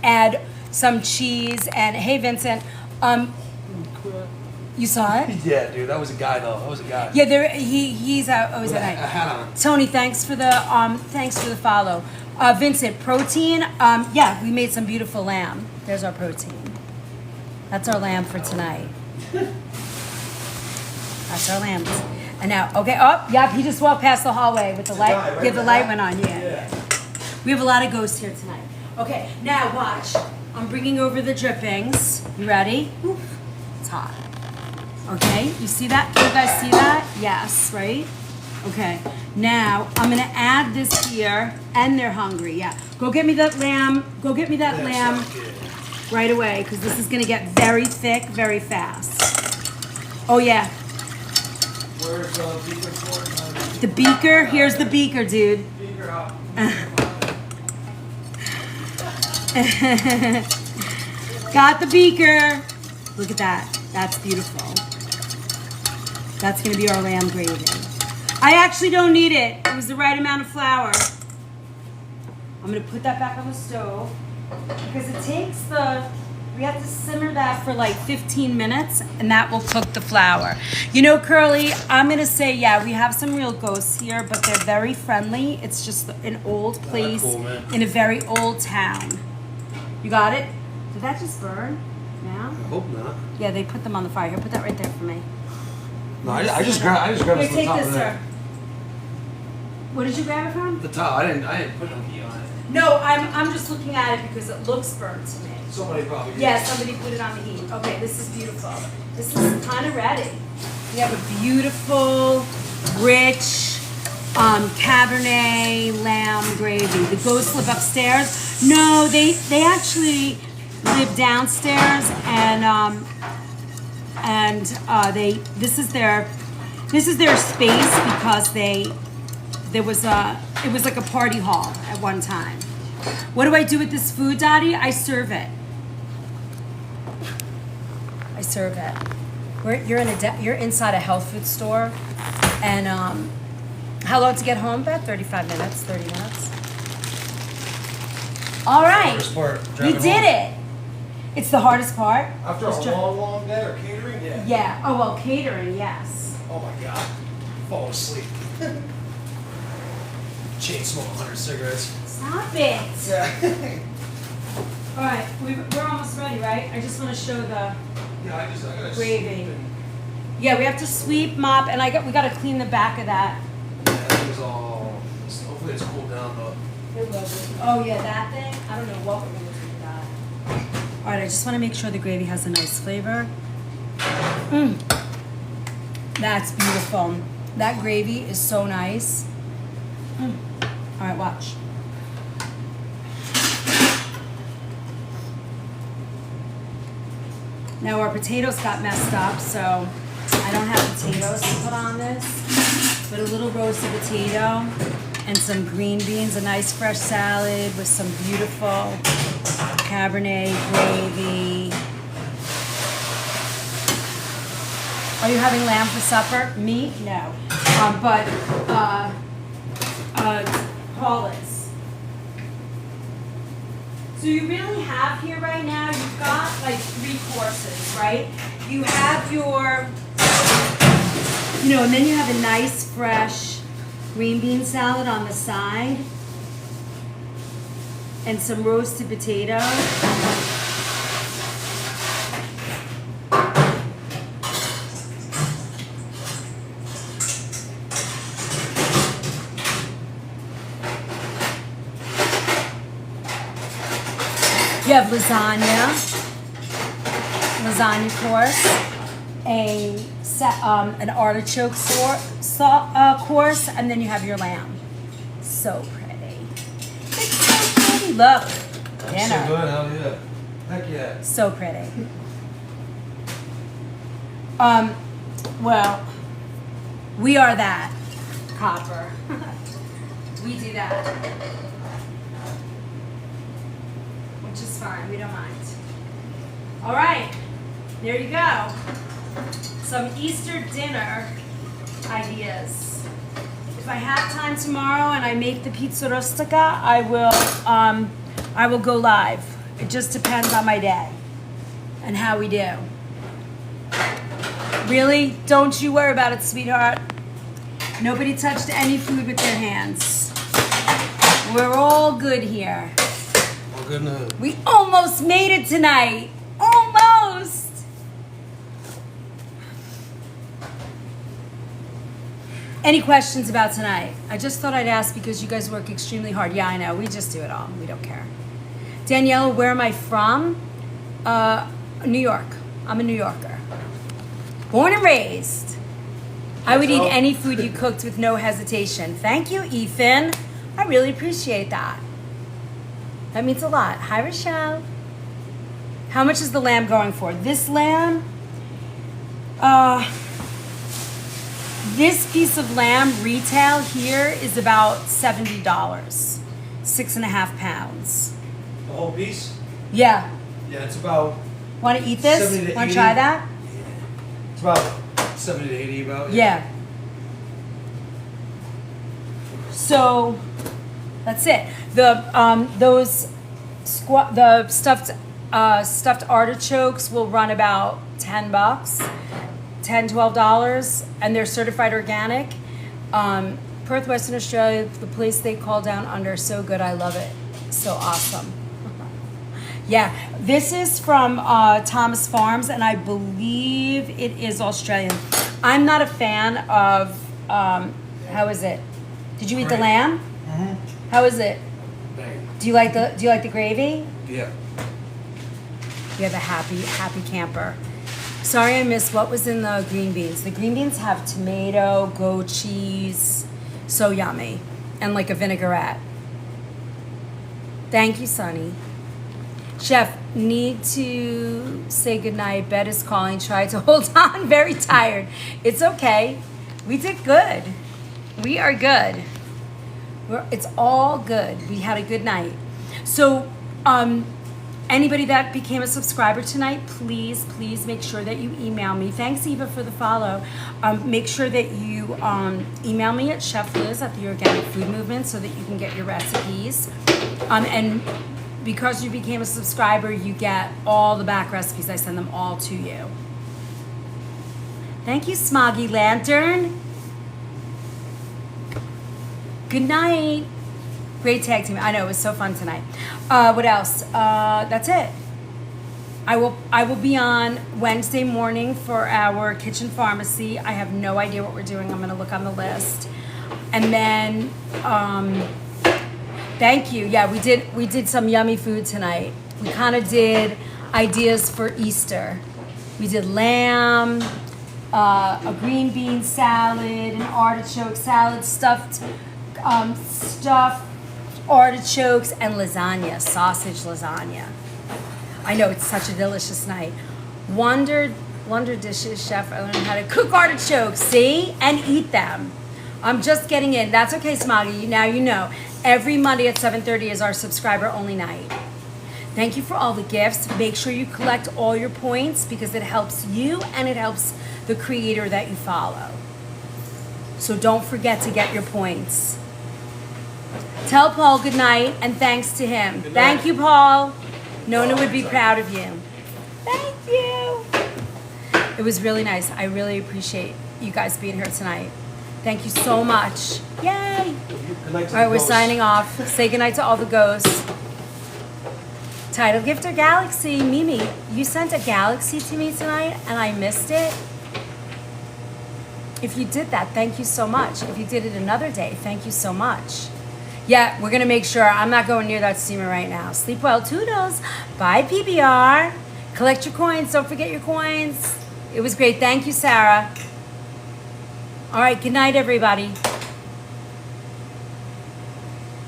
add some cheese. And hey, Vincent, you saw it?
Yeah, dude, that was a guy though. That was a guy.
Yeah, he's always
With
at
a
night.
hat on.
Tony, thanks for the follow. Vincent, protein. Yeah, we made some beautiful lamb. There's our protein. That's our lamb for tonight. That's our lamb. And now, okay. Oh, yep. He just walked past the hallway with the light.
guy, right?
Yeah, the
The
light
hat?
went on. Yeah. We have a lot of ghosts here tonight. Okay, now watch. I'm bringing over the drippings. You ready? Oof. It's hot. Okay, you see that? Can you guys see that? Yes, right? Okay, now I'm gonna add this here, and they're hungry, yeah. Go get me that lamb, go get me that lamb right away, because this is gonna get very thick very fast. Oh yeah,
Where's the beaker for?
the beaker, here's the beaker, dude.
Beaker out.
Got the beaker. Look at that, that's beautiful. That's gonna be our lamb gravy. I actually don't need it. It was the right amount of flour. I'm gonna put that back on the stove because it takes we have to simmer that for like 15 minutes and that will cook the flour. You know, Curly, I'm gonna say, yeah, we have some real ghosts here, but they're very friendly. It's just an old place
cool, man.
in a very old town. You got it? Did that just burn now?
I hope not.
Yeah, they put them on the fire. Here, put that right there for me.
No, I just grabbed it
Here,
from the
take
top
this,
of
sir.
there.
What did you grab it from?
The top. I didn't put no heat on it.
No, I'm just looking at it because it looks burnt to me.
Somebody probably did.
Yeah, somebody put it on the heat. Okay, this is beautiful. This is kind of ready. We have a beautiful, rich Cabernet lamb gravy. The ghosts live upstairs. No, they actually live downstairs, and this is their space because it was like a party hall at one time. What do I do with this food, Dottie? I serve it. I serve it. You're inside a health food store, and how long to get home, Beth? 35 minutes, 30 minutes. All right,
Hardest part,
we
driving
did
home.
it. It's the hardest part.
After a long day or catering, yeah.
Yeah. Oh well, catering, yes.
Oh my god. Fall asleep. Chain smoke 100 cigarettes.
Stop it.
Yeah.
All right, we're almost ready, right? I just want to show the.
Yeah, I gotta
Gravy.
sweep and-
Yeah, we have to sweep, mop, and we got to clean the back of that.
Yeah, that was all. Hopefully it's cooled down though.
It will be. Oh yeah, that thing. I don't know what we're gonna do with that. All right, I just want to make sure the gravy has a nice flavor. That's beautiful. That gravy is so nice. All right, watch. Now our potatoes got messed up, so I don't have potatoes to put on this, but a little roasted potato and some green beans, a nice fresh salad with some beautiful Cabernet gravy. Are you having lamb for supper? Me? No. But Paul is. So you really have here right now, you've got like 3 courses, right? You have your, and then you have a nice fresh green bean salad on the side and some roasted potatoes. You have lasagna course, an artichoke course, and then you have your lamb. So pretty. It's so pretty. Look, dinner.
So good, hell yeah. Heck yeah.
So pretty. Well, we are that, Copper. We do that. Which is fine, we don't mind. All right, there you go. Some Easter dinner ideas. If I have time tomorrow and I make the pizza rustica, I will go live. It just depends on my day and how we do. Really? Don't you worry about it, sweetheart. Nobody touched any food with their hands. We're all good here.
All good in the hood.
We almost made it tonight. Almost. Any questions about tonight? I just thought I'd ask because you guys work extremely hard. Yeah, I know. We just do it all. We don't care. Daniela, where am I from? New York. I'm a New Yorker. Born and raised. I would eat
So-
any food you cooked with no hesitation. Thank you, Ethan. I really appreciate that. That means a lot. Hi, Rochelle. How much is the lamb going for? This lamb, this piece of lamb retail here is about $70, 6.5 pounds.
The whole piece?
Yeah.
Yeah, it's about
Want to eat this?
70 to
Want to
80.
try that?
it's about 70 to 80 about.
Yeah. So that's it. The the stuffed artichokes will run about $10, $12, and they're certified organic. Perth, Western Australia, the place they call down under, so good. I love it. So awesome. Yeah, this is from Thomas Farms, and I believe it is Australian. I'm not a fan of, how is it? Did you eat the
Great.
lamb?
Mm-hmm.
How is it?
Bang.
Do you like the gravy?
Yeah.
You're the happy camper. Sorry I missed what was in the green beans. The green beans have tomato, goat cheese, so yummy, and like a vinaigrette. Thank you, Sonny. Chef, need to say goodnight. Bed is calling. Try to hold on. Very tired. It's okay. We did good. We are good. It's all good. We had a good night. So, anybody that became a subscriber tonight, please make sure that you email me. Thanks, Eva, for the follow. Make sure that you email me at Chef Liz at the Organic Food Movement so that you can get your recipes. And because you became a subscriber, you get all the back recipes. I send them all to you. Thank you, Smoggy Lantern. Good night. Great tag team. I know, it was so fun tonight. What else? That's it. I will be on Wednesday morning for our kitchen pharmacy. I have no idea what we're doing. I'm going to look on the list. And then, thank you. Yeah, we did some yummy food tonight. We kind of did ideas for Easter. We did lamb, a green bean salad, an artichoke salad, stuffed artichokes, and lasagna, sausage lasagna. I know, it's such a delicious night. Wonder Dishes Chef, I learned how to cook artichokes, see? And eat them. I'm just getting in. That's okay, Smoggy. Now you know. Every Monday at 7:30 is our subscriber only night. Thank you for all the gifts. Make sure you collect all your points because it helps you and it helps the creator that you follow. So don't forget to get your points. Tell Paul good night and thanks to him.
Good night.
Thank you, Paul. Nona would be proud of you. Thank you. It was really nice. I really appreciate you guys being here tonight. Thank you so much. Yay.
Good night to
All right,
the
we're
ghosts.
signing off. Say goodnight to all the ghosts. Title Gifter Galaxy. Mimi, you sent a galaxy to me tonight and I missed it. If you did that, thank you so much. If you did it another day, thank you so much. Yeah, we're going to make sure. I'm not going near that steamer right now. Sleep well, toodles. Bye, PBR. Collect your coins. Don't forget your coins. It was great. Thank you, Sarah. All right, good night, everybody.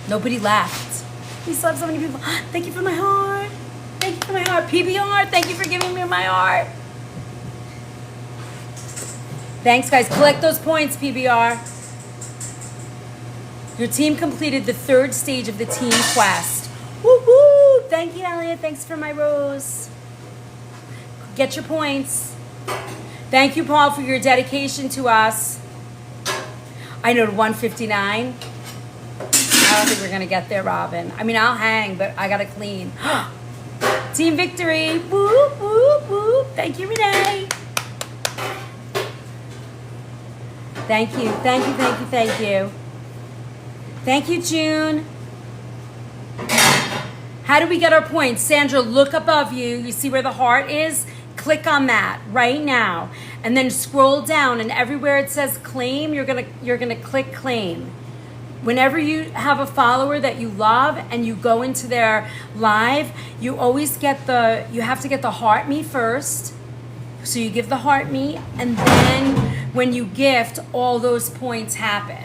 Nobody left. We still have so many people. Thank you for my heart. Thank you for my heart. PBR, thank you for giving me my heart. Thanks, guys. Collect those points, PBR. Your team completed the 3rd stage of the team quest. Woo woo! Thank you, Elliot. Thanks for my rose. Get your points. Thank you, Paul, for your dedication to us. I know 159. I don't think we're gonna get there, Robin. I mean, I'll hang, but I gotta clean. Team victory! Woo woo woo! Thank you, Renee. Thank you, thank you, thank you, thank you. Thank you, June. How do we get our points? Sandra, look above you. You see where the heart is? Click on that right now. And then scroll down, and everywhere it says claim, you're gonna click claim. Whenever you have a follower that you love and you go into their live, you have to get the heart me first. So you give the heart me, and then when you gift, all those points happen.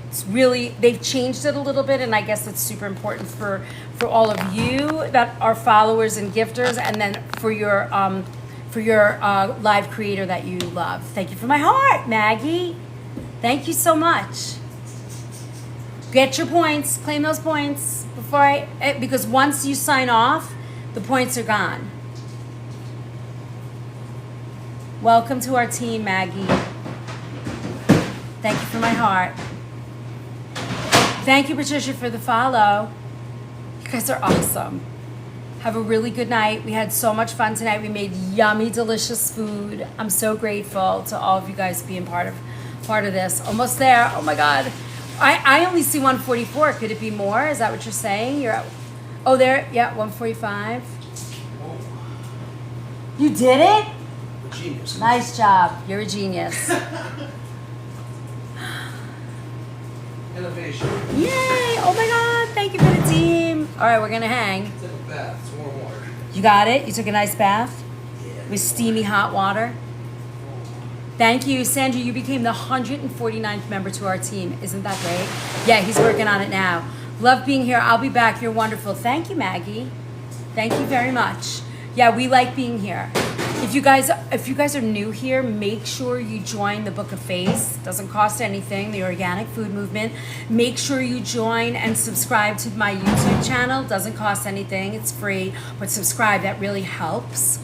It's really, they've changed it a little bit, and I guess it's super important for all of you that are followers and gifters, and then for your live creator that you love. Thank you for my heart, Maggie. Thank you so much. Get your points, claim those points because once you sign off, the points are gone. Welcome to our team, Maggie. Thank you for my heart. Thank you, Patricia, for the follow. You guys are awesome. Have a really good night. We had so much fun tonight. We made yummy, delicious food. I'm so grateful to all of you guys being part of this. Almost there. Oh my God. I only see 144. Could it be more? Is that what you're saying? You're at, oh, there. Yeah, 145. You did it?
A genius.
Nice job. You're a genius.
Innovation.
Yay! Oh my God! Thank you for the team. All right, we're gonna hang.
Take a bath. It's warm water.
You got it. You took a nice bath
Yeah.
with steamy hot water. Thank you, Sandra. You became the 149th member to our team. Isn't that great? Yeah, he's working on it now. Love being here. I'll be back. You're wonderful. Thank you, Maggie. Thank you very much. Yeah, we like being here. If you guys are new here, make sure you join the Book of Face. Doesn't cost anything, the Organic Food Movement. Make sure you join and subscribe to my YouTube channel. Doesn't cost anything, it's free, but subscribe, that really helps.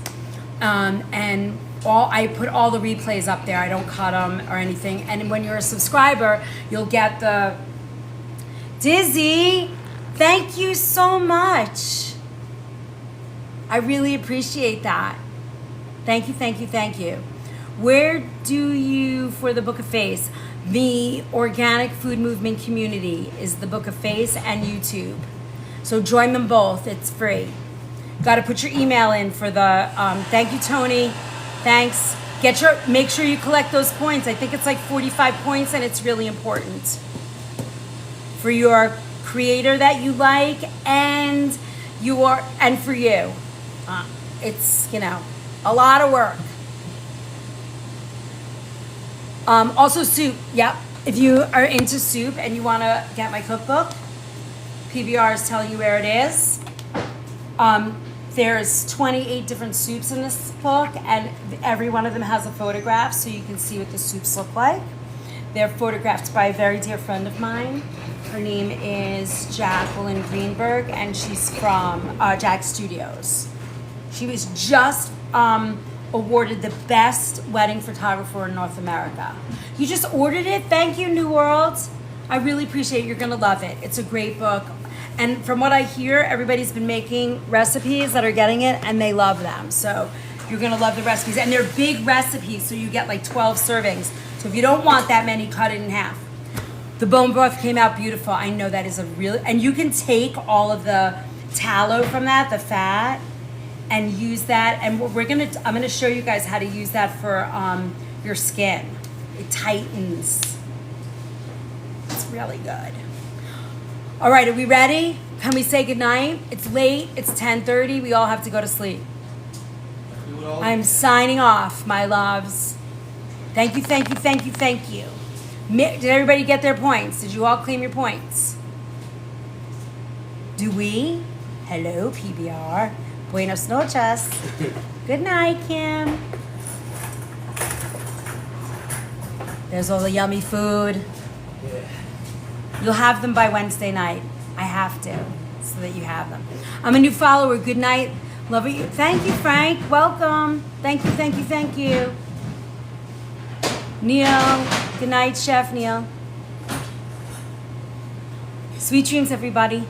And I put all the replays up there. I don't cut them or anything. And when you're a subscriber, you'll get the Dizzy. Thank you so much. I really appreciate that. Thank you, thank you, thank you. Where do you, for the Book of Face, the Organic Food Movement community is the Book of Face and YouTube. So join them both, it's free. Got to put your email in for the, thank you, Tony. Thanks. Make sure you collect those points. I think it's like 45 points, and it's really important for your creator that you like and for you. It's, a lot of work. Also soup, yep. If you are into soup and you want to get my cookbook, PBR is telling you where it is. There's 28 different soups in this book, and every one of them has a photograph so you can see what the soups look like. They're photographed by a very dear friend of mine. Her name is Jacqueline Greenberg, and she's from Jack Studios. She was just awarded the best wedding photographer in North America. You just ordered it? Thank you, New World. I really appreciate it. You're gonna love it. It's a great book. And from what I hear, everybody's been making recipes that are getting it, and they love them. So you're gonna love the recipes. And they're big recipes, so you get like 12 servings. So if you don't want that many, cut it in half. The bone broth came out beautiful. I know that is and you can take all of the tallow from that, the fat, and use that. And I'm gonna show you guys how to use that for your skin. It tightens. It's really good. All right, are we ready? Can we say goodnight? It's late, it's 10:30, we all have to go to sleep. I'm signing off, my loves. Thank you, thank you, thank you, thank you. Did everybody get their points? Did you all claim your points? Do we? Hello, PBR. Buenos noches. Good night, Kim. There's all the yummy food.
Yeah.
You'll have them by Wednesday night. I have to, so that you have them. I'm a new follower. Good night. Love you. Thank you, Frank. Welcome. Thank you, thank you, thank you. Neil. Good night, Chef Neil. Sweet dreams, everybody.